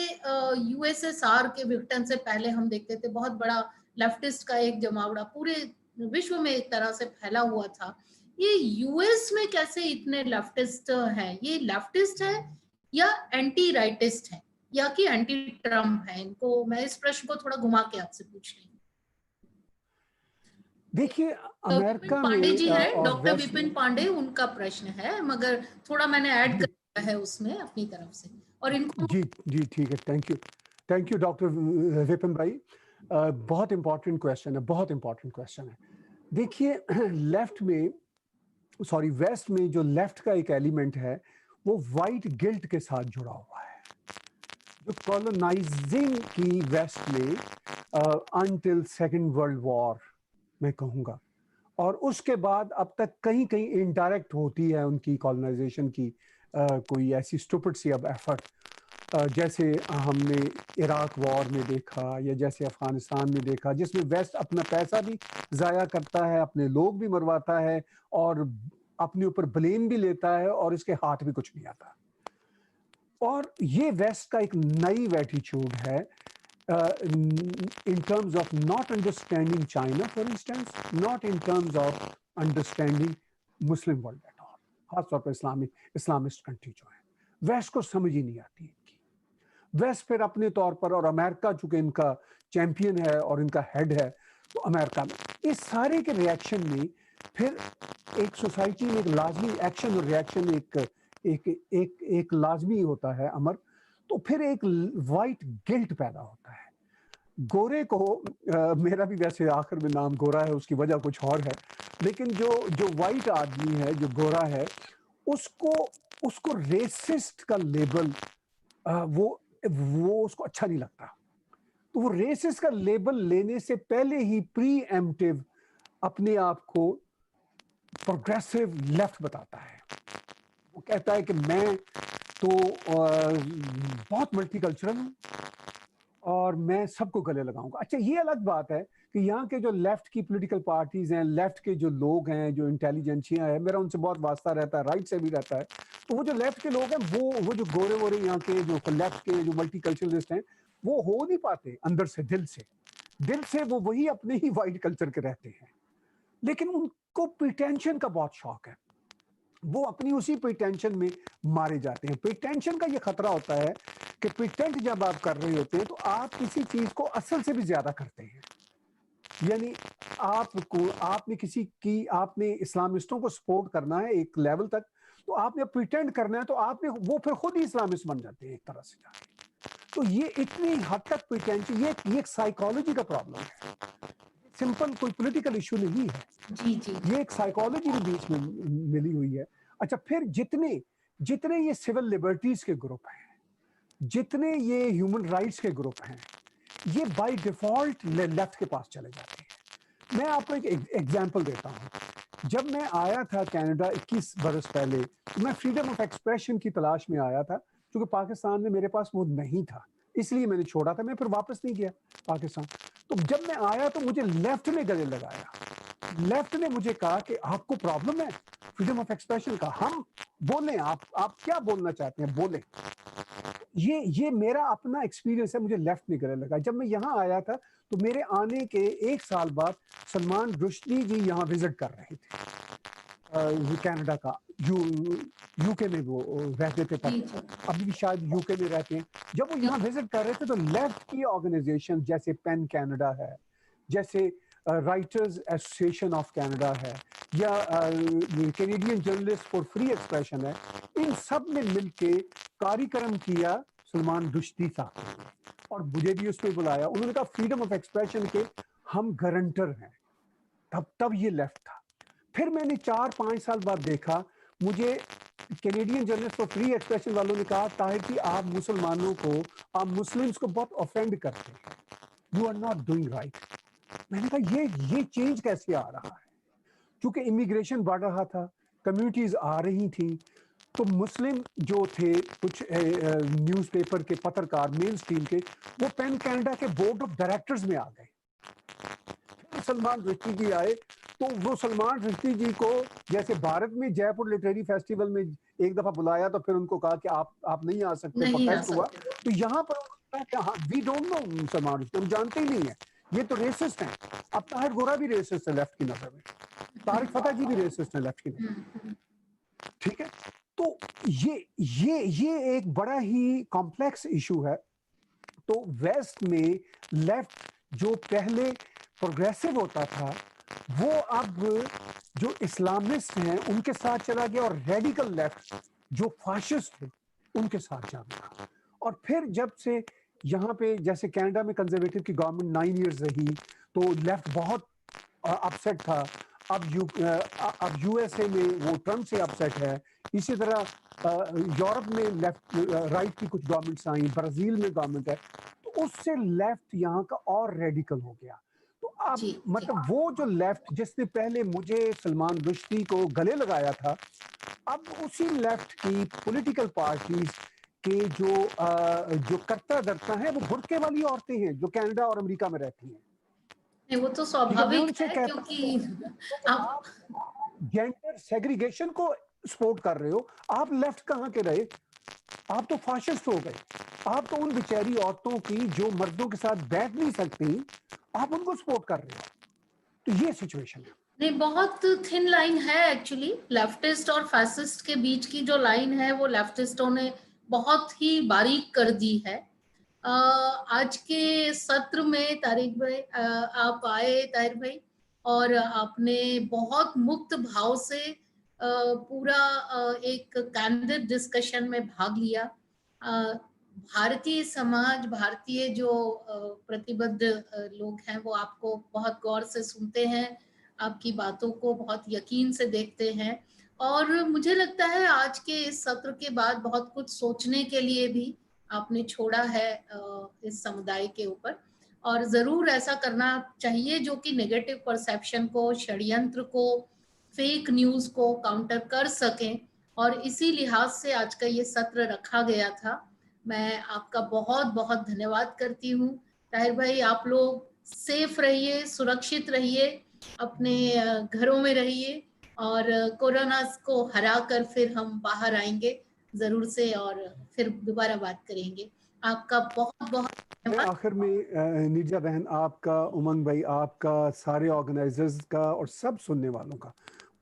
Speaker 2: यूएसएसआर के विघटन से पहले हम देखते थे बहुत बड़ा लेफ्टिस्ट का एक जमावड़ा पूरे विश्व में एक तरह से फैला हुआ था, ये यूएस में कैसे इतने लेफ्टिस्ट हैं? ये लेफ्टिस्ट है या एंटी राइटिस्ट है या कि एंटी ट्रम्प है? इनको मैं इस प्रश्न को थोड़ा घुमा के आपसे पूछ रही हूँ।
Speaker 3: देखिए,
Speaker 2: विपिन
Speaker 3: अमेरिका
Speaker 2: पांडे
Speaker 3: में
Speaker 2: जी है,
Speaker 3: और
Speaker 2: डॉक्टर
Speaker 3: वेस्ट
Speaker 2: विपिन
Speaker 3: में
Speaker 2: पांडे, उनका प्रश्न है, मगर थोड़ा मैंने ऐड
Speaker 3: जी
Speaker 2: कर दिया है उसमें अपनी तरफ से, और इनको
Speaker 3: जी जी ठीक है, थैंक यू डॉक्टर विपिन भाई। बहुत इंपॉर्टेंट क्वेश्चन है, बहुत इंपॉर्टेंट क्वेश्चन है। देखिए, लेफ्ट में, सॉरी वेस्ट में जो लेफ्ट का एक एलिमेंट है वो वाइट गिल्ट के साथ जुड़ा हुआ है, जो कॉलोनाइजिंग की वेस्ट में अनटिल सेकेंड वर्ल्ड वॉर मैं कहूँगा, और उसके बाद अब तक कहीं कहीं इनडायरेक्ट होती है उनकी कॉलोनाइजेशन की कोई ऐसी स्टूपिड सी अब एफर्ट, जैसे हमने इराक वॉर में देखा या जैसे अफगानिस्तान में देखा, जिसमें वेस्ट अपना पैसा भी ज़ाया करता है, अपने लोग भी मरवाता है और अपने ऊपर ब्लेम भी लेता है और इसके हाथ भी कुछ नहीं आता। और ये वेस्ट का एक नाइव एटीट्यूड है in terms of not understanding China, for instance, not in terms of understanding Muslim world at all, खासतौर पर इस्लामिस्ट कंट्री जो है, वेस्ट को समझ ही नहीं आती इनकी। वेस्ट फिर अपने तौर पर, और अमेरिका चूंकि इनका चैंपियन है और इनका हेड है, तो अमेरिका में इस सारे के रिएक्शन में फिर एक सोसाइटी में एक लाजमी एक्शन और रिएक्शन एक लाजमी होता है अमर, तो फिर एक वाइट गिल्ट पैदा होता है। गोरे को मेरा भी वैसे आखिर में नाम गोरा है, उसकी वजह कुछ और है, लेकिन जो वाइट आदमी है, जो गोरा है, उसको रेसिस्ट का लेबल वो उसको अच्छा नहीं लगता। तो वो रेसिस्ट का लेबल लेने से पहले ही प्रीएम्प्टिव अपने आप को प्रोग्रेसिव लेफ्ट बताता है। वो कहता है कि मैं तो बहुत मल्टीकल्चरल हूँ और मैं सबको गले लगाऊंगा। अच्छा, ये अलग बात है कि यहाँ के जो लेफ्ट की पॉलिटिकल पार्टीज हैं, लेफ्ट के जो लोग हैं, जो इंटेलिजेंसिया है, मेरा उनसे बहुत वास्ता रहता है, राइट से भी रहता है, तो वो जो लेफ्ट के लोग हैं, वो जो गोरे वोरे यहाँ के जो लेफ्ट के जो मल्टीकल्चरलिस्ट हैं, वो हो नहीं पाते अंदर से, दिल से वो वही अपने ही वाइट कल्चर के रहते हैं, लेकिन उनको प्रिटेंशन का बहुत शौक है, वो अपनी उसी प्रिटेंशन में मारे जाते हैं। प्रिटेंशन का ये खतरा होता है कि प्रिटेंट जब आप कर रहे होते हैं तो आप किसी चीज को असल से भी ज्यादा करते हैं। यानी आपने इस्लामिस्टों को सपोर्ट करना है एक लेवल तक, तो आपने प्रिटेंड करना है, तो आपने वो फिर खुद ही इस्लामिस्ट बन जाते हैं एक तरह से जाके। तो ये इतनी हद तक प्रिटेंशन, ये एक साइकोलॉजी का प्रॉब्लम है, सिंपल कोई पॉलिटिकल इशू नहीं है।
Speaker 2: जी जी
Speaker 3: ये एक साइकोलॉजी के बीच में मिली हुई है। अच्छा, फिर जितने ये सिविल लिबर्टीज के ग्रुप हैं, जितने ये ह्यूमन राइट्स के ग्रुप हैं, ये बाय डिफॉल्ट लेफ्ट के पास चले जाते हैं। मैं आपको एक एग्जांपल देता हूं। जब मैं आया था कनाडा 21 बरस पहले, मैं फ्रीडम ऑफ एक्सप्रेशन की तलाश में आया था, क्योंकि पाकिस्तान में मेरे पास वो नहीं था, इसलिए मैंने छोड़ा था, मैं फिर वापस नहीं गया पाकिस्तान। तो जब मैं आया तो मुझे लेफ्ट ने गले लगाया, लेफ्ट ने मुझे कहा कि आपको प्रॉब्लम है फ्रीडम ऑफ एक्सप्रेशन का, हम बोलें, आप क्या बोलना चाहते हैं बोलें। ये मेरा अपना एक्सपीरियंस है, मुझे लेफ्ट नहीं गले लगा। जब मैं यहाँ आया था तो मेरे आने के 1 साल बाद सलमान रुश्दी जी यहाँ विजिट कर रहे थे, कनाडा का, यूके में वो रहते थे,
Speaker 2: जी
Speaker 3: पर अभी भी शायद यूके में रहते हैं। जब वो यहाँ विजिट कर रहे थे तो लेफ्ट की ऑर्गेनाइजेशन जैसे पेन कनाडा है, जैसे राइटर्स एसोसिएशन ऑफ कनाडा है, या Canadian journalist for free expression है, इन सब ने मिलके कार्यक्रम किया सलमान रुश्दी साहब, और मुझे भी उस पर बुलाया। उन्होंने कहा फ्रीडम ऑफ एक्सप्रेशन के हम गारंटर हैं। तब ये लेफ्ट था। फिर मैंने 4-5 साल बाद देखा, मुझे Canadian journalist for free expression वालों ने कहा, ताहिर कि आप मुसलमानों को, आप मुस्लिम्स को बहुत ऑफेंड करते हैं, you are not doing right. मैंने कहा ये चेंज कैसे आ रहा है? क्योंकि इमिग्रेशन बढ़ रहा था, कम्युनिटीज आ रही थी, तो मुस्लिम जो थे कुछ न्यूज़पेपर के पत्रकार मेन स्ट्रीम के, वो पेन कनाडा के बोर्ड ऑफ डायरेक्टर्स में आ गए। सलमान रुश्दी जी आए, तो वो सलमान रुश्दी जी को जैसे भारत में जयपुर लिटरेरी फेस्टिवल में एक दफा बुलाया तो फिर उनको कहा कि आप नहीं आ सकते,
Speaker 2: नहीं आ
Speaker 3: प्रोटेस्ट हुआ,
Speaker 2: सकते।
Speaker 3: तो यहाँ पर we don't know Salman Rushdie, हम जानते ही नहीं है, ये तो रेसिस्ट हैं। अब ताहिर गोरा भी रेसिस्ट है लेफ्ट की नजर में, तारिक फतेह जी भी रेसिस्ट है लेफ्ट की नजर में, ठीक है। तो ये एक बड़ा ही कॉम्प्लेक्स इशू है। तो वेस्ट में लेफ्ट जो पहले प्रोग्रेसिव होता था, वो अब जो इस्लामिस्ट हैं उनके साथ चला गया, और रेडिकल लेफ्ट जो फाशिस्ट थे उनके साथ जा गया। और फिर जब से यहाँ पे जैसे कनाडा में कंजर्वेटिव की गवर्नमेंट 9 इयर्स रही, तो लेफ्ट बहुत अपसेट था। अब यूएसए में वो ट्रम्प से अपसेट है। इसी तरह यूरोप में लेफ्ट राइट की कुछ गवर्नमेंट्स आई, ब्राजील में गवर्नमेंट है, तो उससे लेफ्ट यहाँ का और रेडिकल हो गया। तो अब
Speaker 2: जी,
Speaker 3: मतलब वो जो लेफ्ट जिसने पहले मुझे सलमान रुश्दी को गले लगाया था, अब उसी लेफ्ट की पॉलिटिकल पार्टीज के जो करता धरता है, वो बुर्के वाली औरतें हैं जो कनाडा और अमेरिका में रहती हैं।
Speaker 2: नहीं, वो तो
Speaker 3: ठीक है, मैं
Speaker 2: स्वाभाविक
Speaker 3: उनसे
Speaker 2: है,
Speaker 3: कहता
Speaker 2: क्योंकि
Speaker 3: हूं,
Speaker 2: आप
Speaker 3: जेंडर सेग्रीगेशन को सपोर्ट कर रहे हो, आप लेफ्ट कहाँ के रहे? आप तो फाशिस्ट हो गए। आप तो उन बेचारी औरतों की जो मर्दों के साथ बैठ नहीं सकती, आप उनको सपोर्ट कर रहे हो। तो ये सिचुएशन है।
Speaker 2: नहीं, बहुत थिन लाइन है एक्चुअली लेफ्टिस्ट और फैसिस्ट के बीच की जो लाइन है, वो लेफ्टिस्टों ने बहुत ही बारीक कर दी है। आज के सत्र में तारिक भाई, आप आए ताहिर भाई, और आपने बहुत मुक्त भाव से पूरा एक कैंडिड डिस्कशन में भाग लिया। भारतीय समाज, भारतीय जो प्रतिबद्ध लोग हैं, वो आपको बहुत गौर से सुनते हैं, आपकी बातों को बहुत यकीन से देखते हैं, और मुझे लगता है आज के इस सत्र के बाद बहुत कुछ सोचने के लिए भी आपने छोड़ा है इस समुदाय के ऊपर। और जरूर ऐसा करना चाहिए जो कि नेगेटिव परसेप्शन को, षड्यंत्र को, फेक न्यूज को काउंटर कर सकें, और इसी लिहाज से आज का ये सत्र रखा गया था। मैं आपका बहुत बहुत धन्यवाद करती हूँ। ताहिर भाई, आप लोग सेफ रहिए, सुरक्षित रहिए, अपने घरों में रहिए, और कोरोना को हरा कर फिर हम बाहर आएंगे जरूर से, और फिर दोबारा बात करेंगे। आपका बहुत बहुत
Speaker 3: मैं
Speaker 2: धन्यवाद।
Speaker 3: आखिर में नीरजा बहन, आपका, उमंग भाई, आपका, सारे ऑर्गेनाइजर्स का और सब सुनने वालों का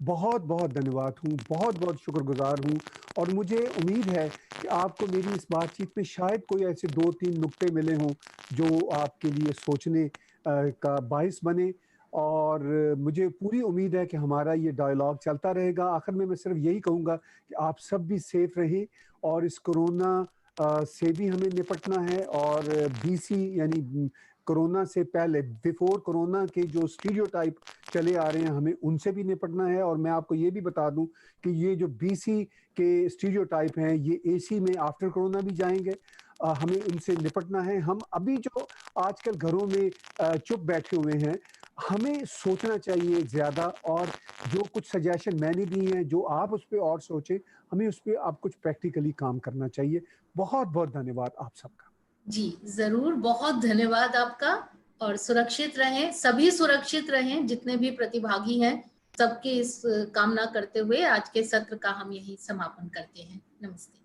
Speaker 3: बहुत बहुत धन्यवाद हूँ, बहुत बहुत शुक्रगुजार हूँ। और मुझे उम्मीद है कि आपको मेरी इस बातचीत में शायद कोई ऐसे 2-3 नुक्ते मिले हों जो आपके लिए सोचने का बाइस बने। और मुझे पूरी उम्मीद है कि हमारा ये डायलॉग चलता रहेगा। आखिर में मैं सिर्फ यही कहूँगा कि आप सब भी सेफ रहें, और इस कोरोना से भी हमें निपटना है, और बीसी यानी कोरोना से पहले, बिफोर कोरोना के जो स्टीरियोटाइप चले आ रहे हैं, हमें उनसे भी निपटना है। और मैं आपको ये भी बता दूं कि ये जो बीसी के स्टीरियोटाइप हैं, ये एसी में आफ्टर कोरोना भी जाएंगे। हमें इनसे निपटना है। हम अभी जो आजकल घरों में चुप बैठे हुए हैं, हमें सोचना चाहिए ज़्यादा, और जो कुछ सजेशन मैंने दी हैं, जो आप उस पर और सोचें, हमें उस पर आप कुछ प्रैक्टिकली काम करना चाहिए। बहुत बहुत धन्यवाद आप सबका।
Speaker 2: जी जरूर, बहुत धन्यवाद आपका, और सुरक्षित रहें, सभी सुरक्षित रहें, जितने भी प्रतिभागी हैं, सबके इस कामना करते हुए आज के सत्र का हम यही समापन करते हैं। नमस्ते।